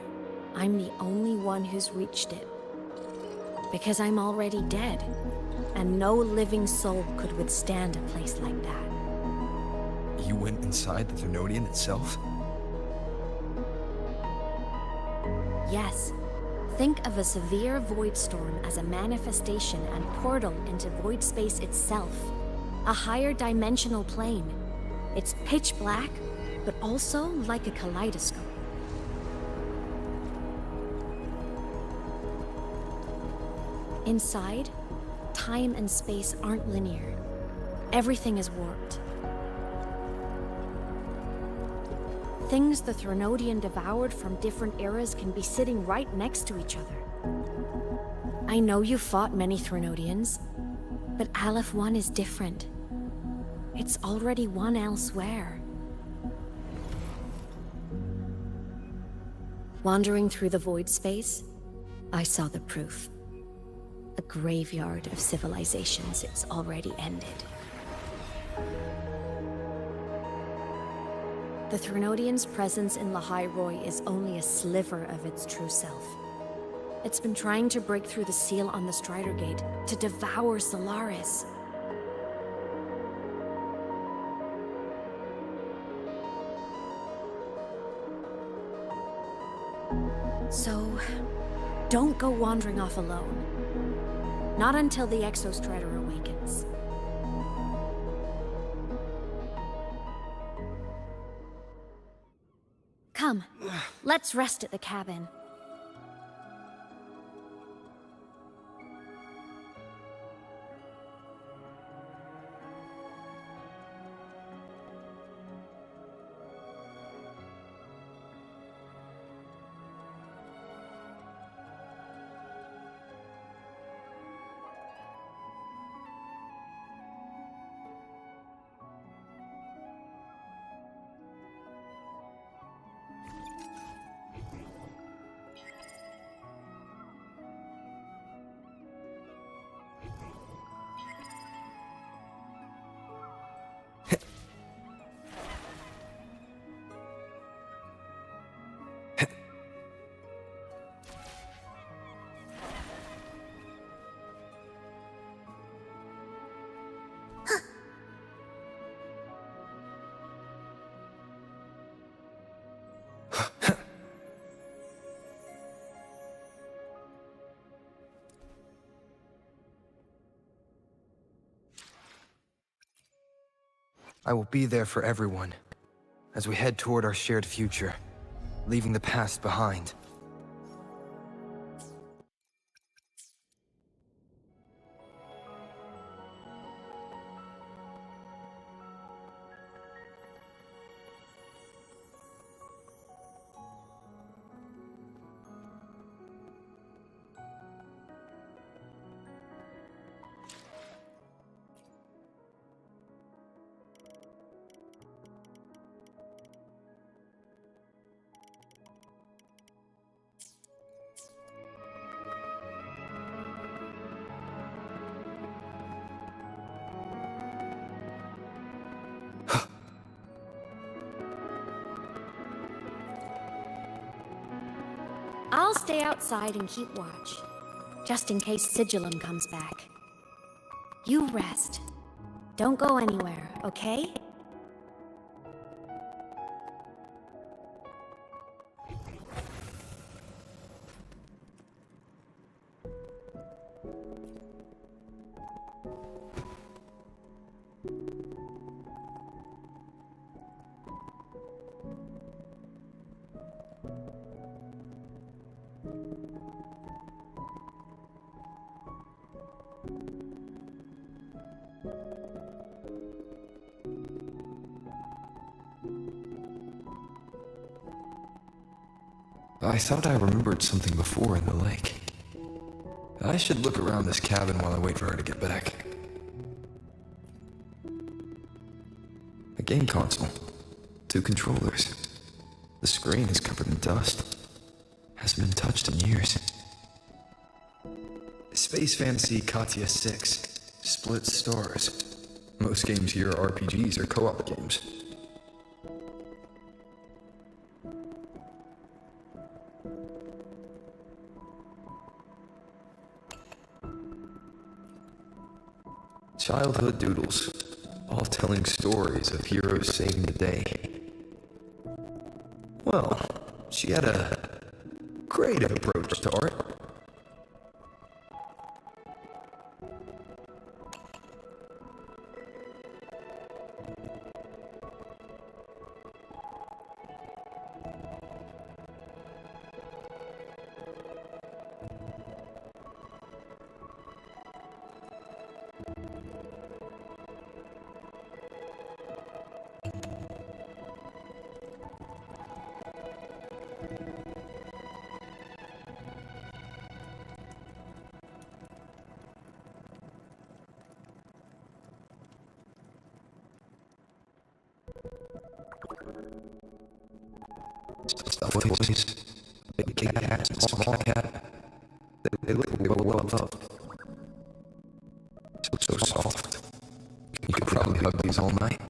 I'm the only one who's reached it. Because I'm already dead, and no living soul could withstand a place like that. You went inside the Threnodian itself? Yes. Think of a severe void storm as a manifestation and portal into void space itself. A higher dimensional plane. It's pitch black, but also like a kaleidoscope. Inside, time and space aren't linear. Everything is warped. Things the Threnodian devoured from different eras can be sitting right next to each other. I know you fought many Threnodians, but Aleph 1 is different. It's already one elsewhere. Wandering through the void space, I saw the proof. A graveyard of civilizations it's already ended. The Threnodian's presence in Lahai Roy is only a sliver of its true self. It's been trying to break through the seal on the Strider Gate to devour Solaris. So, don't go wandering off alone. Not until the Exostrider awakens. Come, let's rest at the cabin. I will be there for everyone, as we head toward our shared future, leaving the past behind. I'll stay outside and keep watch, just in case Sigillum comes back. You rest. Don't go anywhere, okay? I thought I remembered something before in the lake. I should look around this cabin while I wait for her to get back. A game console. 2 controllers. The screen is covered in dust. Hasn't been touched in years. Space Fantasy Katya 6. Split stars. Most games here are RPGs or co-op games. Childhood doodles, all telling stories of heroes saving the day. Well, she had a creative approach to art. Stuffed toys, big cat, small cat. They look well loved. So soft. You could probably hug these all night.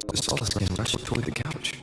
The sawdust came rushing toward the couch.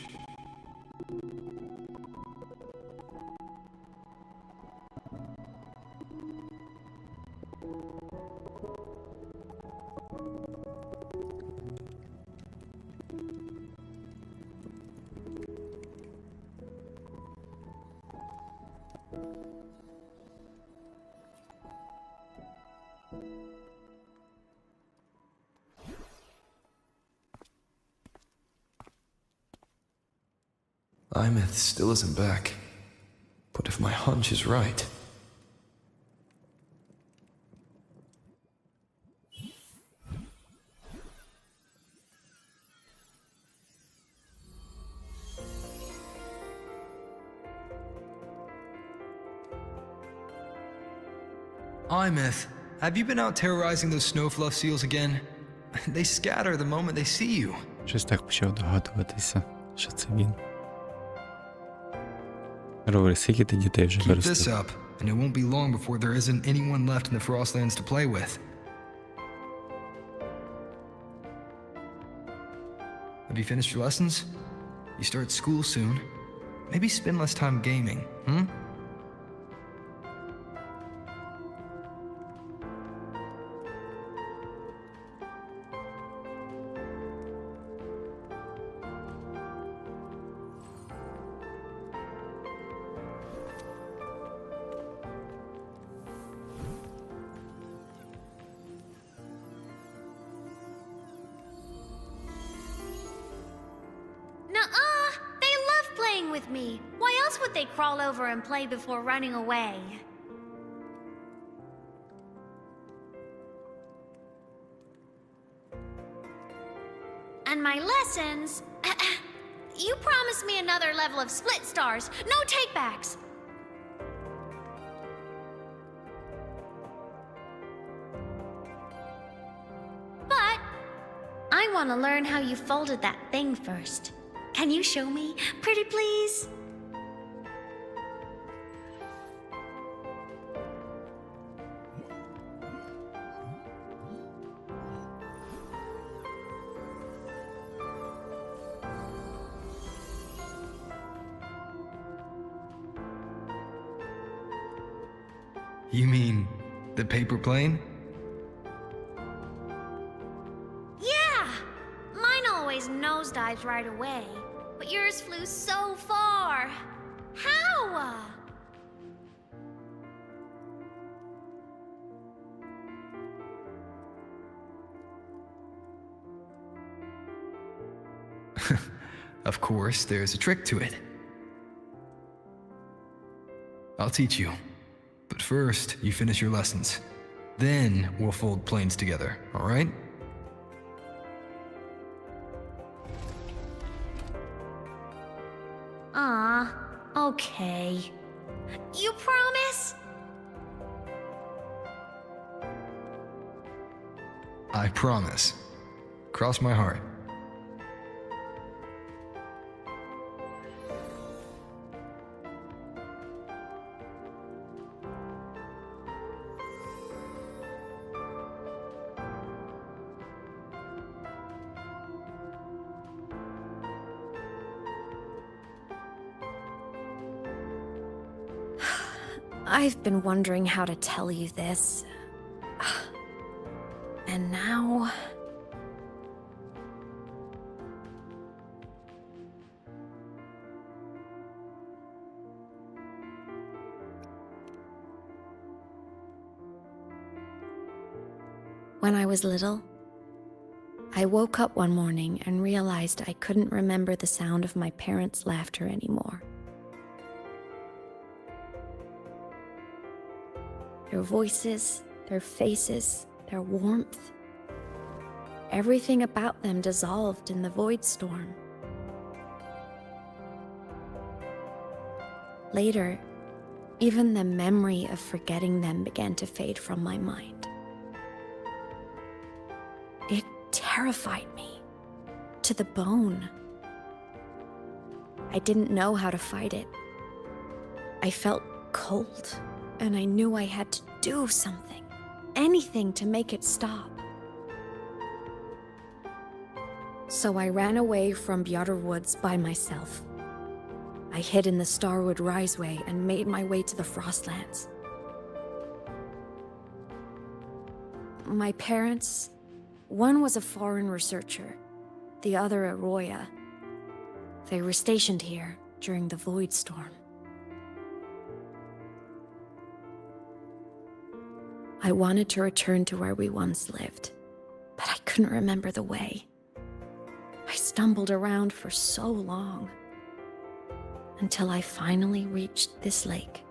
Imeth still isn't back. But if my hunch is right... Imeth, have you been out terrorizing those snowfluff seals again? They scatter the moment they see you. Щось так почав догадуватися, що це він. Ровер, скільки ти дітей вже Keep this виростив? up, and it won't be long before there isn't anyone left in the Frostlands to play with. Have you finished your lessons? You start school soon. Maybe spend less time gaming, hmm? Nuh-uh! They love playing with me. Why else would they crawl over and play before running away? And my lessons... You promised me another level of split stars. No takebacks. But I want to learn how you folded that thing first. Can you show me, pretty please? You mean the paper plane? Yeah! Mine always nosedives right away, but yours flew so far. How? Of course, there's a trick to it. I'll teach you. But first, you finish your lessons. Then we'll fold planes together, all right? Okay. You promise? I promise. Cross my heart. I've been wondering how to tell you this. And now... When I was little, I woke up one morning and realized I couldn't remember the sound of my parents' laughter anymore. Their voices, their faces, their warmth. Everything about them dissolved in the void storm. Later, even the memory of forgetting them began to fade from my mind. It terrified me to the bone. I didn't know how to fight it. I felt cold, and I knew I had to do something, anything to make it stop. So I ran away from Bjotr Woods by myself. I hid in the Starwood Riseway and made my way to the Frostlands. My parents, one was a foreign researcher, the other a Roya. They were stationed here during the Void Storm. I wanted to return to where we once lived, but I couldn't remember the way. I stumbled around for so long, until I finally reached this lake.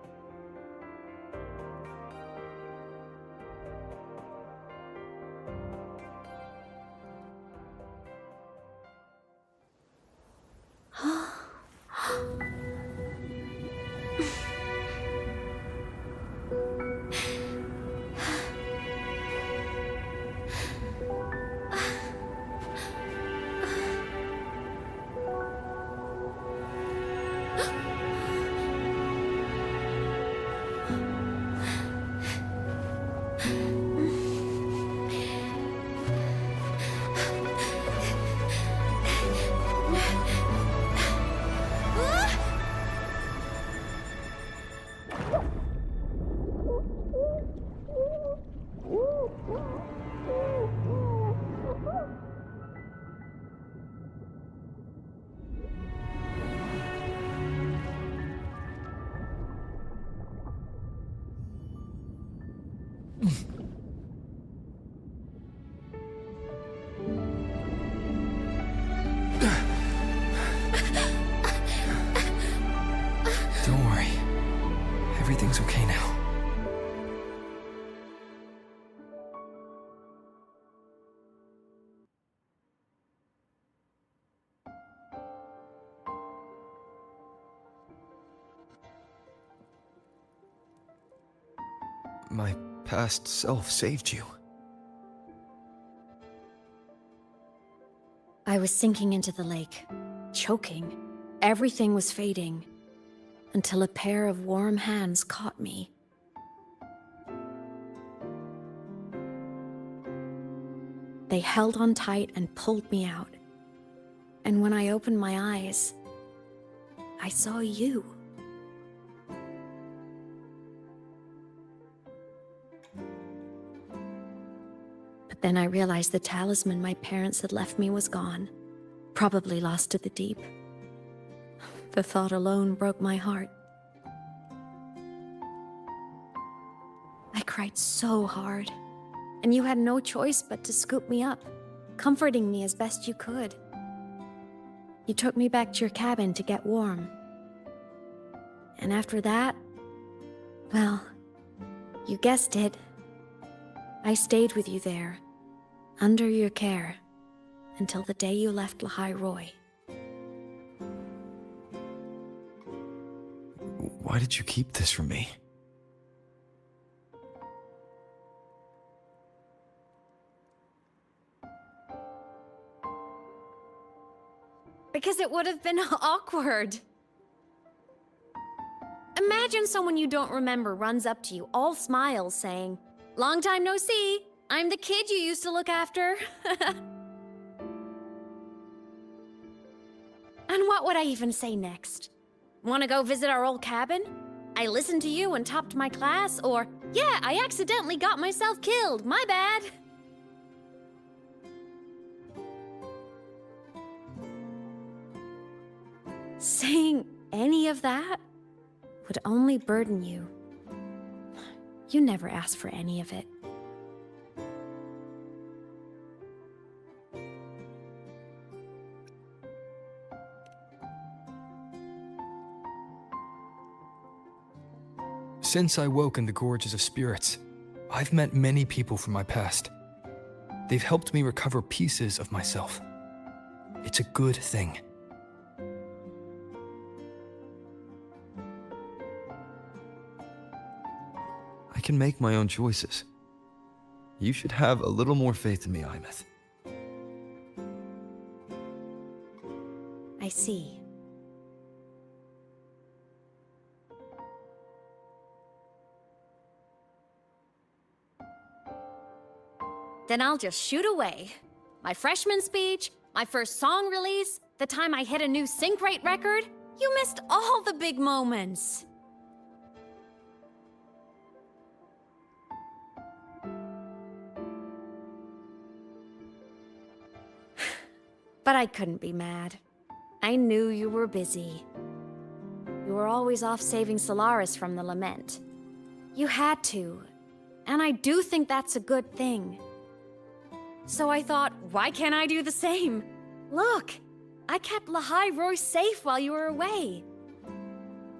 Don't worry. Everything's okay now. My past self saved you. I was sinking into the lake, choking. Everything was fading, until a pair of warm hands caught me. They held on tight and pulled me out. And when I opened my eyes, I saw you. Then I realized the talisman my parents had left me was gone, probably lost to the deep. The thought alone broke my heart. I cried so hard, and you had no choice but to scoop me up, comforting me as best you could. You took me back to your cabin to get warm. And after that, well, you guessed it. I stayed with you there, under your care, until the day you left Vражає. Why did you keep this from me? Because it would have been awkward. Imagine someone you don't remember runs up to you, all smiles, saying, "Long time no see, I'm the kid you used to look after." And what would I even say next? Want to go visit our old cabin? I listened to you and topped my class, or, "Yeah, I accidentally got myself killed, my bad." Saying any of that would only burden you. You never asked for any of it. Since I woke in the Gorges of Spirits, I've met many people from my past. They've helped me recover pieces of myself. It's a good thing. I can make my own choices. You should have a little more faith in me, Imeth. I see. Then I'll just shoot away. My freshman speech, my first song release, the time I hit a new sync rate record. You missed all the big moments. But I couldn't be mad. I knew you were busy. You were always off saving Solaris from the lament. You had to, and I do think that's a good thing. So I thought, why can't I do the same? Look, I kept Vражає safe while you were away.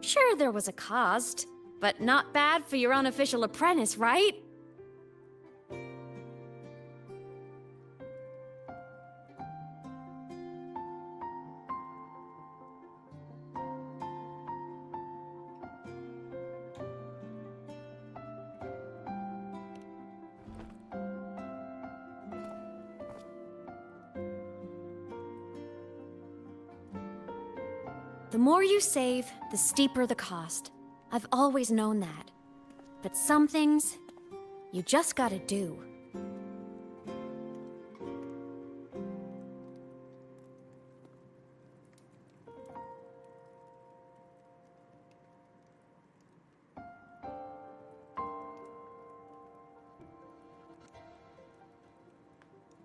Sure, there was a cost, but not bad for your unofficial apprentice, right? The more you save, the steeper the cost. I've always known that. But some things, you just gotta do.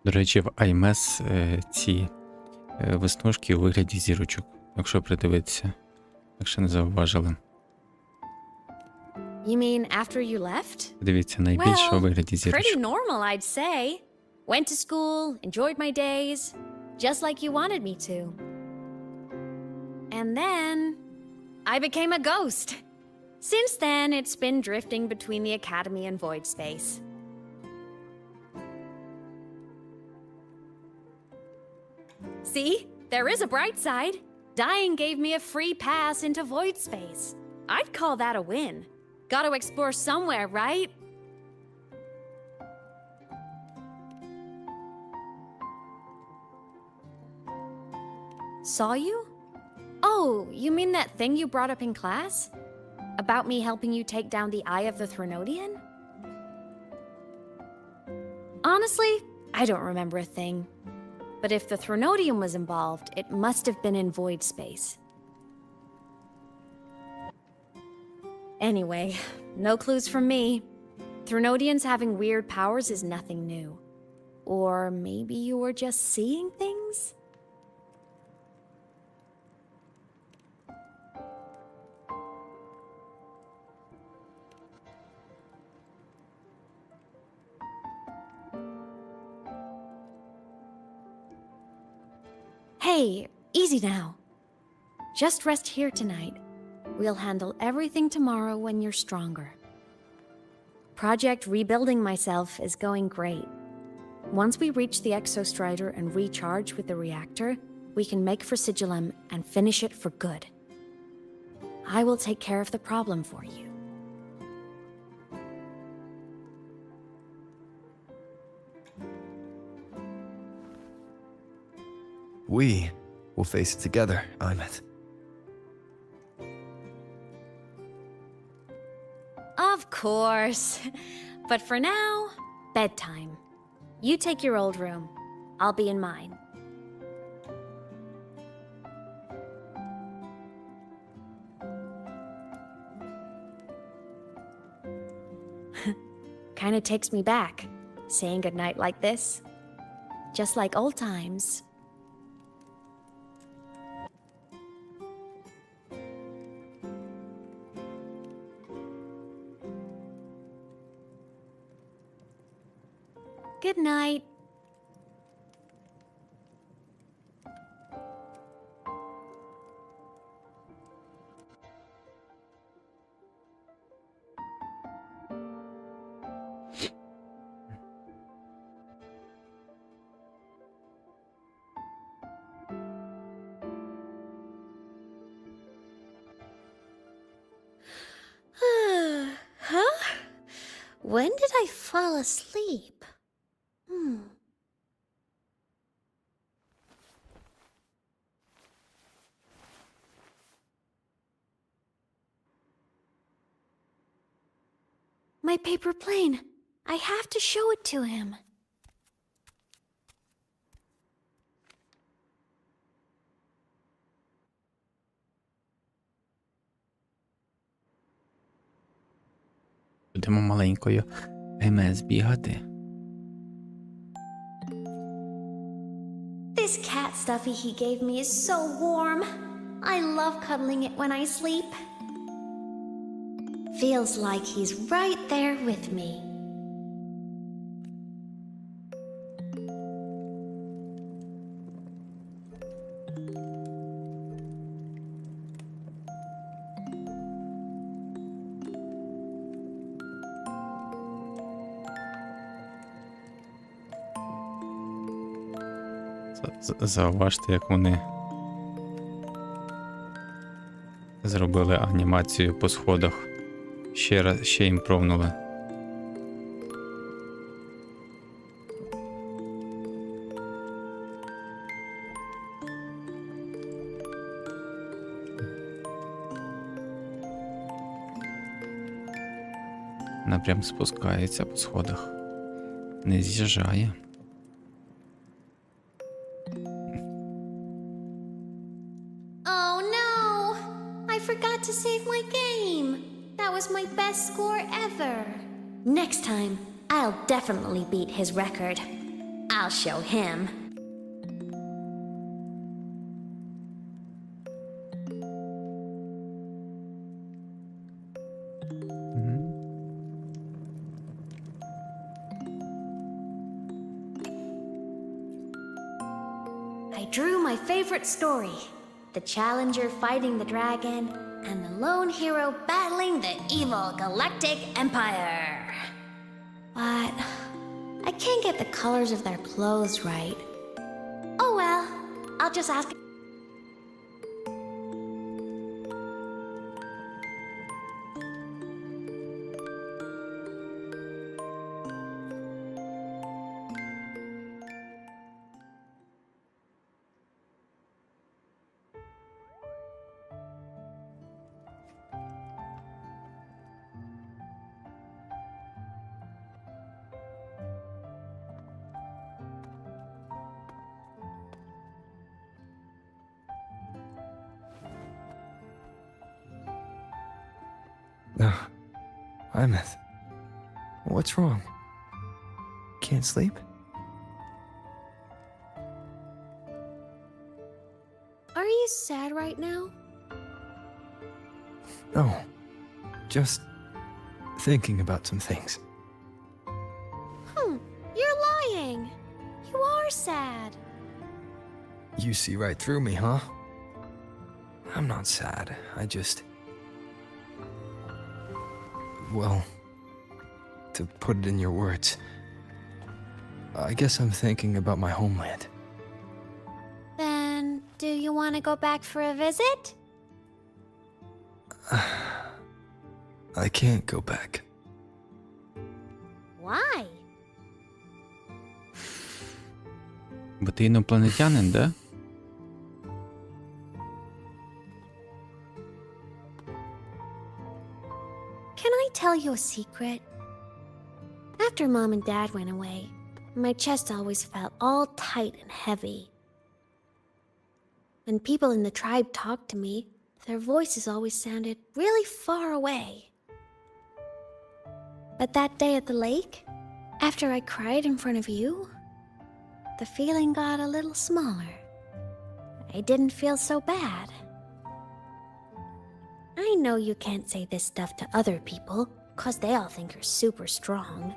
До речі, в IMS ці веснушки у вигляді зірочок, якщо придивитися, якщо не зауважили. You mean after you left? Дивіться, найбільше у вигляді Pretty зірочок. normal, I'd say. Went to school, enjoyed my days, just like you wanted me to. And then I became a ghost. Since then, it's been drifting between the Academy and Void Space. See, there is a bright side. Dying gave me a free pass into Void Space. I'd call that a win. Gotta explore somewhere, right? Saw you? Oh, you mean that thing you brought up in class? About me helping you take down the Eye of the Threnodian? Honestly, I don't remember a thing. But if the Threnodian was involved, it must have been in Void Space. Anyway, no clues from me. Threnodians having weird powers is nothing new. Or maybe you were just seeing things? Hey, easy now. Just rest here tonight. We'll handle everything tomorrow when you're stronger. Project Rebuilding Myself is going great. Once we reach the Exostrider and recharge with the reactor, we can make for Sigillum and finish it for good. I will take care of the problem for you. We will face it together, Imet. Of course. But for now, bedtime. You take your old room. I'll be in mine. Kinda takes me back, saying goodnight like this. Just like old times. Good night. Huh? When did I fall asleep? My paper plane. I have to show it to him. Будемо маленькою МС бігати. This cat stuffy he gave me is so warm. I love cuddling it when I sleep. Feels like he's right there with me. Зауважте, як вони зробили анімацію по сходах. Ще імпровнули. Вона прям спускається по сходах. Не з'їжджає. Oh no! I forgot to save my game. That was my best score ever. Next time, I'll definitely beat his record. I'll show him. I drew my favorite story. The challenger fighting the dragon, and the lone hero battling the evil galactic empire. But I can't get the colors of their clothes right. Oh well, I'll just ask. No. Imet. What's wrong? Can't sleep? right now? No. Just thinking about some things. You're lying. You are sad. You see right through me, huh? I'm not sad. I just... Well, to put it in your words, I guess I'm thinking about my homeland. Then, do you want to go back for a visit? I can't go back. Why? Бо ти інопланетянин, да? Can I tell you a secret? After Mom and Dad went away, my chest always felt all tight and heavy. When people in the tribe talked to me, their voices always sounded really far away. But that day at the lake, after I cried in front of you, the feeling got a little smaller. I didn't feel so bad. I know you can't say this stuff to other people, 'cause they all think you're super strong.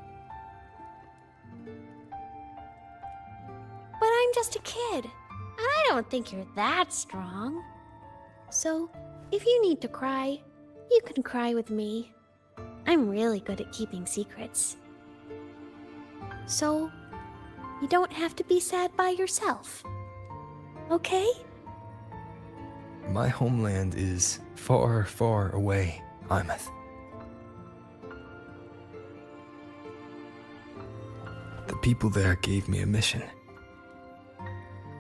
But I'm just a kid, and I don't think you're that strong. So, if you need to cry, you can cry with me. I'm really good at keeping secrets. So, you don't have to be sad by yourself. Okay? My homeland is far, far away, Imeth. The people there gave me a mission.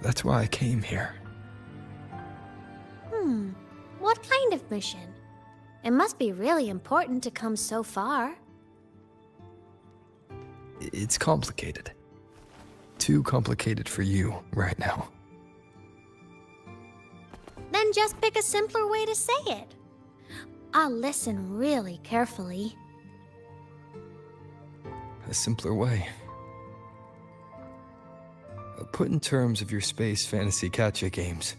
That's why I came here. What kind of mission? It must be really important to come so far. It's complicated. Too complicated for you right now. Then just pick a simpler way to say it. I'll listen really carefully. A simpler way. Put in terms of your space fantasy gacha games.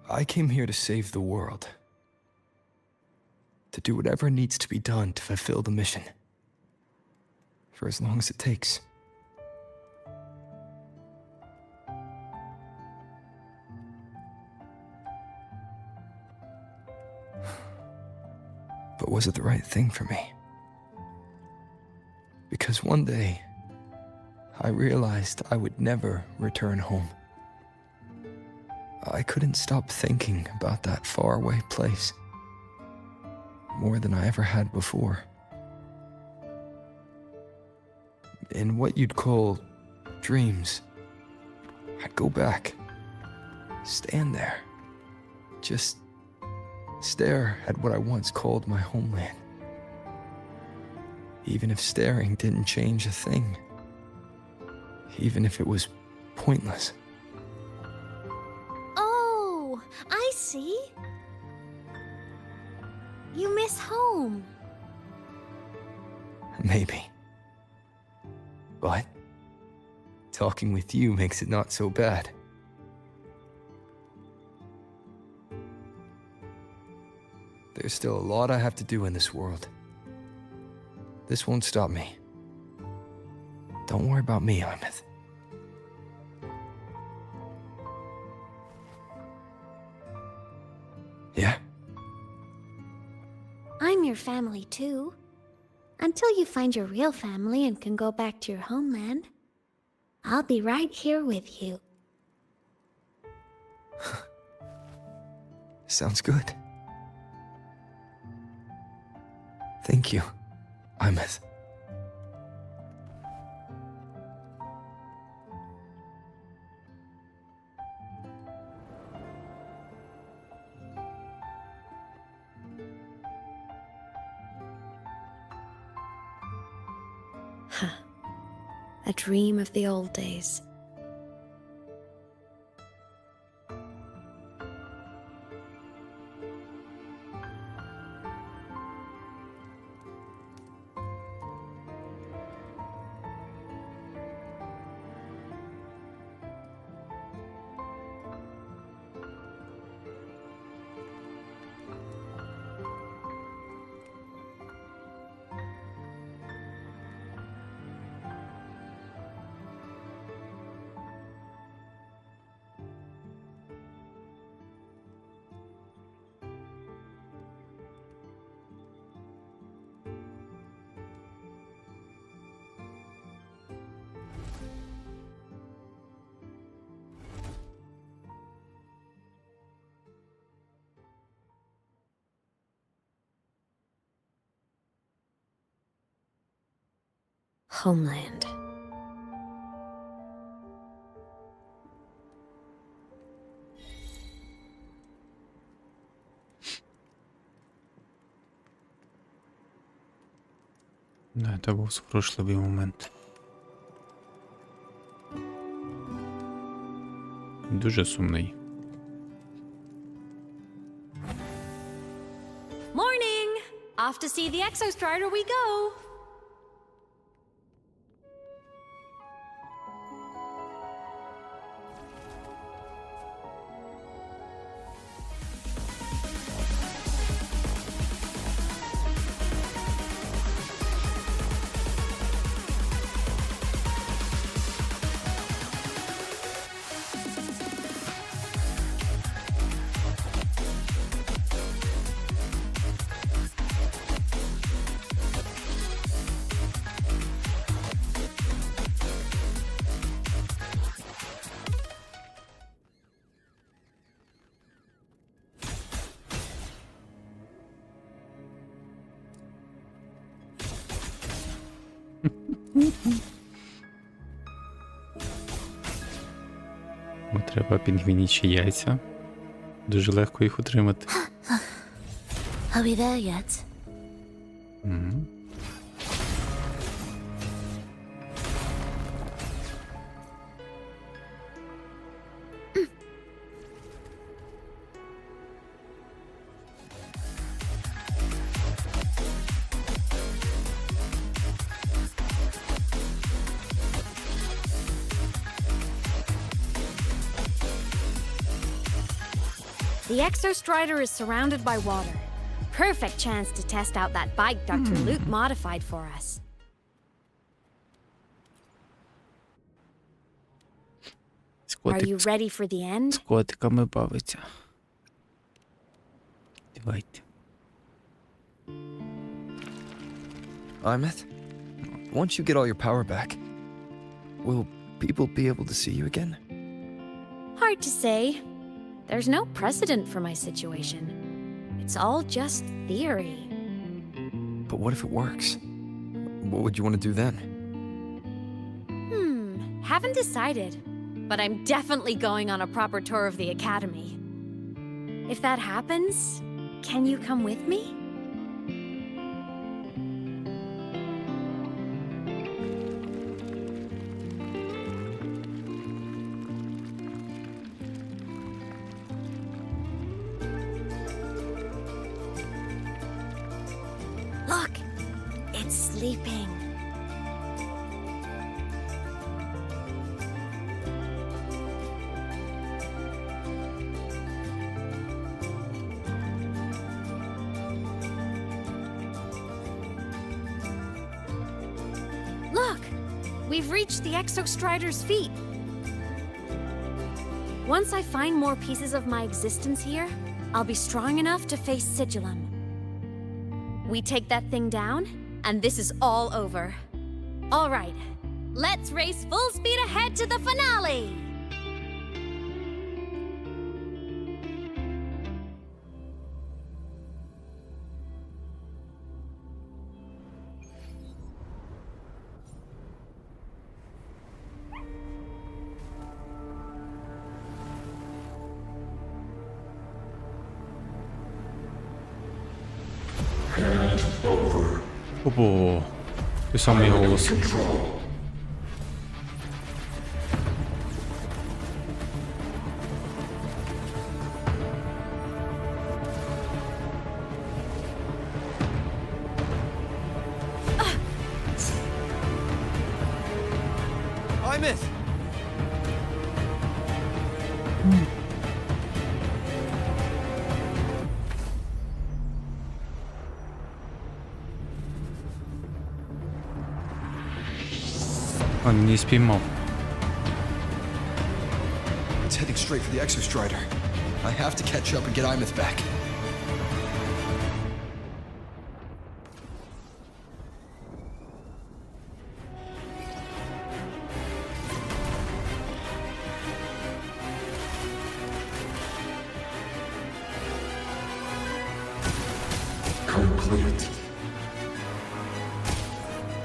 I came here to save the world. To do whatever needs to be done to fulfill the mission. For as long as it takes. But was it the right thing for me? Because one day, I realized I would never return home. I couldn't stop thinking about that faraway place. More than I ever had before. In what you'd call dreams, I'd go back, stand there, just stare at what I once called my homeland. Even if staring didn't change a thing. Even if it was pointless. Oh, I see. You miss home. Maybe. But talking with you makes it not so bad. There's still a lot I have to do in this world. This won't stop me. Don't worry about me, Imeth. Yeah? I'm your family too. Until you find your real family and can go back to your homeland, I'll be right here with you. Sounds good. Thank you, Imeth. A dream of the old days. Homeland. Да, це був зворушливий момент. Дуже сумний. Morning! Off to see the Exostrider we go! Треба пінгвінічі яйця. Дуже легко їх отримати. Are we there yet? Мгм. The Exostrider is surrounded by water. Perfect chance to test out that bike Dr. Luke modified for us. Are you ready for the end? З котиками бавиться. Давайте. Imeth, once you get all your power back, will people be able to see you again? Hard to say. There's no precedent for my situation. It's all just theory. But what if it works? What would you want to do then? Haven't decided. But I'm definitely going on a proper tour of the academy. If that happens, can you come with me? Look, it's sleeping. Look! We've reached the Exostrider's feet. Once I find more pieces of my existence here, I'll be strong enough to face Sigillum. We take that thing down, and this is all over. All right, let's race full speed ahead to the finale! Опо, той самий голос. Imeth! Он не спіймав. It's heading straight for the Exostrider. I have to catch up and get Imeth back. Complete.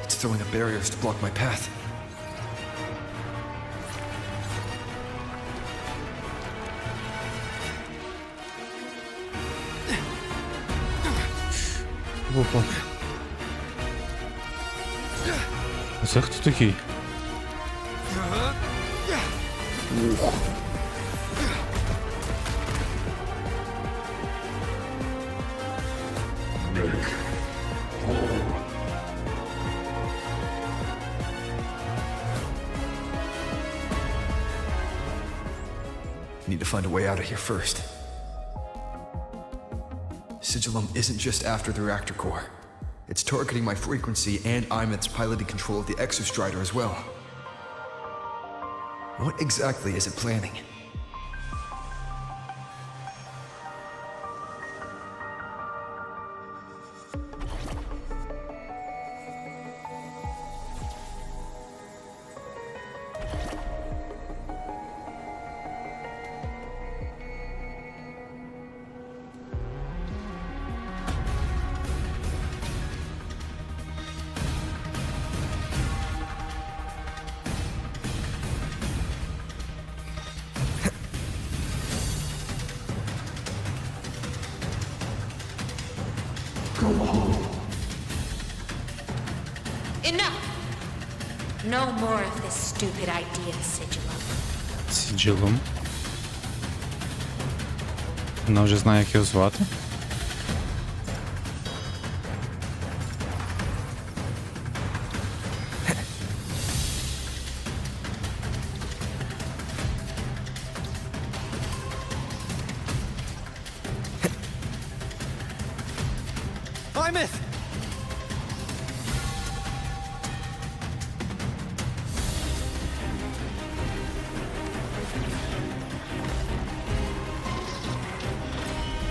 It's throwing up barriers to block my path. Опа. А це хто такий? Ух. Need to find a way out of here first. Sigillum isn't just after the reactor core. It's targeting my frequency and Imeth's piloting control of the Exostrider as well. What exactly is it planning? Enough! No more of this stupid idea, Sigillum. Sigillum. Вона вже знає, як його звати. Imeth!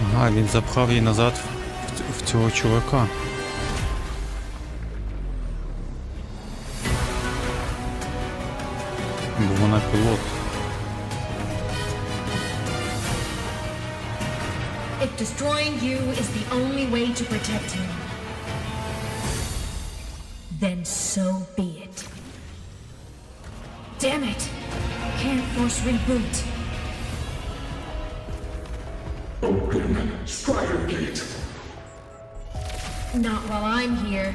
Ага, він запхав її назад в цього чувака. Бо вона пілот. If destroying you is the only way to protect him, then so be it. Damn it! Can't force reboot. Open Strider Gate. Not while I'm here.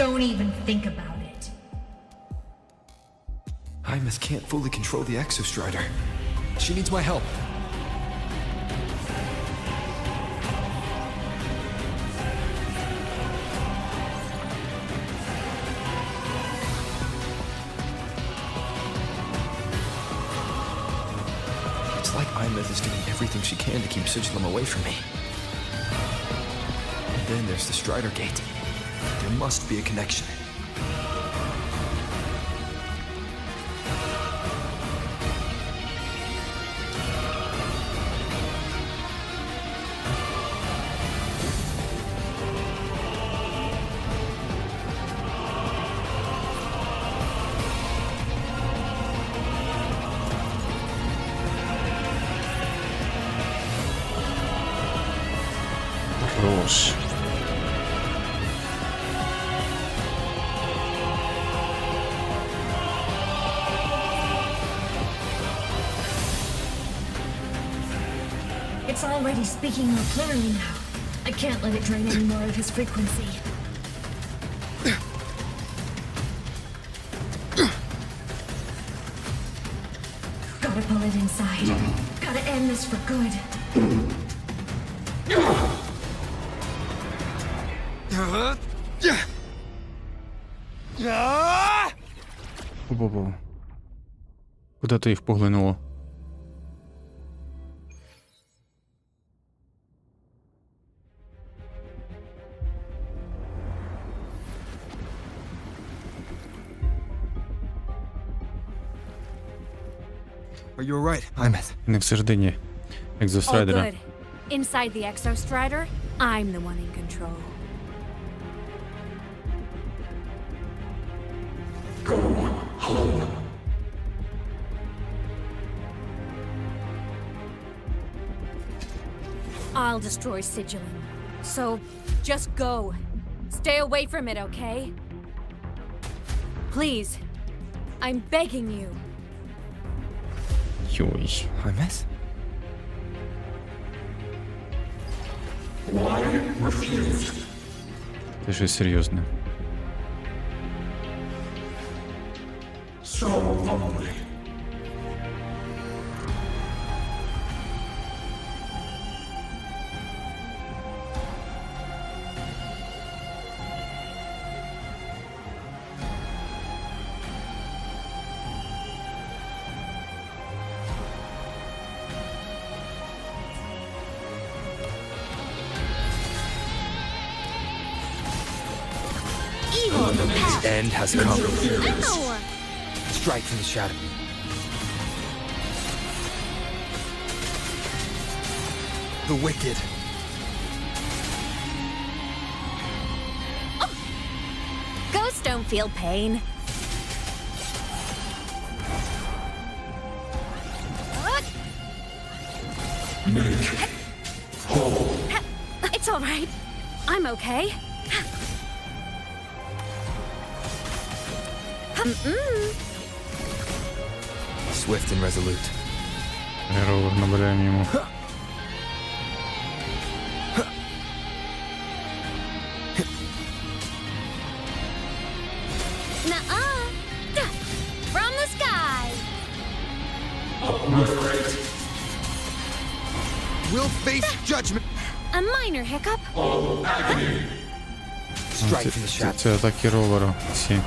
Don't even think about it. Imeth can't fully control the Exostrider. She needs my help. It's like Imeth is doing everything she can to keep Sigillum away from me. And then there's the Strider Gate. There must be a connection. Хорош. It's already speaking more clearly now. I can't let it drain any more of his frequency. Gotta pull it inside. Gotta end this for good. Бо-бо. Куди ти їх поглинуло? Are you alright, Imeth? Не всередині All екзострайдера. good. Inside the Exostrider, I'm the one in control. Go home. I'll destroy Sigillum. So, just go. Stay away from it, okay? Please. I'm begging you. Йой. I miss? Why refused? Це щось серйозне. So lonely. The end has come. No! Strike from the shadow. The wicked. Ghosts don't feel pain. Make whole. It's all right. I'm okay. Swift and resolute. Ровер набираємо йому. Nuh-uh. From the sky. We'll face judgment. A minor hiccup. Strike from the shadow. Це атаки ровера. Всі.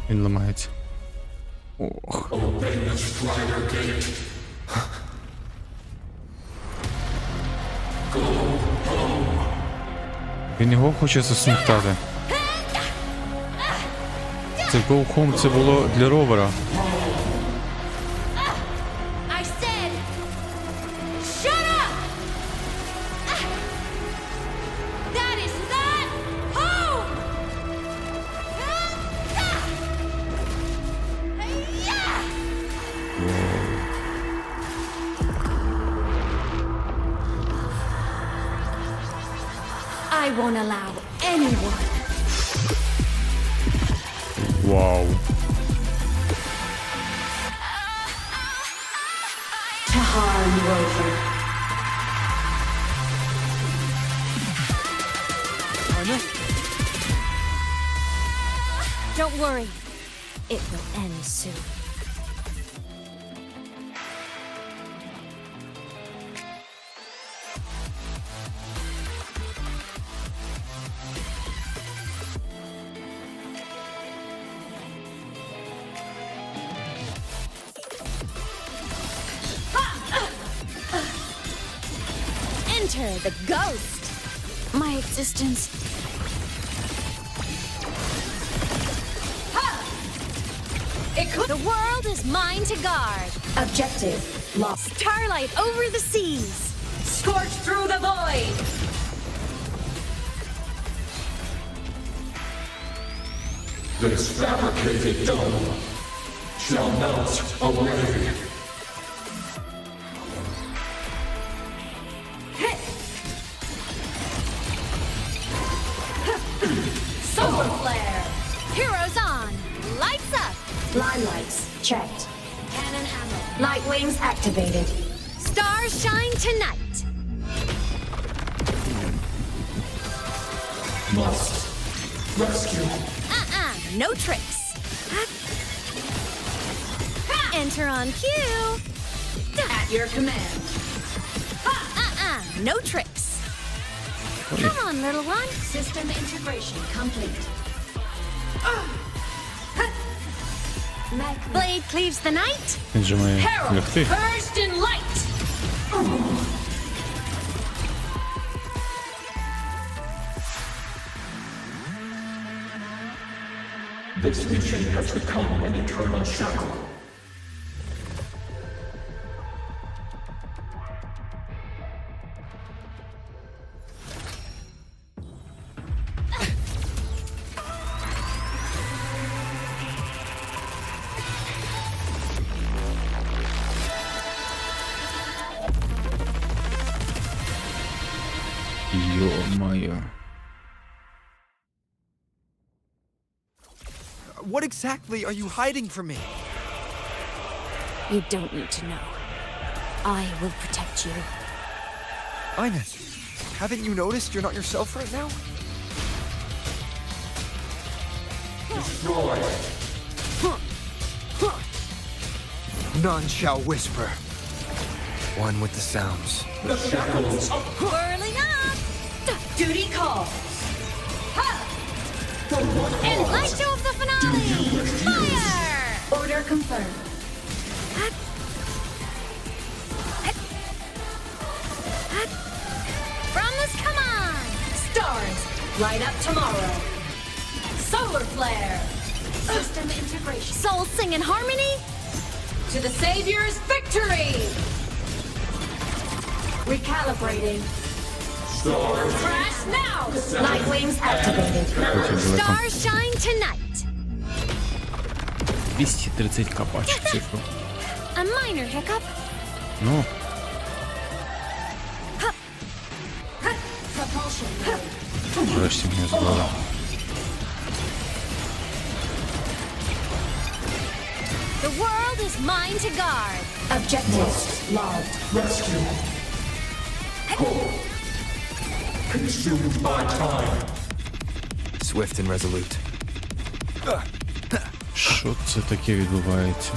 Він ламається. Ох. Він його хоче засмоктати. Це Go Home, це було для ровера. I said, shut up! That is not home! I won't allow anyone Вау. to harm Rover. Don't worry. It will end soon. Enter the ghost. My existence. The world is mine to guard. Objective lost. Starlight over the seas. Scorch through the void. This fabricated dome shall melt away. Solar flare. Heroes on. Lights up. Line lights checked. Cannon ammo. Light wings activated. Stars shine tonight. Must rescue. No tricks. Enter on cue. At your command. No tricks. Come on, little one. System integration complete. Blade cleaves the night. Він же має Herald лягти. purged in light. This mission has become an eternal shackle. Йо-моє. What exactly are you hiding from me? You don't need to know. I will protect you. Ines, haven't you noticed you're not yourself right now? Destroy. None shall whisper. One with the sounds. The shackles. Whirling up! Duty calls. And light show of the finale! Fire! Order confirmed. From this, come on! Stars, light up tomorrow. Solar flare. System integration. Soul sing in harmony? To the Savior's victory! Recalibrating. Stars. Crash now! Light wings activated. Stars shine tonight. 230к бачу цифру. A minor hiccup. Ну, Propulsion. врешті мені збила. The world is mine to guard. Objectives logged. Rescue. Hold. Consumed by time. Swift and resolute. Що це таке відбувається?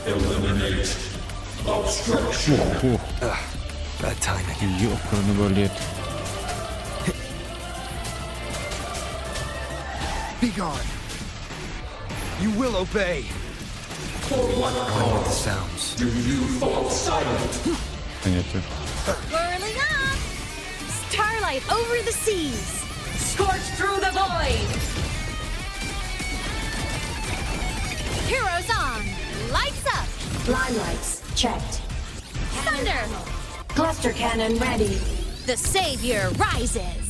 Eliminate. Obstruction. Ох, Bad timing. йопарний балет. Be gone. You will obey. For what One with the cause sounds. do you fall silent? Понятно. Whirling up! Starlight over the seas. Scorch through the void! Heroes on. Lights up. Line lights checked. Thunder. Cluster cannon ready. The savior rises.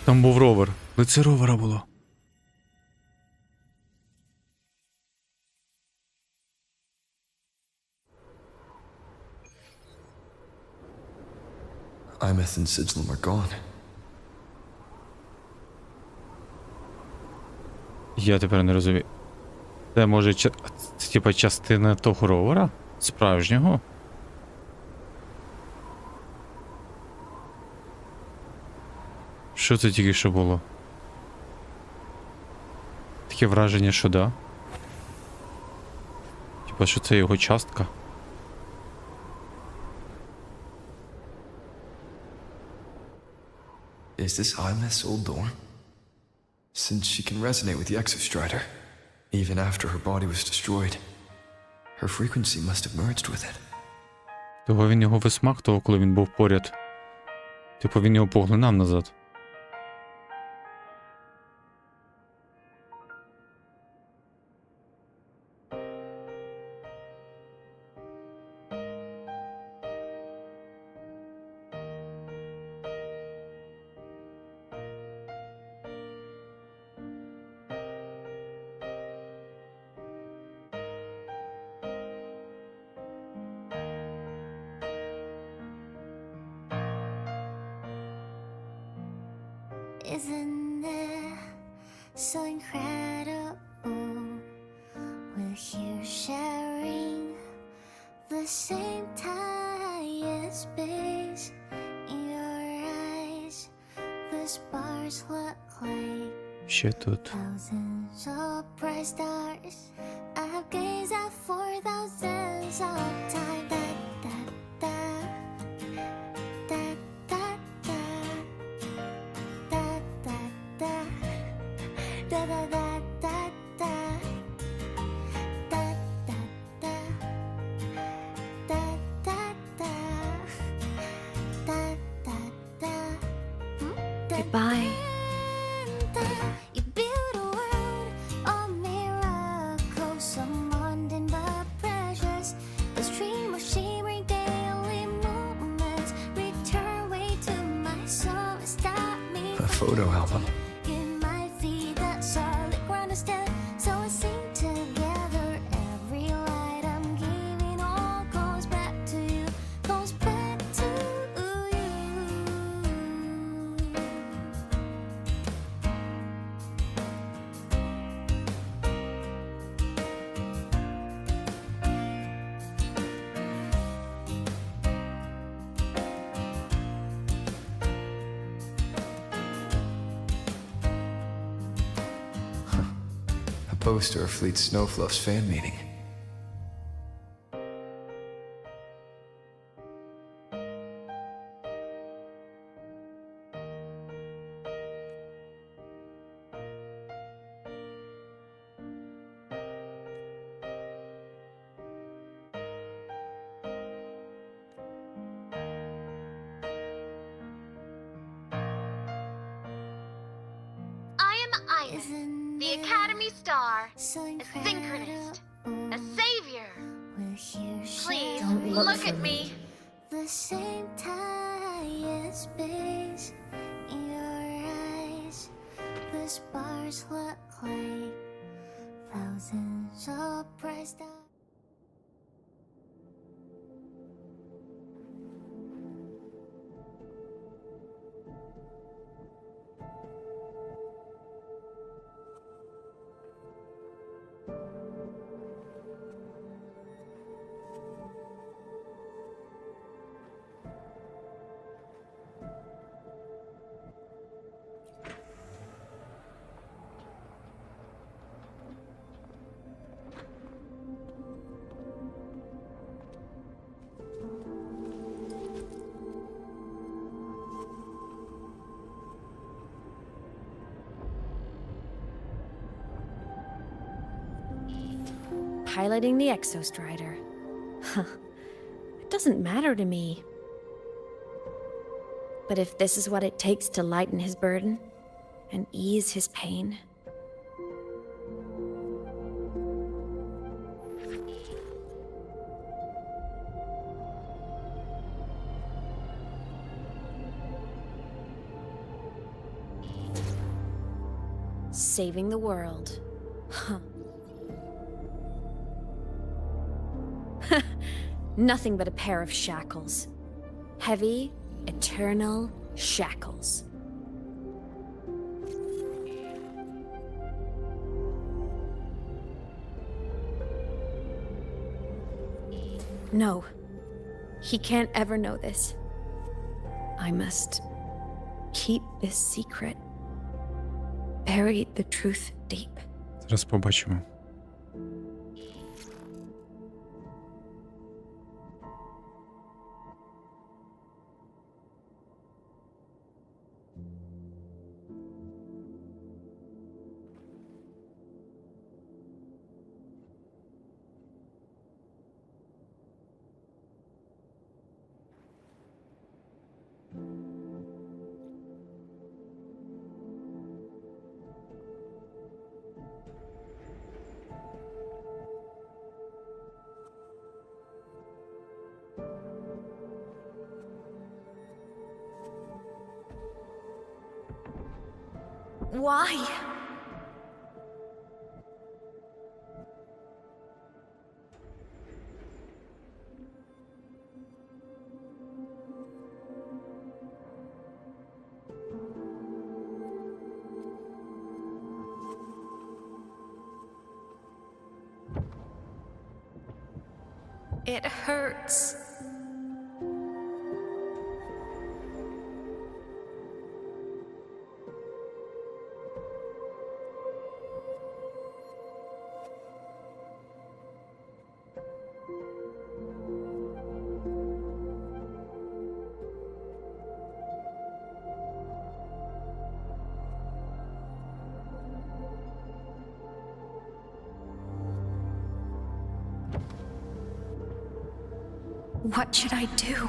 Там був ровер. Лице ровера було. Imeth and Sigilum are gone. Я тепер не розумію. Це може це, типа частина того ровера? Справжнього? Що це тільки що було? Таке враження, що да. Типа, що це його частка. Is this Imeth's old door? Since she can resonate with the Exostrider, even after her body was destroyed, her frequency must have merged with it. Того він його висмактував, коли він був поряд. Типу він його поглинав назад. Isn't it so incredible? We're here sharing the same time and space. In your eyes, the stars look like Ще тут. thousands of bright stars. I've gazed at for thousands of time. Da, da, da, da, da, da, da, da, da, da, da, da. Bye. You build a world of miracles, some mundane but precious. The stream of shimmering daily moments return way to my soul. Stop me. A photo album. In my feet, that solid ground is dead. So we sing together. Every light I'm giving all goes back to you. Goes back to you. A poster of Fleet Snowfluff's fan meeting. I am Ines, the Academy Star, a synchronist, a savior. Please, look at me. The same time and space in your eyes. The stars look like thousands of bright stars. Piloting the Exostrider. Huh. It doesn't matter to me. But if this is what it takes to lighten his burden and ease his pain. Saving the world. Huh. Nothing but a pair of shackles. Heavy, eternal shackles. No. He can't ever know this. I must keep this secret. Bury the truth deep. Зараз побачимо. Why? It hurts. What should I do?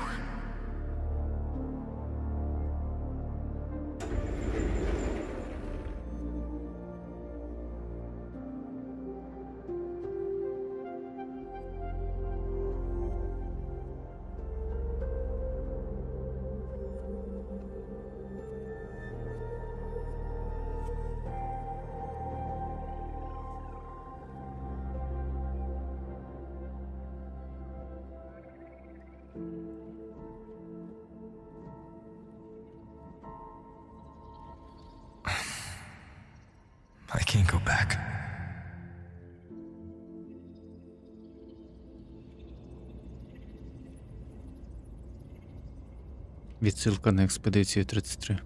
can't go back. Відсилка на експедицію 33.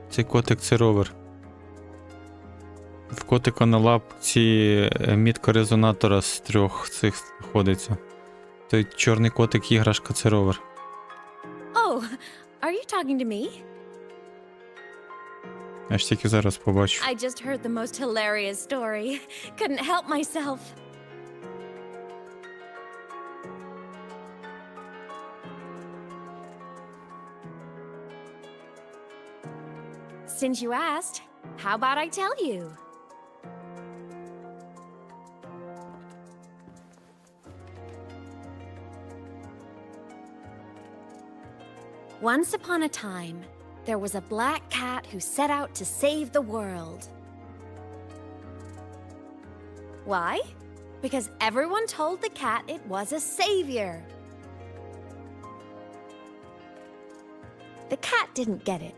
Цей котик це ровер. В котика на лапці мітка резонатора з 3 цих знаходиться. Той чорний котик іграшка це ровер. Oh, are you talking to me? Я ж тільки зараз побачу. I just heard the most hilarious story. Couldn't help myself. Since you asked, how about I tell you? Once upon a time, there was a black cat who set out to save the world. Why? Because everyone told the cat it was a savior. The cat didn't get it.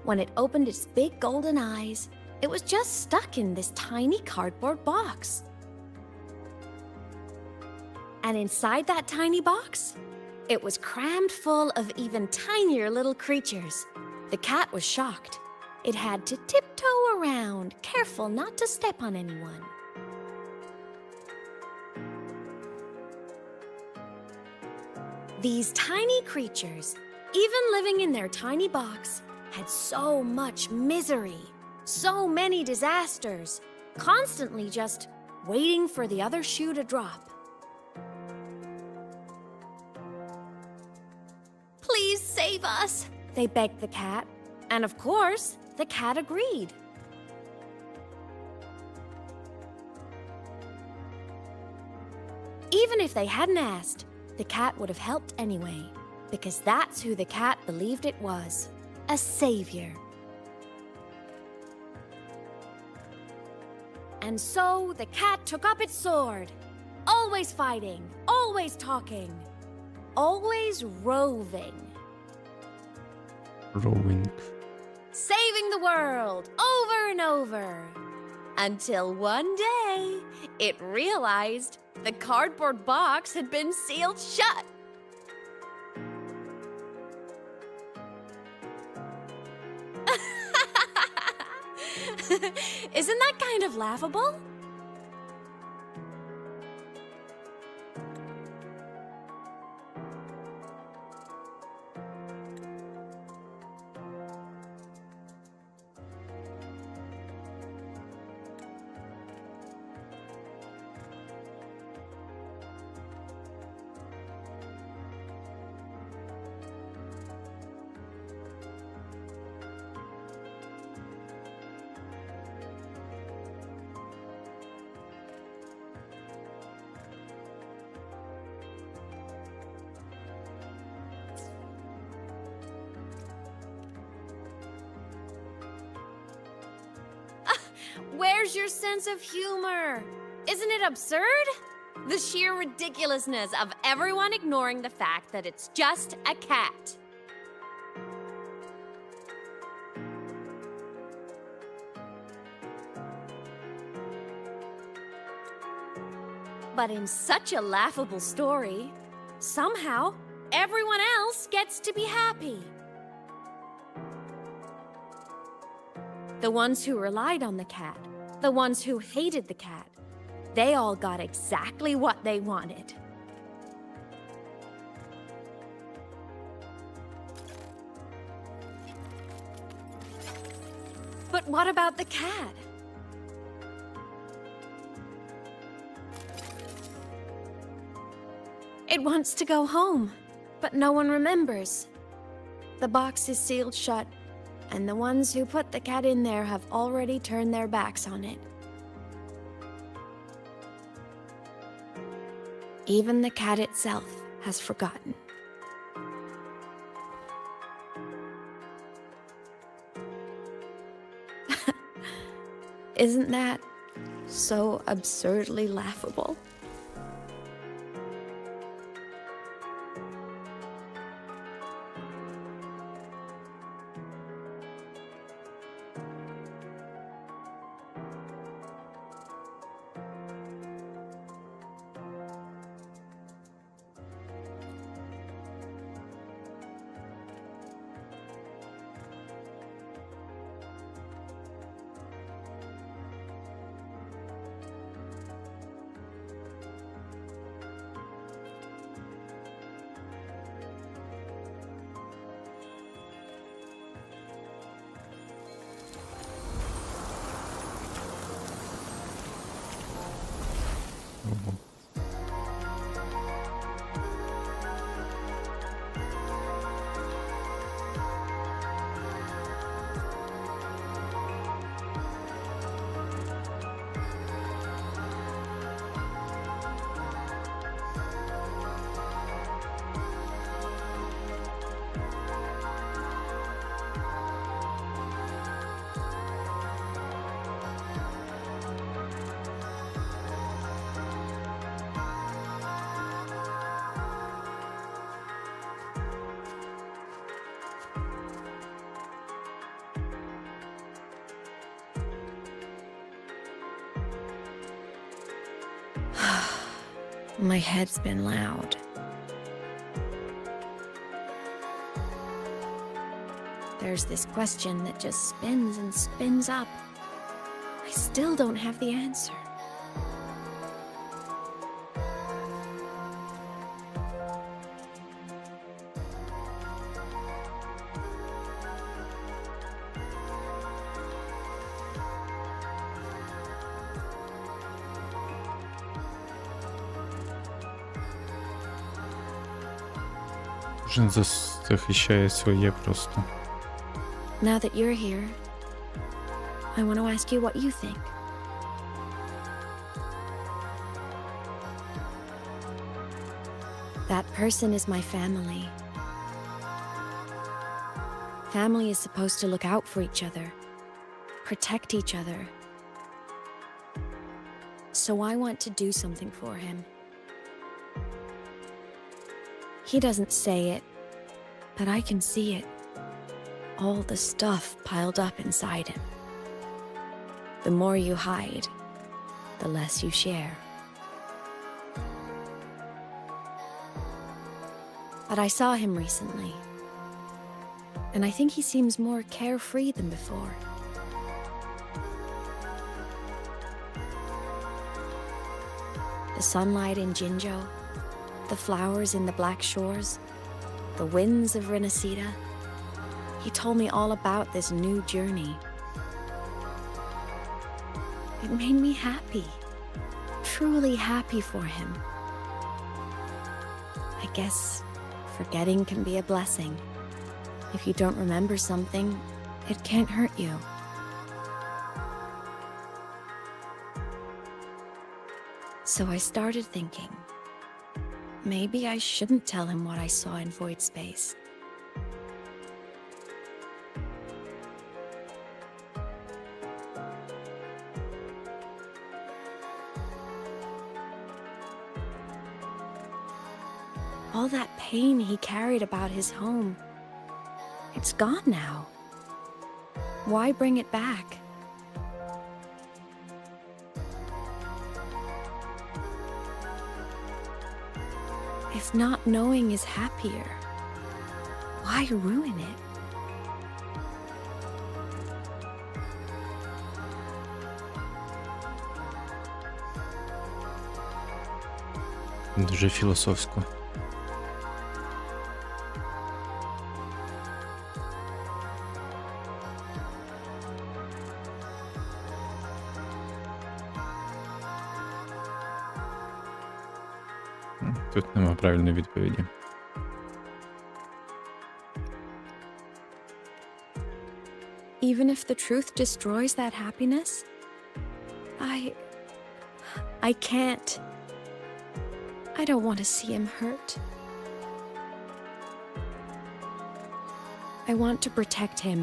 When it opened its big golden eyes, it was just stuck in this tiny cardboard box. And inside that tiny box, it was crammed full of even tinier little creatures. The cat was shocked. It had to tiptoe around, careful not to step on anyone. These tiny creatures, even living in their tiny box, had so much misery, so many disasters, constantly just waiting for the other shoe to drop. Please save us, they begged the cat, and of course, the cat agreed. Even if they hadn't asked, the cat would have helped anyway, because that's who the cat believed it was. A savior. And so the cat took up its sword, always fighting, always talking, always roving. Roving. Saving the world over and over. Until one day, it realized the cardboard box had been sealed shut. Isn't that kind of laughable? Where's your sense of humor? Isn't it absurd? The sheer ridiculousness of everyone ignoring the fact that it's just a cat. But in such a laughable story, somehow everyone else gets to be happy. The ones who relied on the cat, The ones who hated the cat. They all got exactly what they wanted. But what about the cat? It wants to go home, but no one remembers. The box is sealed shut, and the ones who put the cat in there have already turned their backs on it. Even the cat itself has forgotten. Isn't that so absurdly laughable? My head's been loud. There's this question that just spins and spins up. I still don't have the answer. Кожен захищає своє просто. Now that you're here, I want to ask you what you think. That person is my family. Family is supposed to look out for each other, protect each other. So I want to do something for him. He doesn't say it, but I can see it. All the stuff piled up inside him. The more you hide, the less you share. But I saw him recently, and I think he seems more carefree than before. The sunlight in Jinzhou, the flowers in the Black Shores, the winds of Renacida. He told me all about this new journey. It made me happy, truly happy for him. I guess forgetting can be a blessing. If you don't remember something, it can't hurt you. So I started thinking, maybe I shouldn't tell him what I saw in void space. All that pain he carried about his home, it's gone now. Why bring it back? If not knowing is happier, why ruin it? Дуже філософсько. Тут нема правильної відповіді. Even if the truth destroys that happiness, I can't. I don't want to see him hurt. I want to protect him.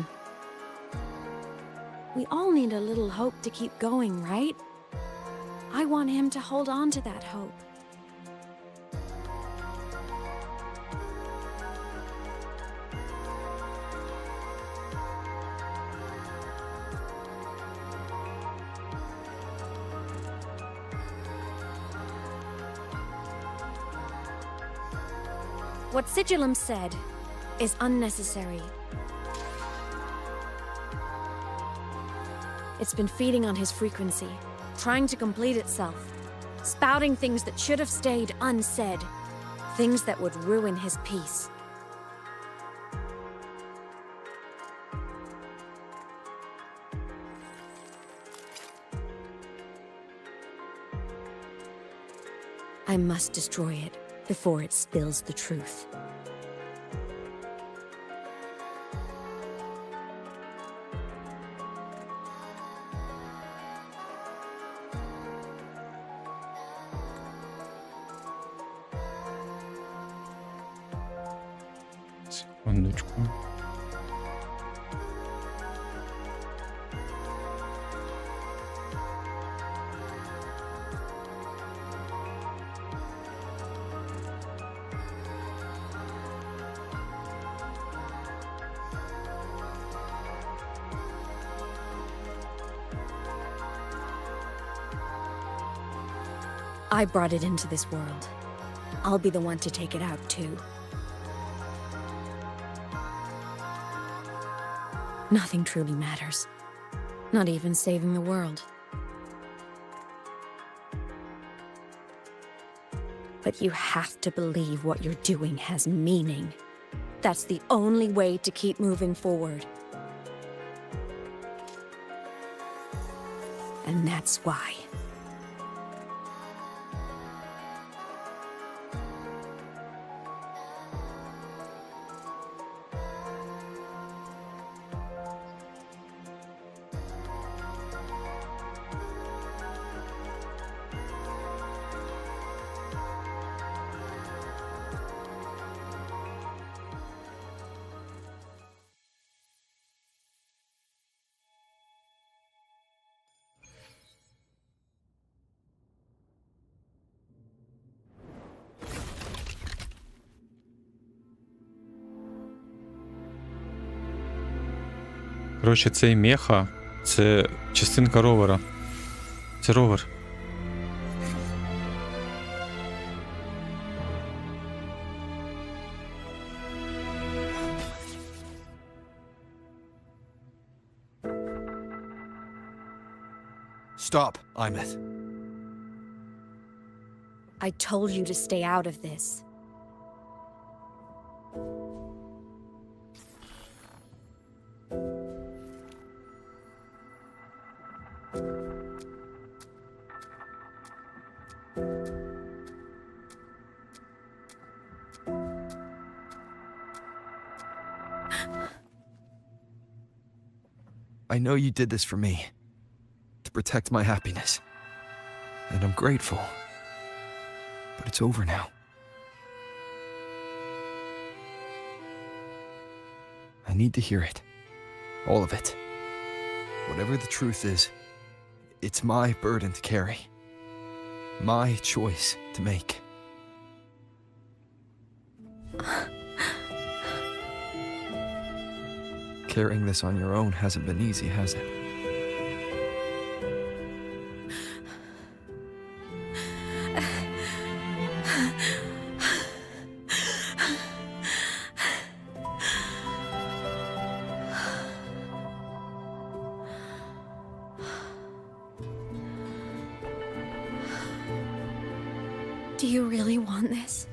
We all need a little hope to keep going, right? I want him to hold on to that hope. What Sigillum said is unnecessary. It's been feeding on his frequency, trying to complete itself, spouting things that should have stayed unsaid, things that would ruin his peace. I must destroy it before it spills the truth. Секундочку. I brought it into this world. I'll be the one to take it out, too. Nothing truly matters. Not even saving the world. But you have to believe what you're doing has meaning. That's the only way to keep moving forward. And that's why. Коротше, цей меха — це частинка ровера. Це ровер. Stop, Imeth. I told you to stay out of this. I know you did this for me, to protect my happiness, and I'm grateful, but it's over now. I need to hear it, all of it. Whatever the truth is, it's my burden to carry, my choice to make. Carrying this on your own hasn't been easy, has it? Do you really want this?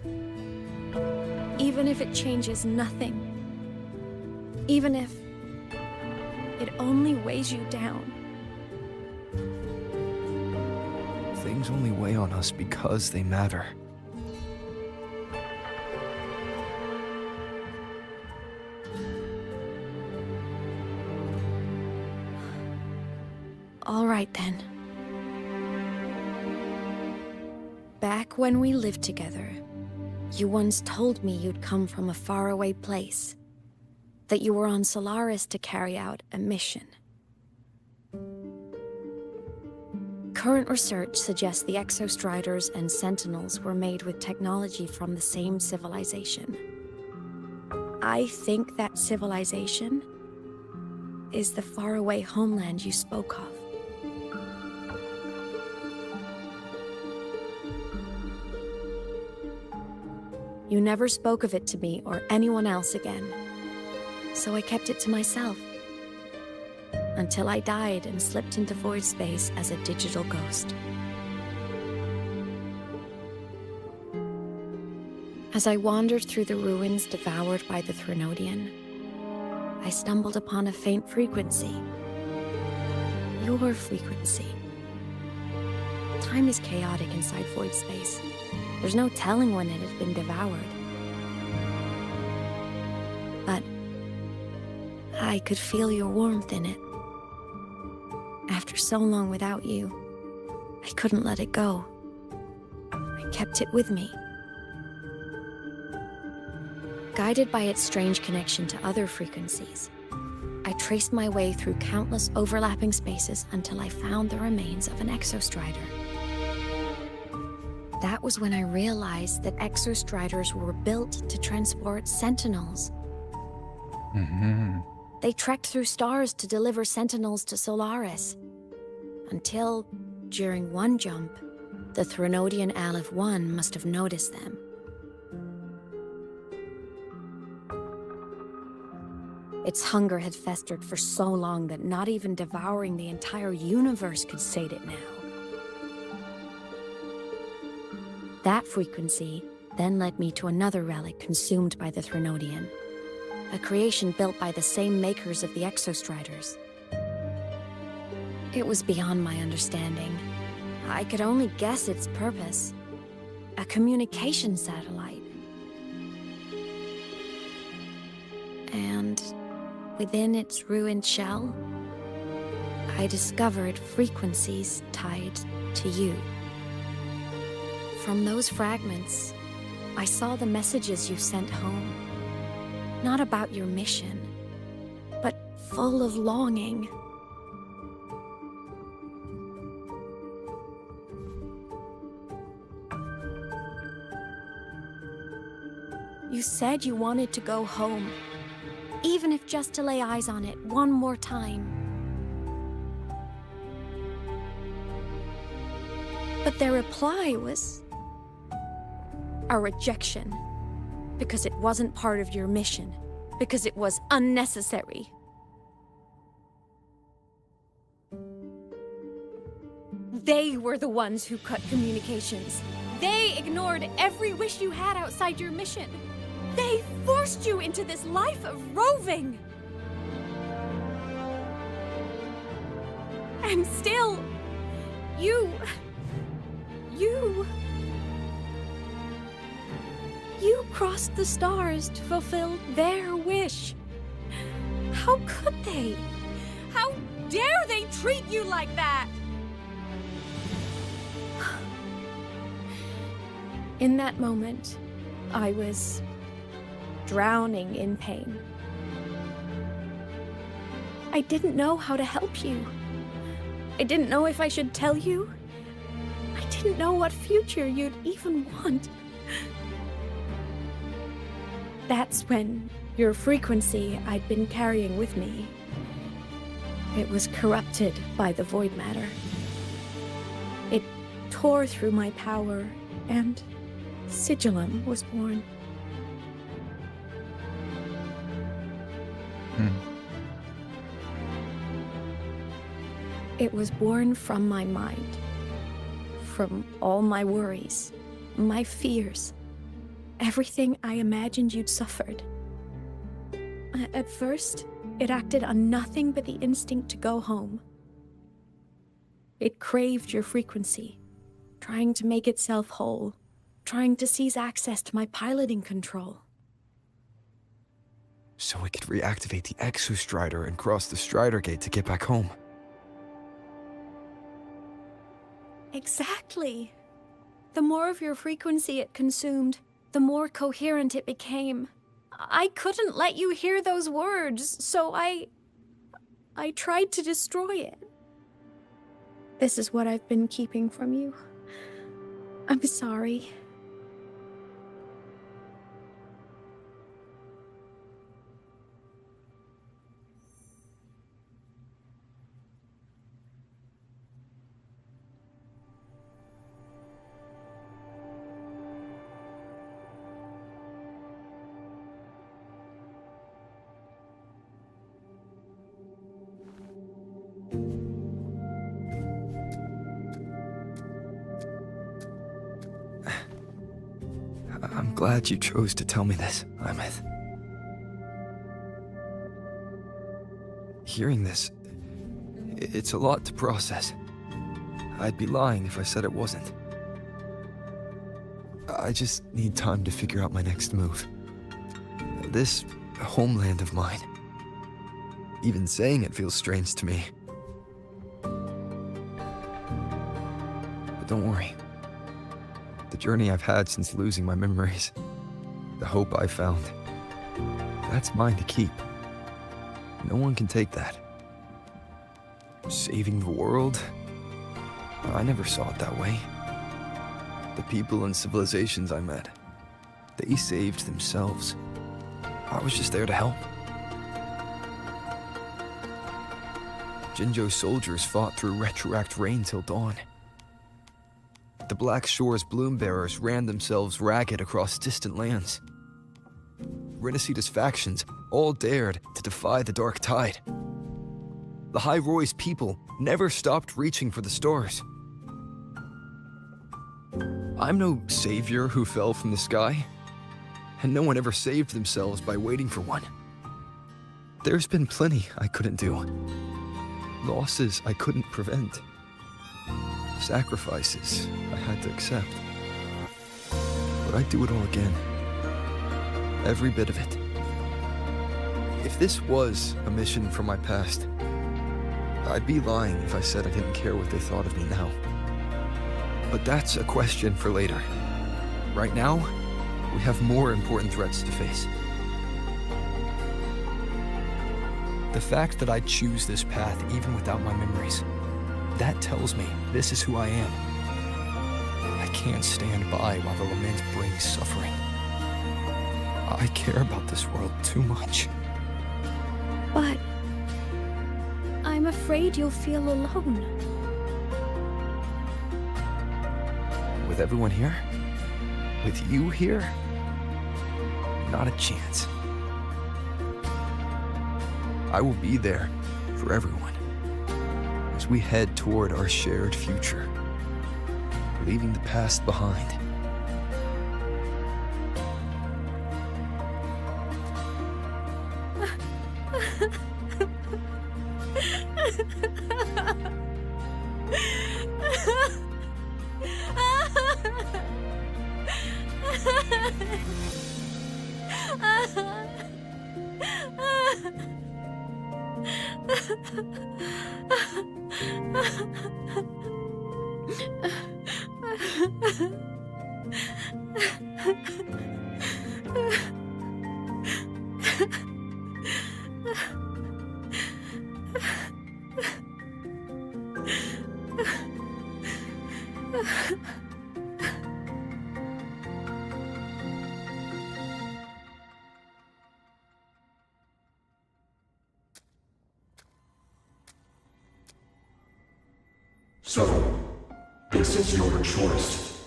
Even if it changes nothing? Even if it only weighs you down? Things only weigh on us because they matter. All right then. Back when we lived together, you once told me you'd come from a faraway place, that you were on Solaris to carry out a mission. Current research suggests the Exostriders and Sentinels were made with technology from the same civilization. I think that civilization is the faraway homeland you spoke of. You never spoke of it to me or anyone else again, so I kept it to myself. Until I died and slipped into void space as a digital ghost. As I wandered through the ruins devoured by the Threnodian, I stumbled upon a faint frequency. Your frequency. Time is chaotic inside void space. There's no telling when it has been devoured. But I could feel your warmth in it. After so long without you, I couldn't let it go. I kept it with me. Guided by its strange connection to other frequencies, I traced my way through countless overlapping spaces until I found the remains of an Exostrider. That was when I realized that Exostriders were built to transport Sentinels. They trekked through stars to deliver Sentinels to Solaris. Until, during one jump, the Threnodian Aleph 1 must have noticed them. Its hunger had festered for so long that not even devouring the entire universe could sate it now. That frequency then led me to another relic consumed by the Threnodian, a creation built by the same makers of the Exostriders. It was beyond my understanding. I could only guess its purpose. A communication satellite. And within its ruined shell, I discovered frequencies tied to you. From those fragments, I saw the messages you sent home. Not about your mission, but full of longing. You said you wanted to go home, even if just to lay eyes on it one more time. But their reply was a rejection, because it wasn't part of your mission, because it was unnecessary. They were the ones who cut communications. They ignored every wish you had outside your mission. They forced you into this life of roving. And still, you crossed the stars to fulfill their wish. How could they? How dare they treat you like that? In that moment, I was drowning in pain. I didn't know how to help you. I didn't know if I should tell you. I didn't know what future you'd even want. That's when your frequency I'd been carrying with me, it was corrupted by the void matter. It tore through my power, and Sigillum was born. It was born from my mind, from all my worries, My fears. Everything I imagined you'd suffered. At first, it acted on nothing but the instinct to go home. It craved your frequency, trying to make itself whole, trying to seize access to my piloting control. So we could reactivate the Exostrider and cross the Strider Gate to get back home. Exactly. The more of your frequency it consumed, the more coherent it became. I couldn't let you hear those words, so I tried to destroy it. This is what I've been keeping from you. I'm sorry. I'm glad you chose to tell me this, Imeth. Hearing this, it's a lot to process. I'd be lying if I said it wasn't. I just need time to figure out my next move. This homeland of mine. Even saying it feels strange to me. But don't worry. The journey I've had since losing my memories, the hope I found, that's mine to keep. No one can take that. Saving the world? I never saw it that way. The people and civilizations I met, they saved themselves. I was just there to help. Jinjo's soldiers fought through retroact rain till dawn. The Black Shore's bloom bearers ran themselves ragged across distant lands. Rinasita's factions all dared to defy the dark tide. The High Roy's people never stopped reaching for the stars. I'm no savior who fell from the sky, and no one ever saved themselves by waiting for one. There's been plenty I couldn't do. Losses I couldn't prevent. Sacrifices I had to accept. But I'd do it all again. Every bit of it. If this was a mission from my past, I'd be lying if I said I didn't care what they thought of me now. But that's a question for later. Right now, we have more important threats to face. The fact that I choose this path even without my memories, that tells me this is who I am. I can't stand by while the lament brings suffering. I care about this world too much. But I'm afraid you'll feel alone. With everyone here? With you here? Not a chance. I will be there for everyone as we head toward our shared future, leaving the past behind. So, this is your choice.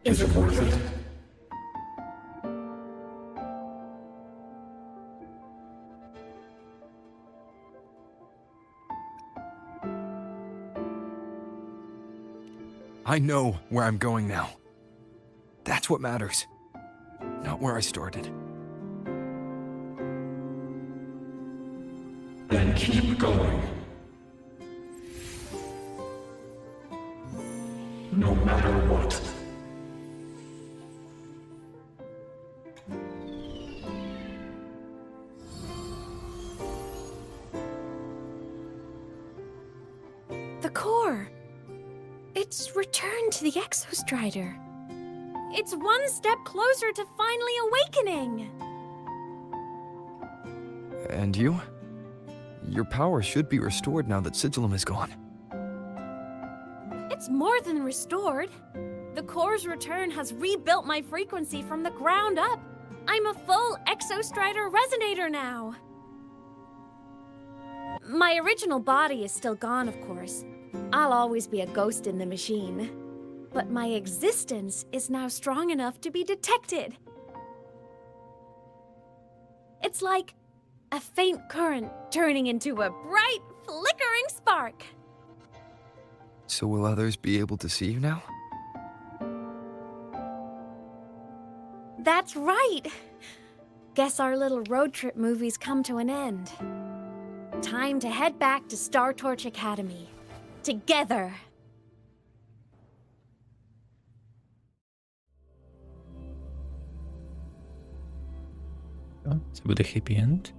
Is it worth it? I know where I'm going now. That's what matters. Not where I started. Then keep going. No matter what. The core. It's returned to the Exostrider. It's one step closer to finally awakening. And you? Your power should be restored now that Sigillum is gone. It's more than restored. The core's return has rebuilt my frequency from the ground up. I'm a full Exostrider resonator now. My original body is still gone, of course. I'll always be a ghost in the machine. But my existence is now strong enough to be detected. It's like a faint current turning into a bright, flickering spark. So will others be able to see you now? That's right. Guess our little road trip movie's come to an end. Time to head back to Star Torch Academy. Together. Це буде happy end.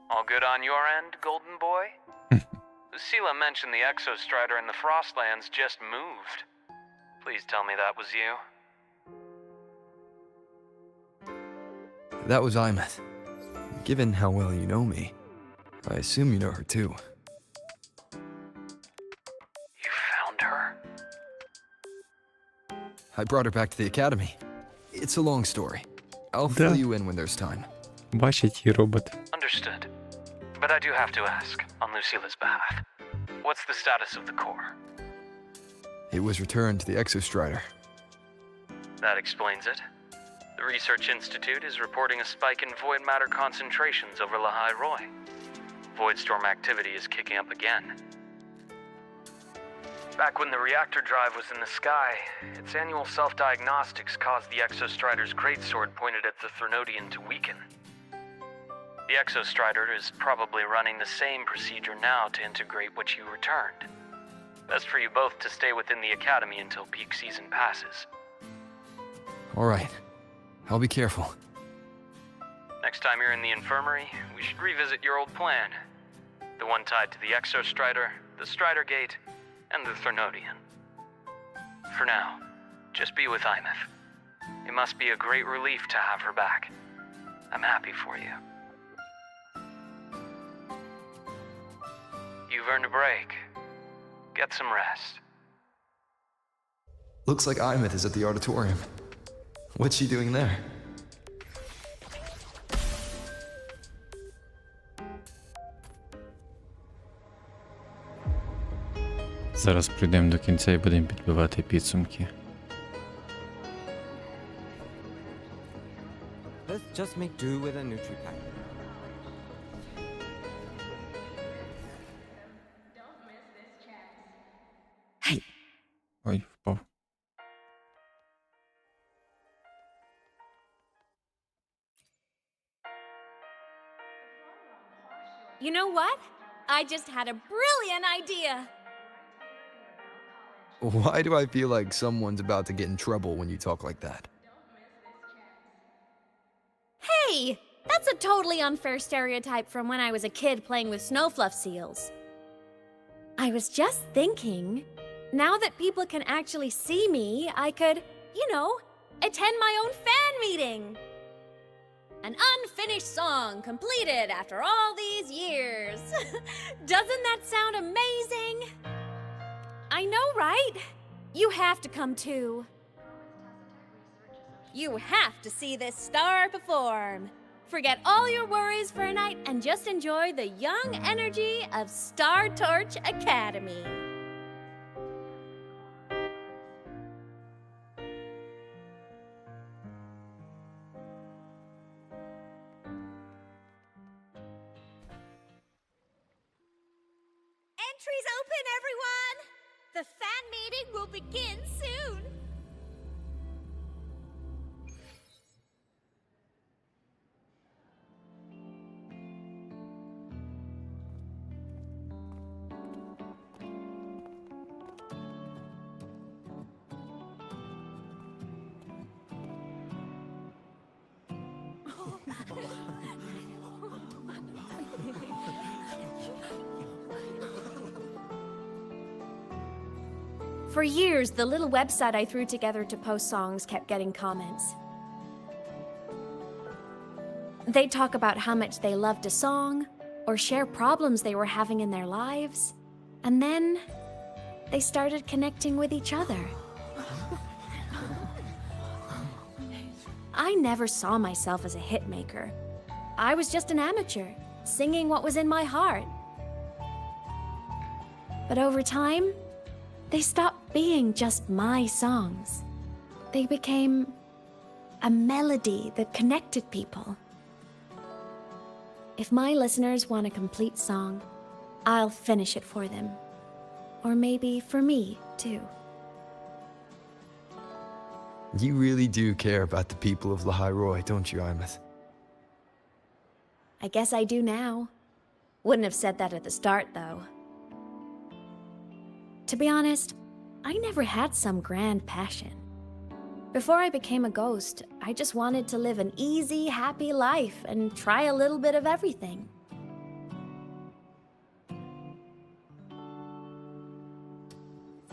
All good on your end, Golden Boy? Lucilla mentioned the Exostrider in the Frostlands just moved. Please tell me that was you. That was Imeth. Given how well you know me, I assume you know her too. You found her? I brought her back to the academy. It's a long story. I'll fill you in when there's time. Бачить її робот. Understood. But I do have to ask, on Lucilla's behalf, what's the status of the core? It was returned to the Exostrider. That explains it. The Research Institute is reporting a spike in void matter concentrations over Lahai Roy. Voidstorm activity is kicking up again. Back when the reactor drive was in the sky, its annual self-diagnostics caused the Exostrider's greatsword pointed at the Threnodian to weaken. The Exostrider is probably running the same procedure now to integrate what you returned. Best for you both to stay within the Academy until peak season passes. All right. I'll be careful. Next time you're in the infirmary, we should revisit your old plan. The one tied to the Exostrider, the Strider Gate, and the Threnodian. For now, just be with Imeth. It must be a great relief to have her back. I'm happy for you. You've earned a break. Get some rest. Looks like Imeth is at the auditorium. What's she doing there? Зараз прийдемо до кінця і будемо підбивати підсумки. Let's just make do with a Nutri-Pack. Ой, впав. You know what? I just had a brilliant idea. Why do I feel like someone's about to get in trouble when you talk like that? Hey, that's a totally unfair stereotype from when I was a kid playing with snowfluff seals. I was just thinking, now that people can actually see me, I could, attend my own fan meeting. An unfinished song completed after all these years. Doesn't that sound amazing? I know, right? You have to come too. You have to see this star perform. Forget all your worries for a night and just enjoy the young energy of Star Torch Academy. Entry's open, everyone! The fan meeting will begin soon! For years, the little website I threw together to post songs kept getting comments. They'd talk about how much they loved a song, or share problems they were having in their lives, and then they started connecting with each other. I never saw myself as a hitmaker. I was just an amateur, singing what was in my heart. But over time, they stopped being just my songs. They became a melody that connected people. If my listeners want a complete song, I'll finish it for them. Or maybe for me, too. You really do care about the people of Lahairoi, don't you, Imeth? I guess I do now. Wouldn't have said that at the start, though. To be honest, I never had some grand passion. Before I became a ghost, I just wanted to live an easy, happy life and try a little bit of everything.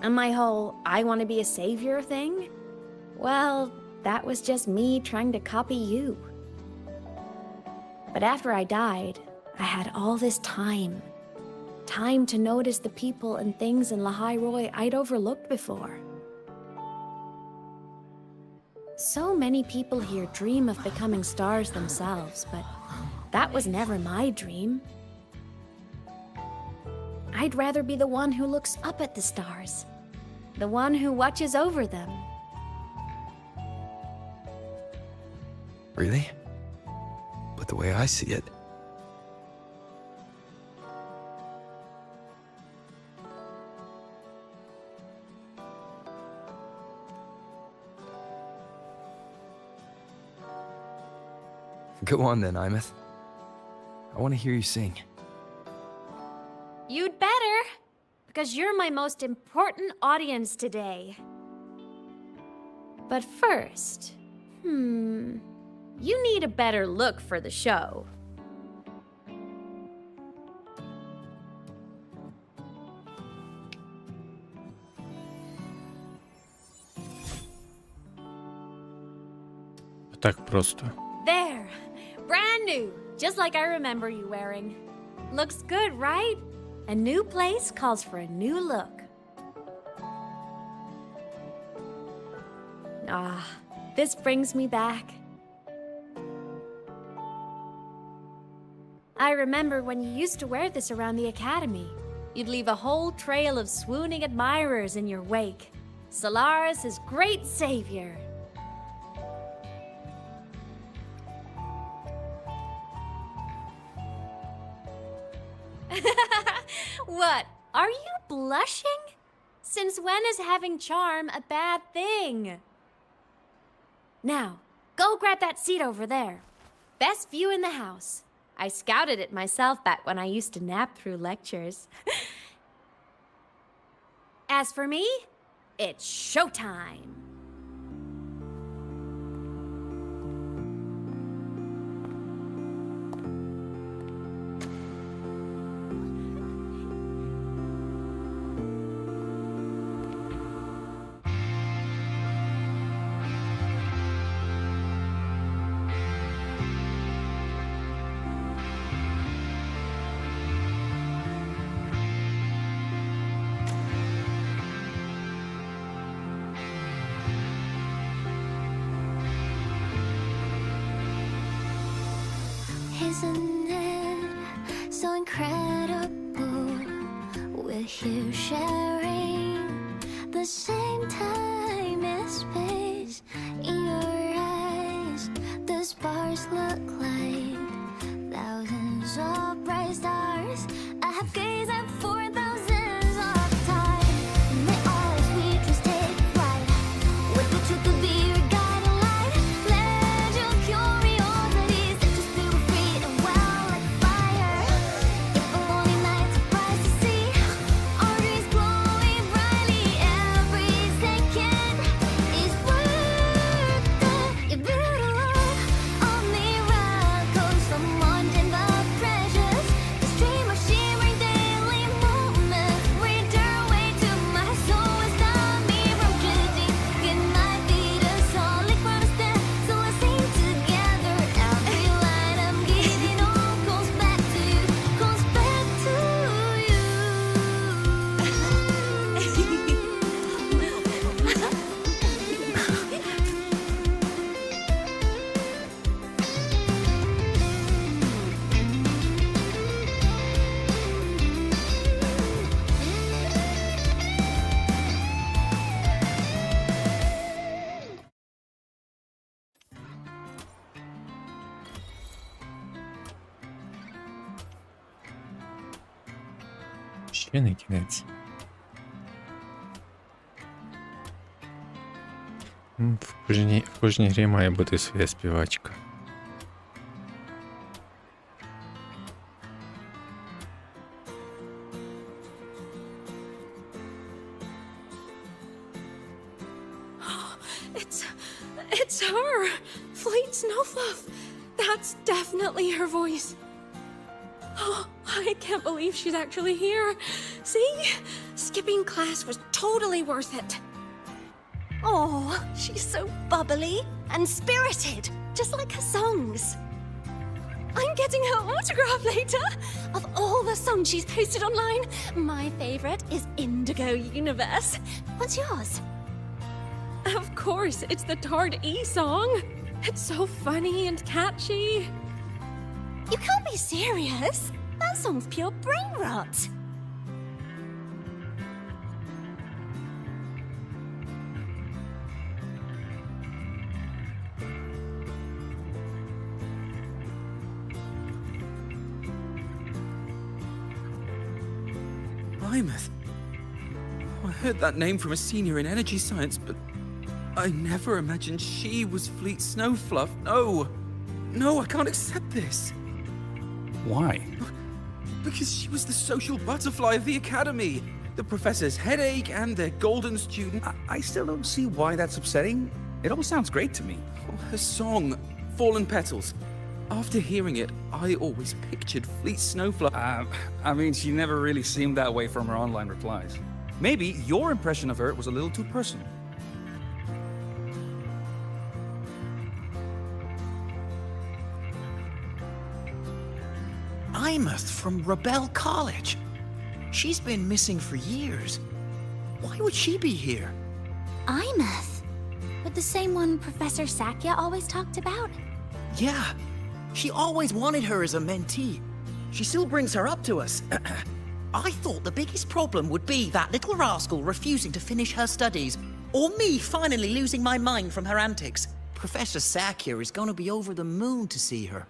And my whole I want to be a savior thing? Well, that was just me trying to copy you. But after I died, I had all this time. Time to notice the people and things in Lahairoi I'd overlooked before. So many people here dream of becoming stars themselves, but that was never my dream. I'd rather be the one who looks up at the stars, the one who watches over them. Really? But the way I see it, go on then, Imeth. I want to hear you sing. You'd better, because you're my most important audience today. But first, you need a better look for the show. Так просто. There! Brand new! Just like I remember you wearing. Looks good, right? A new place calls for a new look. Ah, this brings me back. I remember when you used to wear this around the academy. You'd leave a whole trail of swooning admirers in your wake. Solaris' great savior. What? Are you blushing? Since when is having charm a bad thing? Now, go grab that seat over there. Best view in the house. I scouted it myself back when I used to nap through lectures. As for me, it's showtime. Isn't it so incredible? We're here sharing the same time and space. In your eyes, the sparks look like thousands of bright stars. I have gazed at 4,000 Ще не кінець. В кожній грі має бути своя співачка. It's her! Fleet Snowfluff! That's definitely her voice. Oh, I can't believe she's actually here. See? Skipping class was totally worth it. Oh, she's so bubbly and spirited, just like her songs. I'm getting her autograph later. Of all the songs she's posted online, my favorite is Indigo Universe. What's yours? Of course, it's the Tard E song. It's so funny and catchy. You can't be serious. That song's pure brain rot. Imeth. I heard that name from a senior in energy science, but I never imagined she was Fleet Snowfluff. No. No, I can't accept this. Why? Because she was the social butterfly of the academy. The professor's headache and their golden student. I still don't see why that's upsetting. It all sounds great to me. Oh, her song, Fallen Petals. After hearing it, I always pictured Fleet Snowfluff. I mean, she never really seemed that way from her online replies. Maybe your impression of her was a little too personal. Imeth from Rebel College. She's been missing for years. Why would she be here? Imeth? But the same one Professor Sakya always talked about? Yeah. She always wanted her as a mentee. She still brings her up to us. I thought the biggest problem would be that little rascal refusing to finish her studies, or me finally losing my mind from her antics. Professor Sakya is going to be over the moon to see her.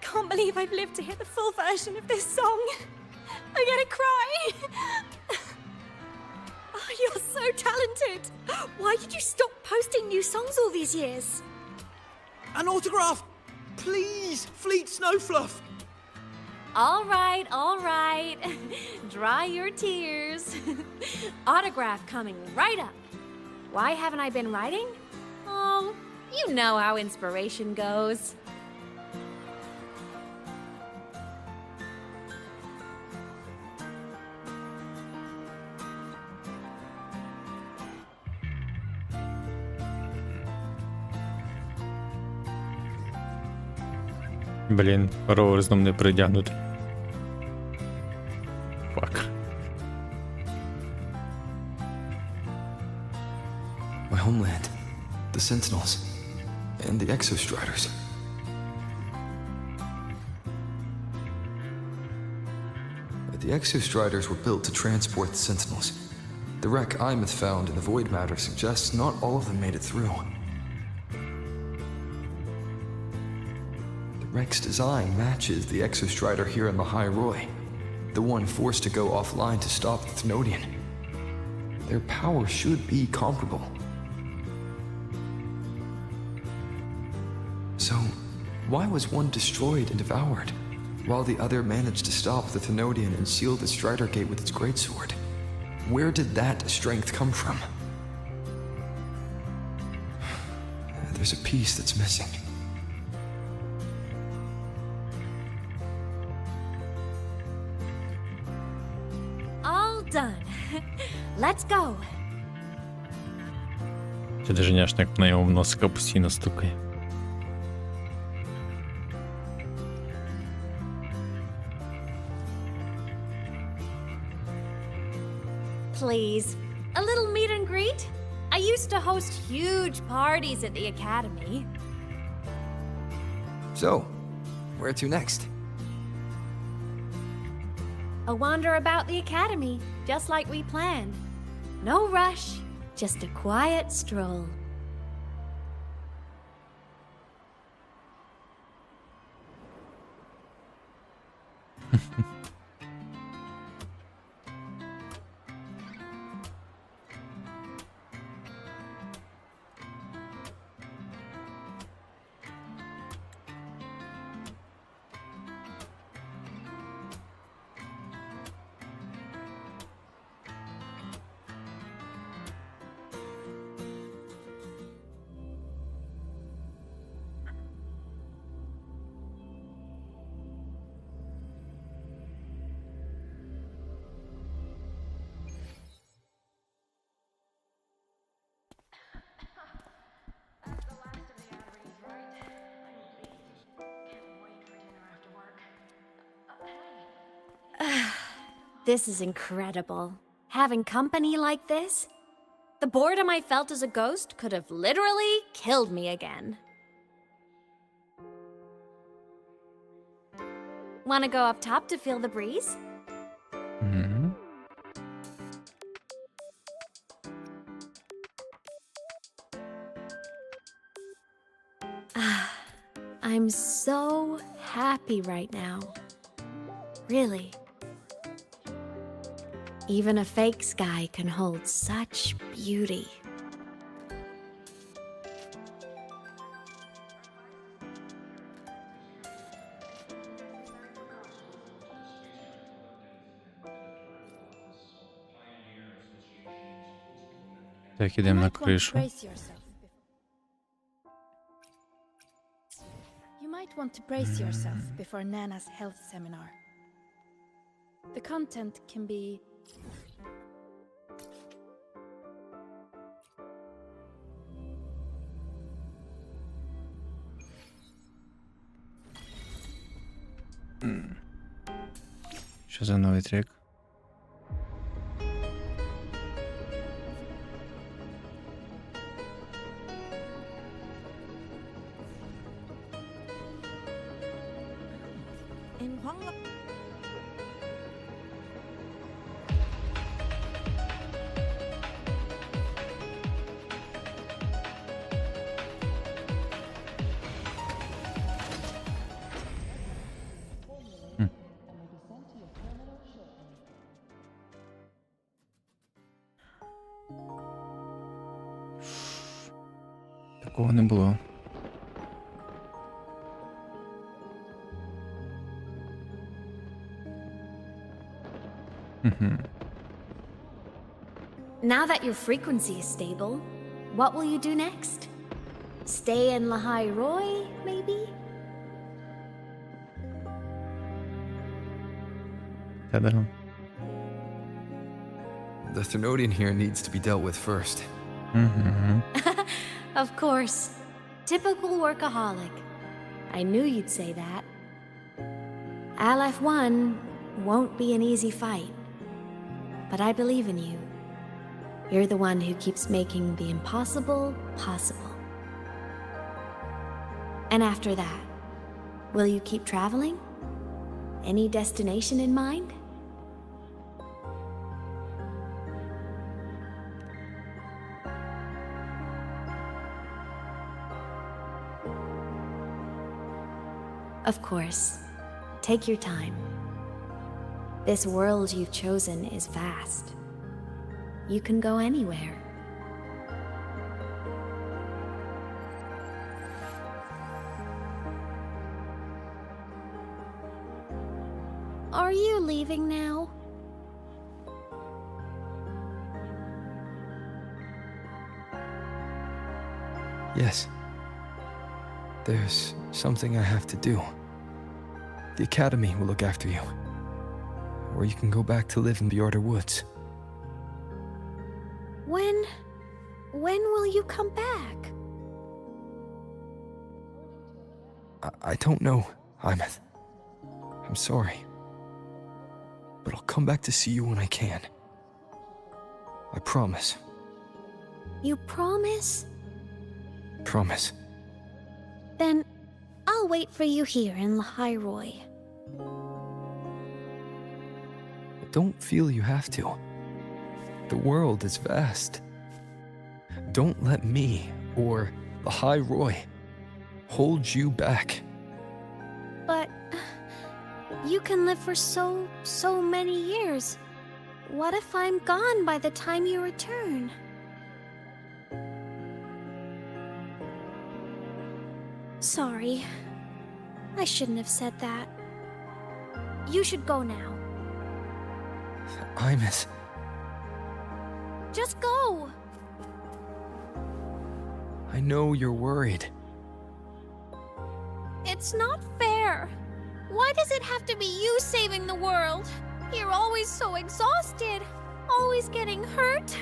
Can't believe I've lived to hear the full version of this song. I'm gonna cry. Oh, you're so talented. Why did you stop posting new songs all these years? An autograph! Please, Fleet Snowfluff! All right. Dry your tears. Autograph coming right up. Why haven't I been writing? Oh, you know how inspiration goes. Блін, ровер знов не притягнутий. Фак. My homeland, the Sentinels, and the Exostriders. The Exostriders were built to transport the Sentinels. The wreck Imeth found in the Void Matter suggests not all of them made it through. The wreck's design matches the Exostrider here in the High Roy, the one forced to go offline to stop the Thenodian. Their power should be comparable. So, why was one destroyed and devoured, while the other managed to stop the Thenodian and seal the Strider Gate with its greatsword? Where did that strength come from? There's a piece that's missing. All done. Let's go. Це деженяшник на його носика постійно стукає. Please, a little meet and greet? I used to host huge parties at the academy. So, where to next? A wander about the academy, just like we planned. No rush, just a quiet stroll. This is incredible. Having company like this? The boredom I felt as a ghost could have literally killed me again. Wanna go up top to feel the breeze? Mm-hmm. I'm so happy right now. Really. Even a fake sky can hold such beauty. Так, ідемо на кришу. You might want to brace yourself before Nana's health seminar. The content can be Що за новий трек? Такого не було. Now that your frequency is stable, what will you do next? Stay in Lahai Roy, maybe? Та-да. The Thenodian here needs to be dealt with first. Of course. Typical workaholic. I knew you'd say that. Aleph 1 won't be an easy fight. But I believe in you. You're the one who keeps making the impossible possible. And after that, will you keep traveling? Any destination in mind? Of course. Take your time. This world you've chosen is vast. You can go anywhere. Are you leaving now? Yes. There's something I have to do. The Academy will look after you. Or you can go back to live in Bjorder Woods. When will you come back? I don't know, Imeth. I'm sorry. But I'll come back to see you when I can. I promise. You promise? Promise. Then I'll wait for you here in Lahai Roy. Don't feel you have to. The world is vast. Don't let me or Lahai Roy hold you back. But You can live for so many years. What if I'm gone by the time you return? Sorry. I shouldn't have said that. You should go now. Imus. Just go! I know you're worried. It's not fair. Why does it have to be you saving the world? You're always so exhausted, always getting hurt.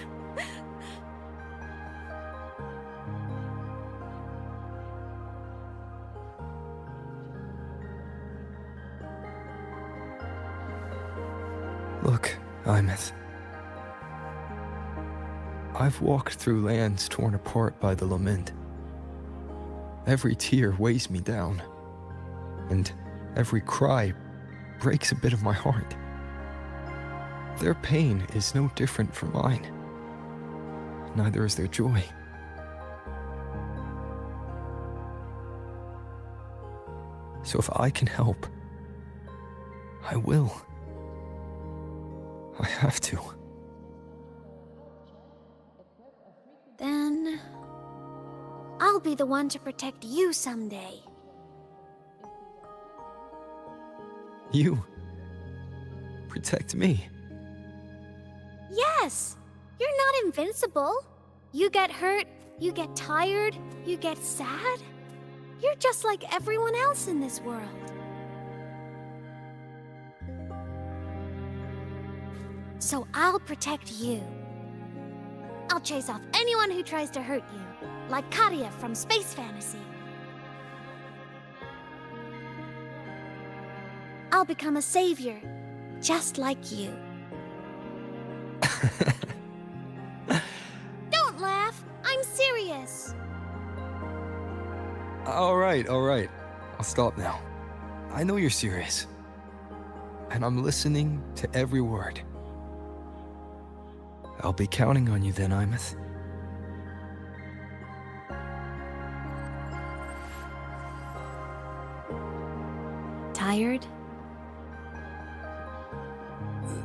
Look, Imus. I've walked through lands torn apart by the lament. Every tear weighs me down, and every cry breaks a bit of my heart. Their pain is no different from mine. Neither is their joy. So if I can help, I will. I have to. Then I'll be the one to protect you someday. You protect me. Yes! You're not invincible. You get hurt, you get tired, you get sad. You're just like everyone else in this world. So I'll protect you. I'll chase off anyone who tries to hurt you, like Katia from Space Fantasy. I'll become a savior, just like you. Don't laugh! I'm serious! All right. I'll stop now. I know you're serious. And I'm listening to every word. I'll be counting on you then, Imus. Tired?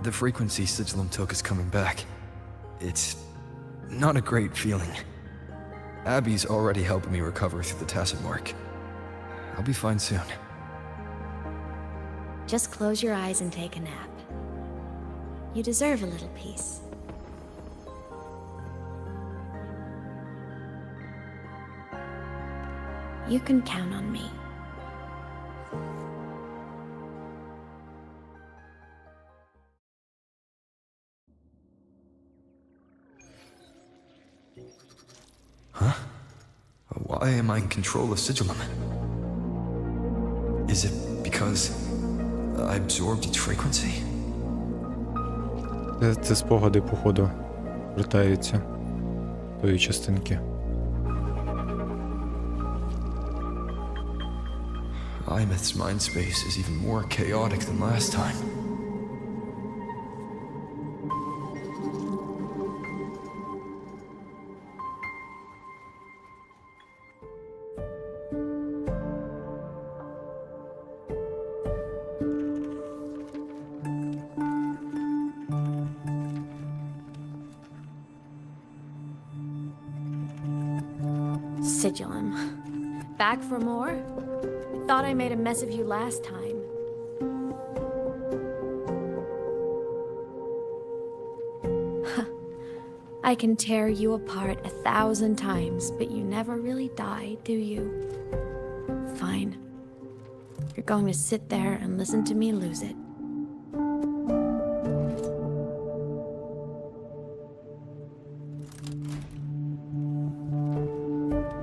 The frequency Sigilum took is coming back. It's not a great feeling. Abby's already helping me recover through the tacit mark. I'll be fine soon. Just close your eyes and take a nap. You deserve a little peace. You can count on me. Huh? Why am I in control of Sigilum? Is it because I absorbed its frequency? Це спогади, походу, вертаються тої частинки. Imeth's mind space is even more chaotic than last time. Sigilum. Back for more? Thought I made a mess of you last time. I can tear you apart 1,000 times, but you never really die, do you? Fine. You're going to sit there and listen to me lose it.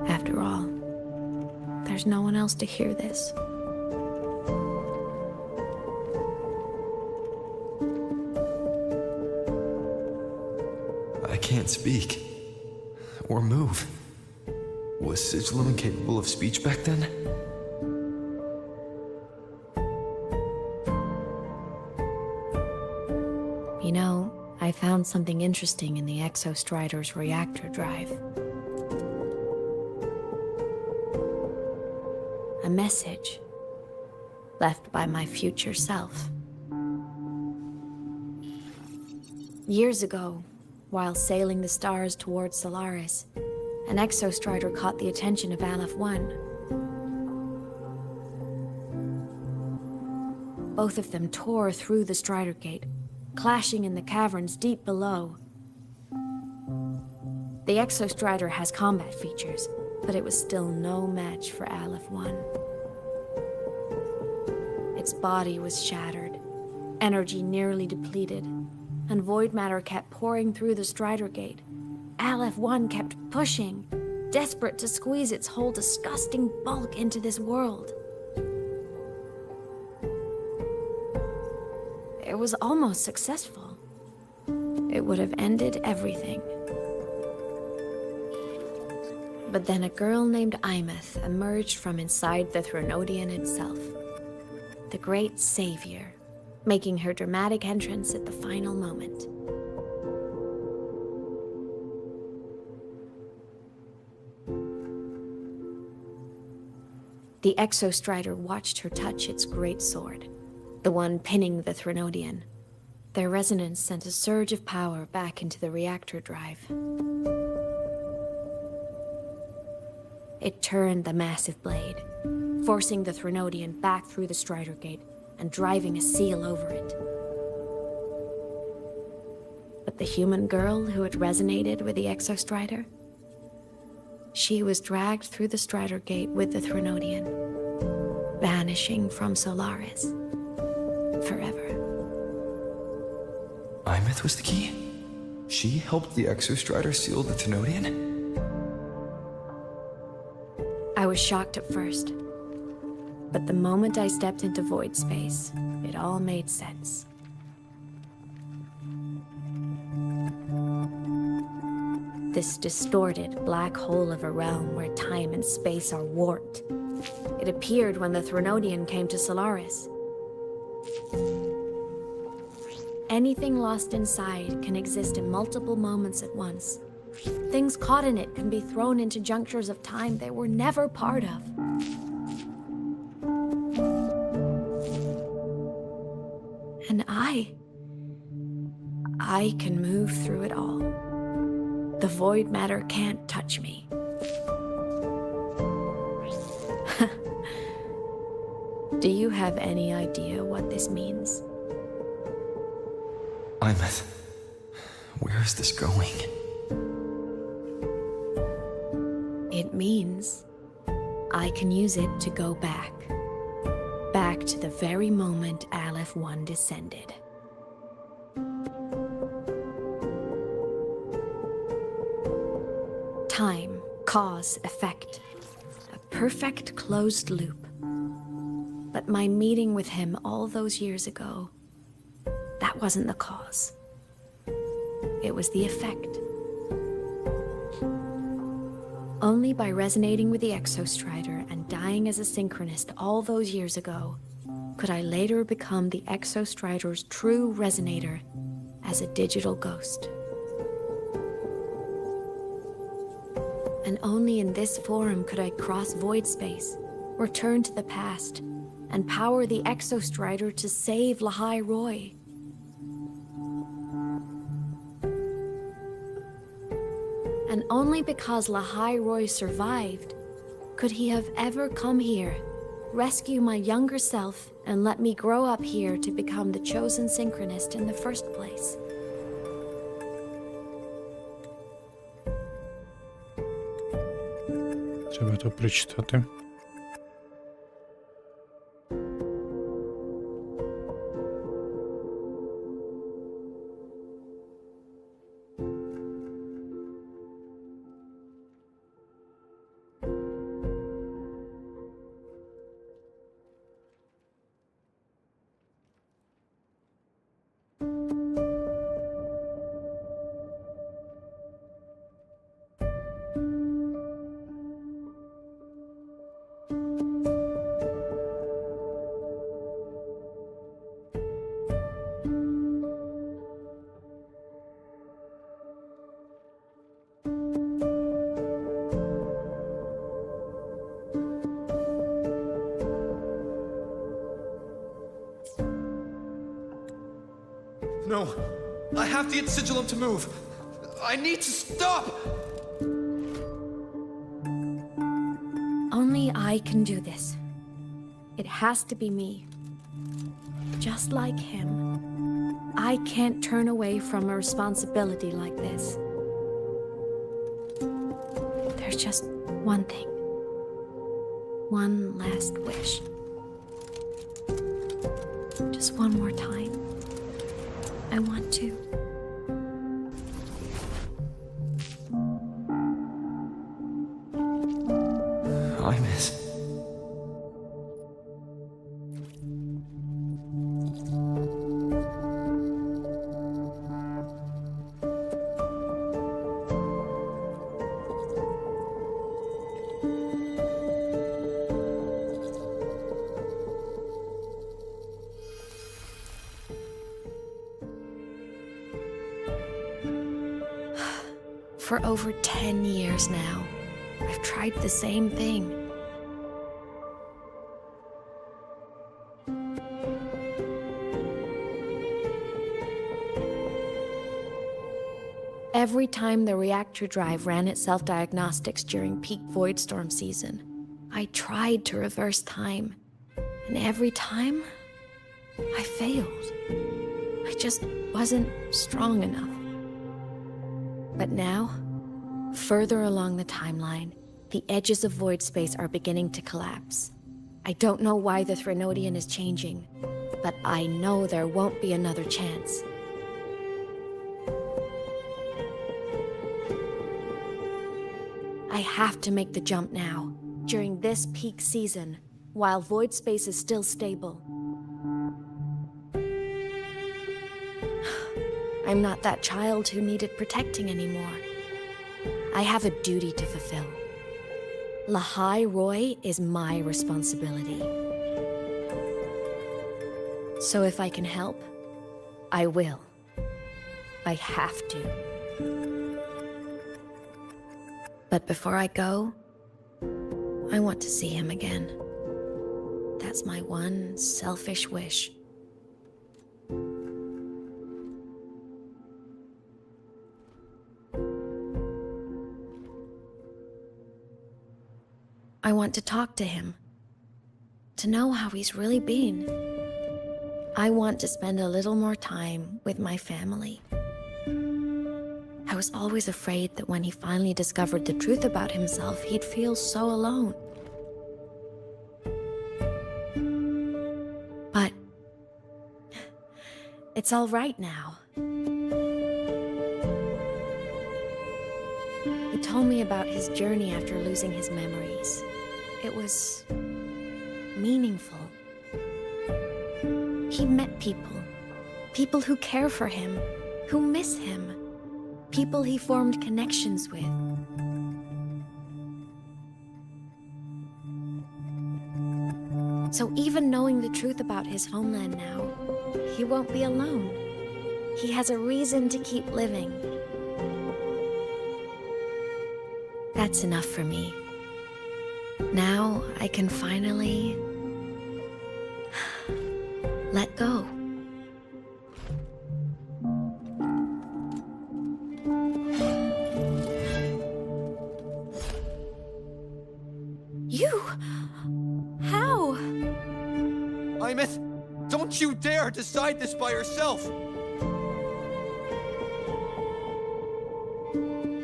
After all, there's no one else to hear this. I can't speak. Or move. Was Sigilum incapable of speech back then? You know, I found something interesting in the Exostrider's reactor drive. A message. left by my future self. Years ago, while sailing the stars towards Solaris, an exostrider caught the attention of Aleph 1. Both of them tore through the Strider Gate, clashing in the caverns deep below. The exostrider has combat features, but it was still no match for Aleph 1. Its body was shattered, energy nearly depleted, and void matter kept pouring through the Strider Gate. Aleph 1 kept pushing, desperate to squeeze its whole disgusting bulk into this world. It was almost successful. It would have ended everything. But then a girl named Imeth emerged from inside the Threnodian itself. The great savior, making her dramatic entrance at the final moment. The exostrider watched her touch its great sword, the one pinning the Threnodian. Their resonance sent a surge of power back into the reactor drive. It turned the massive blade, forcing the Threnodian back through the Strider Gate and driving a seal over it. But the human girl who had resonated with the exostrider? She was dragged through the Strider Gate with the Threnodian, vanishing from Solaris forever. Imeth was the key? She helped the exostrider seal the Thenodian? I was shocked at first, but the moment I stepped into void space, it all made sense. This distorted black hole of a realm where time and space are warped. It appeared when the Threnodian came to Solaris. Anything lost inside can exist in multiple moments at once. Things caught in it can be thrown into junctures of time they were never part of. And I can move through it all. The void matter can't touch me. Do you have any idea what this means? Imeth, where is this going? It means I can use it to go back. Back to the very moment Aleph 1 descended. Time, cause, effect. A perfect closed loop. But my meeting with him all those years ago, that wasn't the cause. It was the effect. Only by resonating with the exostrider and dying as a synchronist all those years ago, could I later become the exostrider's true resonator as a digital ghost. And only in this form could I cross void space, return to the past, and power the exostrider to save Lahai Roy. And only because Lahai Roy survived could he have ever come here, rescue my younger self, and let me grow up here to become the chosen synchronist in the first place. Треба то прочитати. No. I have to get Sigilum to move. I need to stop! Only I can do this. It has to be me. Just like him. I can't turn away from a responsibility like this. There's just one thing. One last wish. Just one more time. I want to. I miss. For over 10 years now, I've tried the same thing. Every time the reactor drive ran its self-diagnostics during peak void storm season, I tried to reverse time. And every time, I failed. I just wasn't strong enough. But now, further along the timeline, the edges of void space are beginning to collapse. I don't know why the Threnodian is changing, but I know there won't be another chance. I have to make the jump now, during this peak season, while void space is still stable. I'm not that child who needed protecting anymore. I have a duty to fulfill. Lahai Roy is my responsibility. So if I can help, I will. I have to. But before I go, I want to see him again. That's my one selfish wish. I want to talk to him, to know how he's really been. I want to spend a little more time with my family. I was always afraid that when he finally discovered the truth about himself, he'd feel so alone. But it's all right now. He told me about his journey after losing his memories. It was meaningful. He met people. People who care for him, who miss him. People he formed connections with. So even knowing the truth about his homeland now, he won't be alone. He has a reason to keep living. That's enough for me. Now I can finally let go. You? How? Imeth, don't you dare decide this by yourself!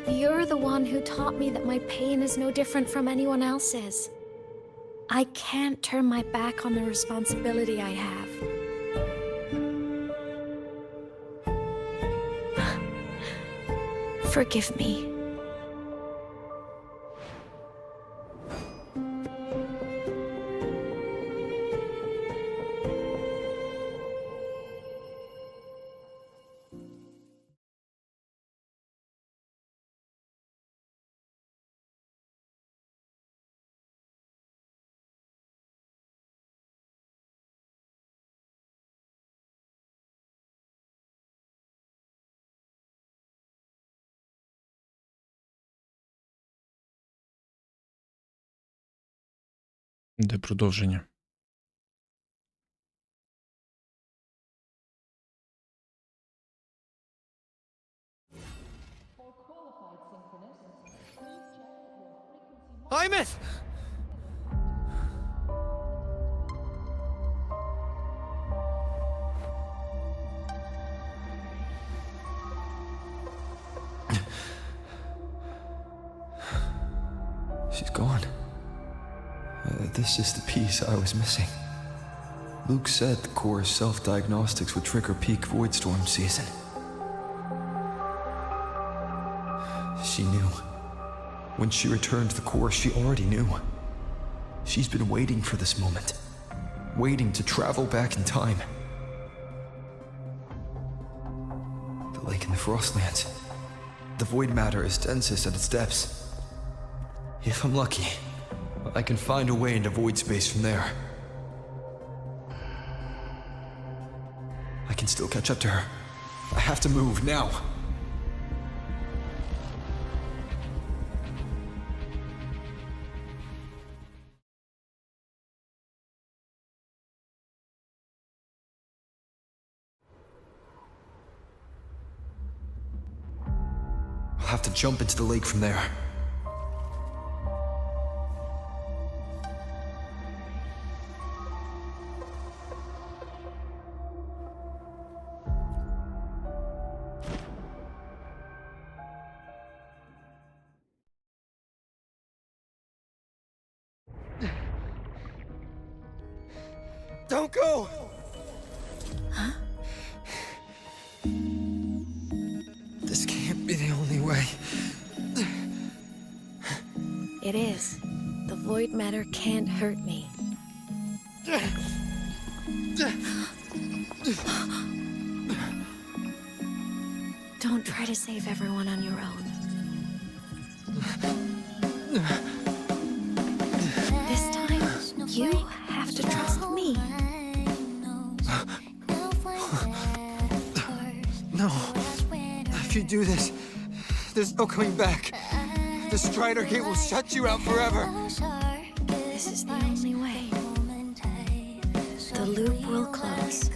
You're the one who taught me that my pain is no different from anyone else's. I can't turn my back on the responsibility I have. Forgive me. Де продовження? Hymus! She's gone. This is the piece I was missing. Luke said the core's self-diagnostics would trigger peak Voidstorm season. She knew. When she returned to the core, she already knew. She's been waiting for this moment. Waiting to travel back in time. The lake in the Frostlands. The void matter is densest at its depths. If I'm lucky, I can find a way into void space from there. I can still catch up to her. I have to move now. I'll have to jump into the lake from there. Don't go! Huh? This can't be the only way. It is. The void matter can't hurt me. Don't try to save everyone on your own. This time, you have to trust me. No. If you do this, there's no coming back. The Strider Gate will shut you out forever. This is the only way. The loop will close.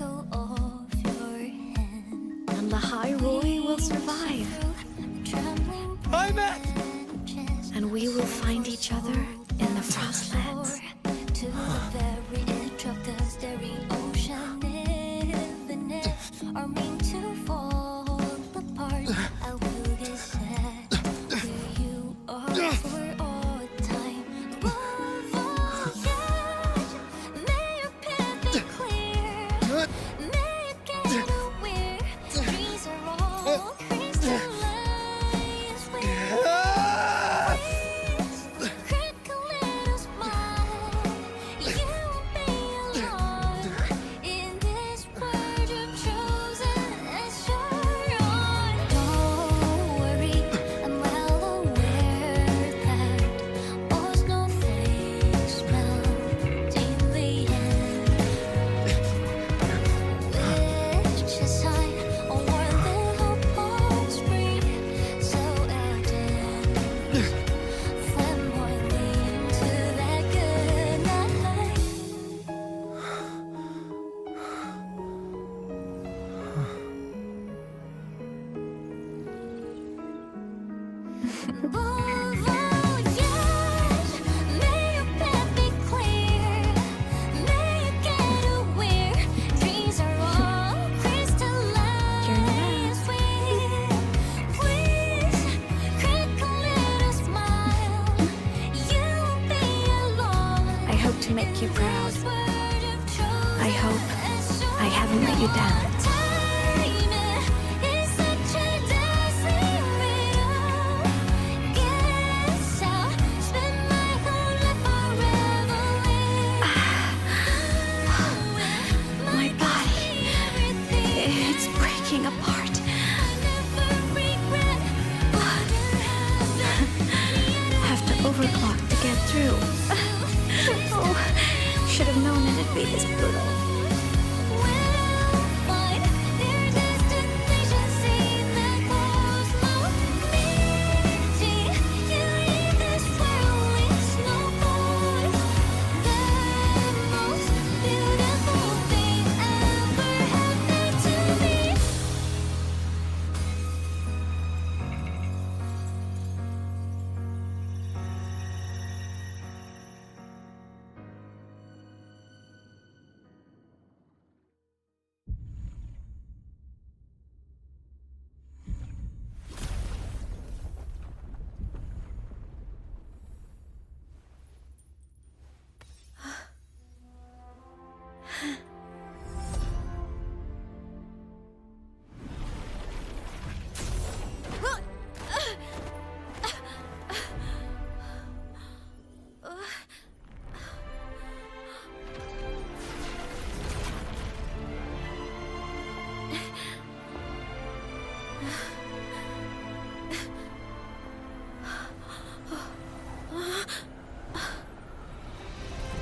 And Lahai will survive. I'm at! And we will find each other in the Frostlands. To the very edge of the starry ocean, even if our mean to fall apart, I will get sad where you are for all time. Voyage, may your path be clear, may you get aware, trees are all crystallized. To make you proud. I hope I haven't let you down. My body, it's breaking apart. Have to overclock to get through. Oh, should have known it'd be this brutal.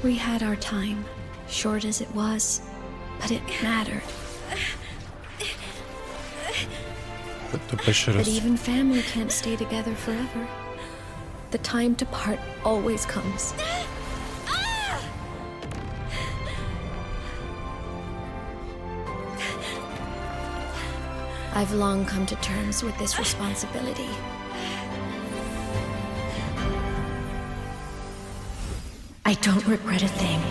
We had our time, short as it was, but it mattered. But even family can't stay together forever. The time to part always comes. I've long come to terms with this responsibility. I don't regret a thing.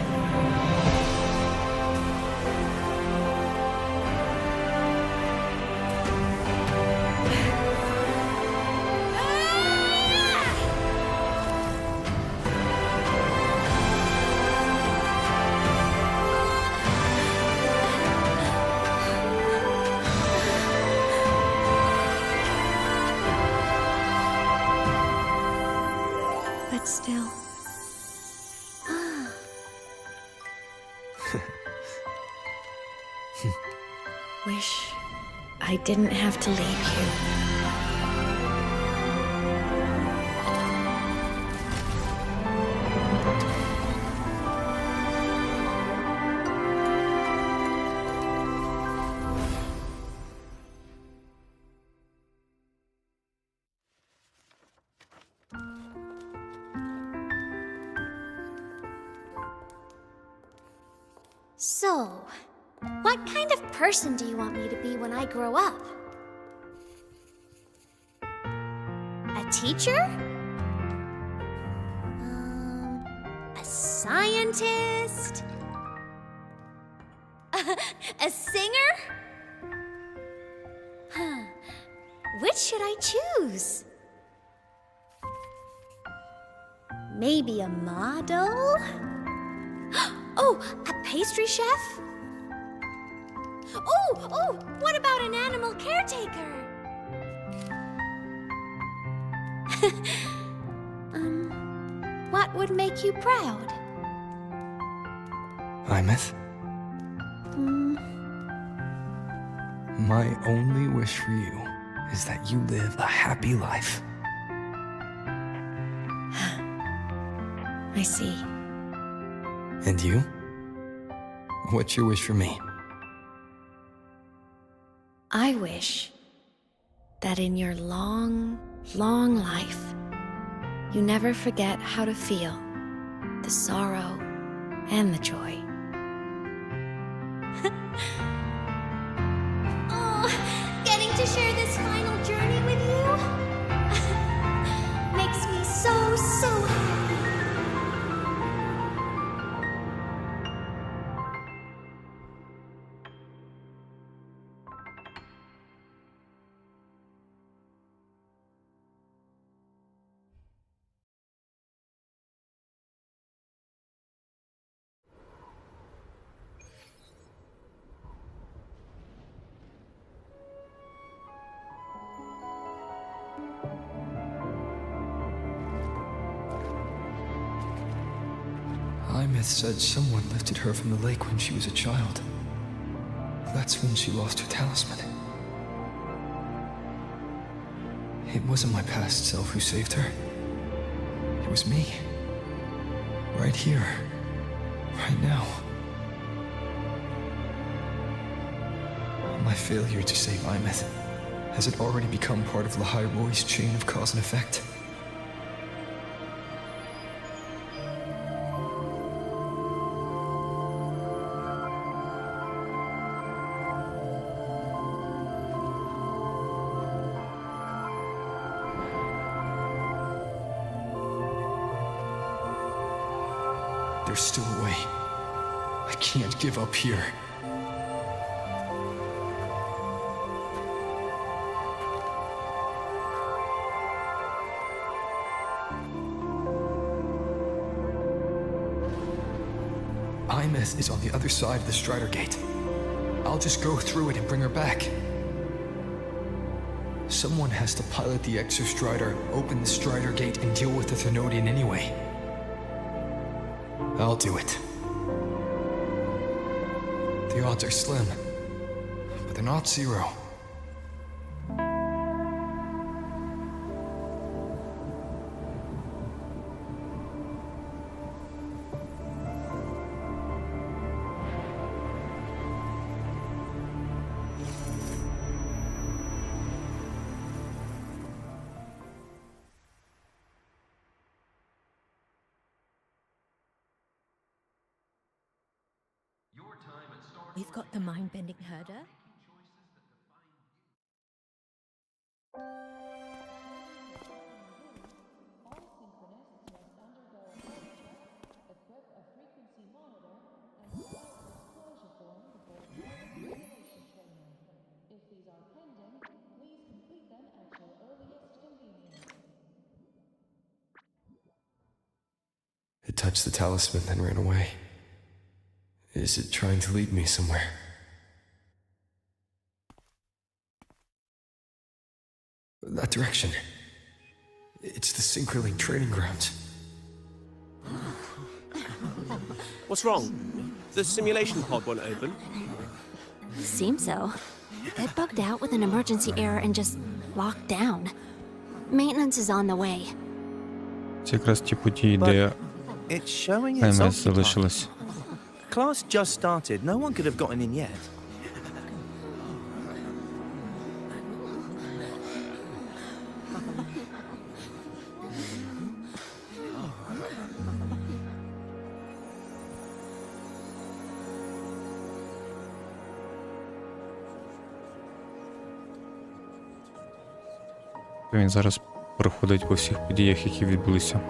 But still. Wish I didn't have to leave you. So, what kind of person do you want me to be when I grow up? A teacher? A scientist? A singer? Huh. Which should I choose? Maybe a model? Oh, a pastry chef? Oh, what about an animal caretaker? What would make you proud? Imeth? My only wish for you is that you live a happy life. I see. And you? What's your wish for me? I wish that in your long, long life, you never forget how to feel the sorrow and the joy. Oh, getting to share this final journey with you makes me so, so happy. Imeth said someone lifted her from the lake when she was a child. That's when she lost her talisman. It wasn't my past self who saved her. It was me. Right here. Right now. My failure to save Imeth, has it already become part of Lahai Roy's chain of cause and effect? There's still a way. I can't give up here. Imeth is on the other side of the Strider Gate. I'll just go through it and bring her back. Someone has to pilot the Exostrider, open the Strider Gate, and deal with the Thenodian anyway. I'll do it. The odds are slim, but they're not zero. We've got the mind-bending herder. It touched the talisman, then ran away. Is it trying to lead me somewhere? That direction. It's the Synchroling training grounds. What's wrong? The simulation pod won't open? Seems so. It bugged out with an emergency error and just locked down. Maintenance is on the way. Це якраз ті події, де It's showing it's МС залишилась. Class just started. No one could have gotten in yet. Він зараз проходить по всіх подіях, які відбулися.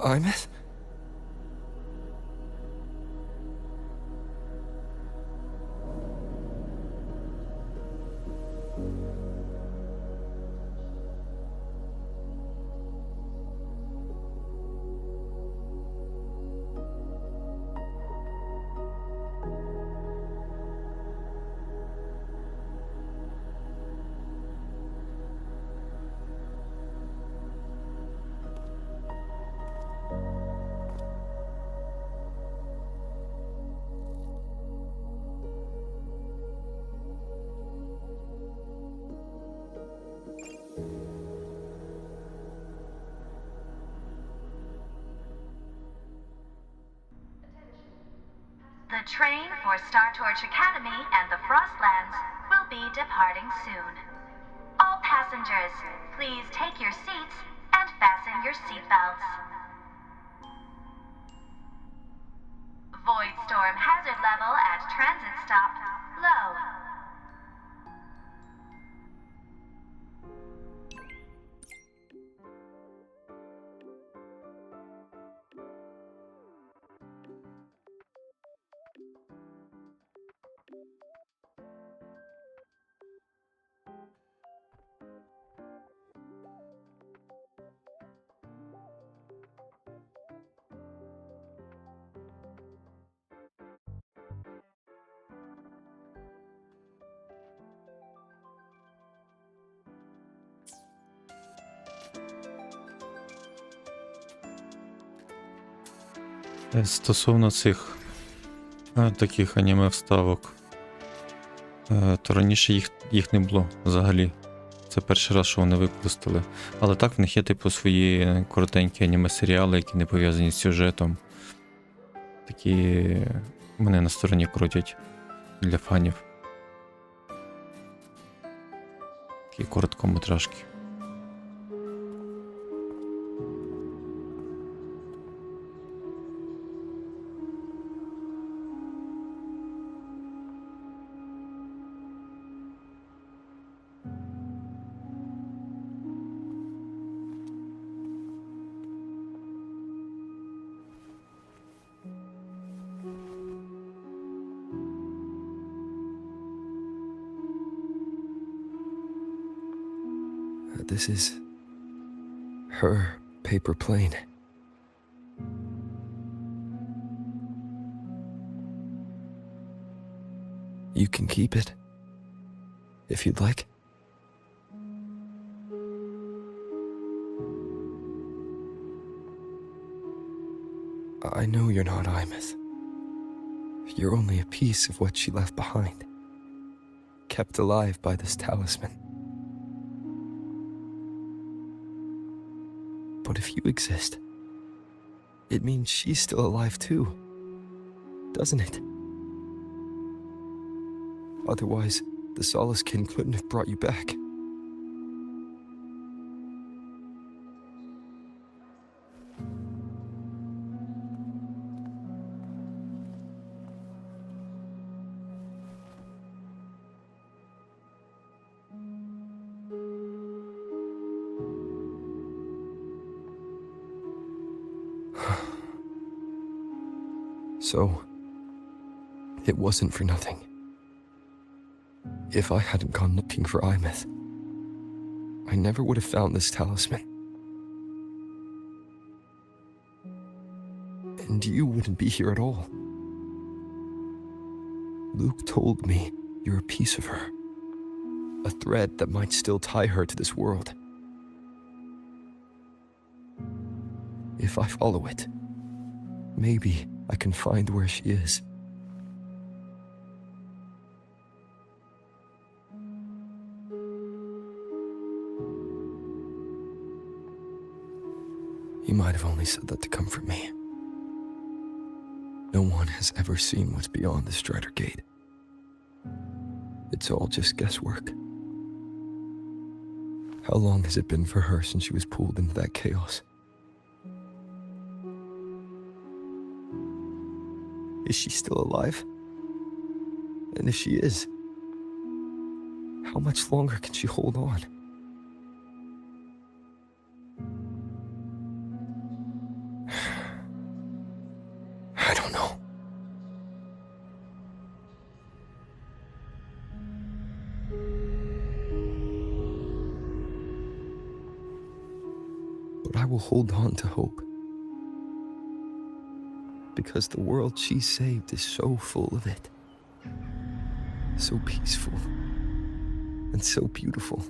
Ines? The train for Star Torch Academy and the Frostlands will be departing soon. All passengers, please take your seats and fasten your seatbelts. Void storm hazard level at transit stop low. Стосовно цих таких аніме-вставок, то раніше їх не було взагалі. Це перший раз, що вони випустили. Але так, в них є типу свої коротенькі аніме-серіали, які не пов'язані з сюжетом. Такі мене на стороні крутять для фанів. Такі короткометражки. But this is her paper plane. You can keep it, if you'd like. I know you're not Imeth. You're only a piece of what she left behind, kept alive by this talisman. But if you exist, it means she's still alive too, doesn't it? Otherwise, the Solace Kin couldn't have brought you back. So, it wasn't for nothing. If I hadn't gone looking for Imeth, I never would have found this talisman. And you wouldn't be here at all. Luke told me you're a piece of her, a thread that might still tie her to this world. If I follow it, maybe I can find where she is. You might have only said that to comfort me. No one has ever seen what's beyond the Strider Gate. It's all just guesswork. How long has it been for her since she was pulled into that chaos? Is she still alive? And if she is, how much longer can she hold on? I don't know. But I will hold on to hope. Because the world she saved is so full of it. So peaceful. And so beautiful.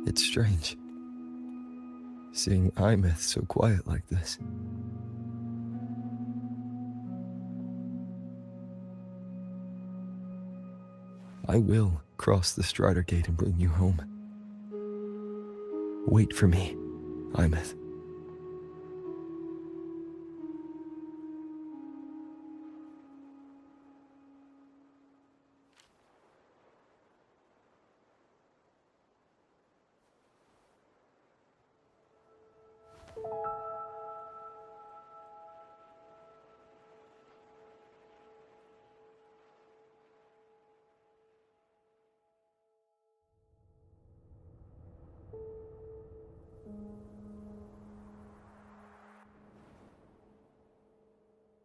It's strange, seeing Imeth so quiet like this. I will cross the Strider Gate and bring you home. Wait for me, Imeth.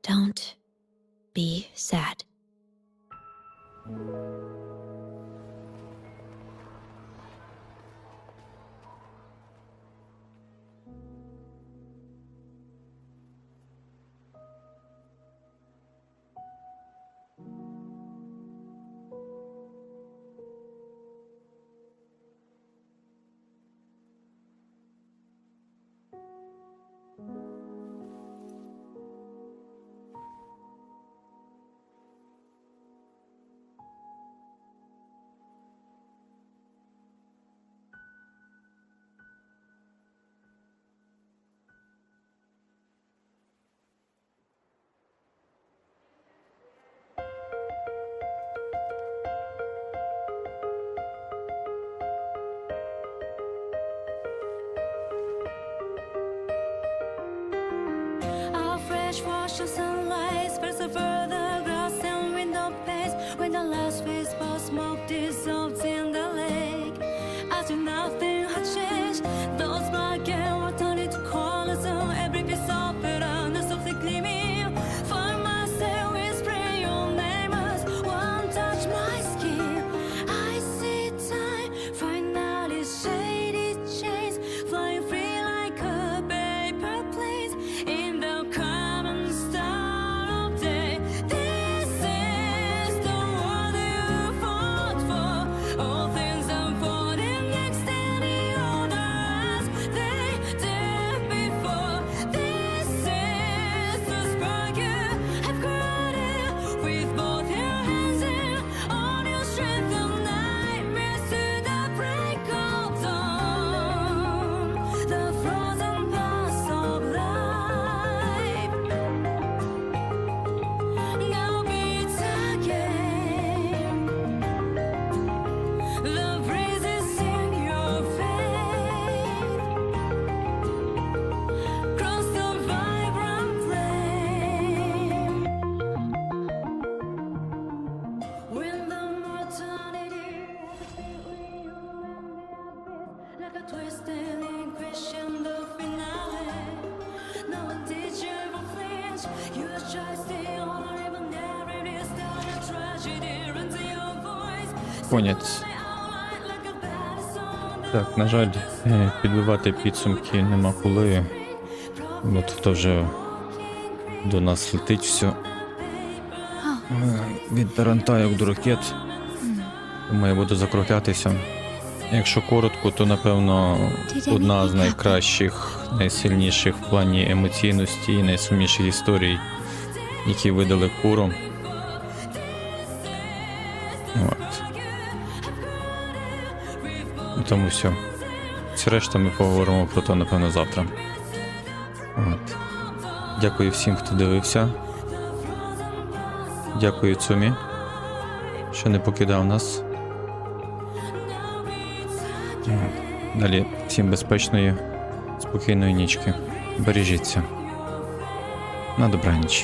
Don't be sad. Watch the sunlight spreads over the grass and window panes. When the last whisper of smoke dissolves in the lake, as if nothing had changed, those black and water into colors and конець. Так, на жаль, підбивати підсумки нема коли. От то вже до нас летить все. Від тарантайок до ракет. Тому я буду закруглятися. Якщо коротко, то напевно одна з найкращих, найсильніших в плані емоційності і найсумніших історій, які видали Куру. От. Тому все. Все решта ми поговоримо про то, напевно, завтра. От. Дякую всім, хто дивився. Дякую Цумі, що не покидав нас. Далі всім безпечної, спокійної нічки. Бережіться. На добраніч.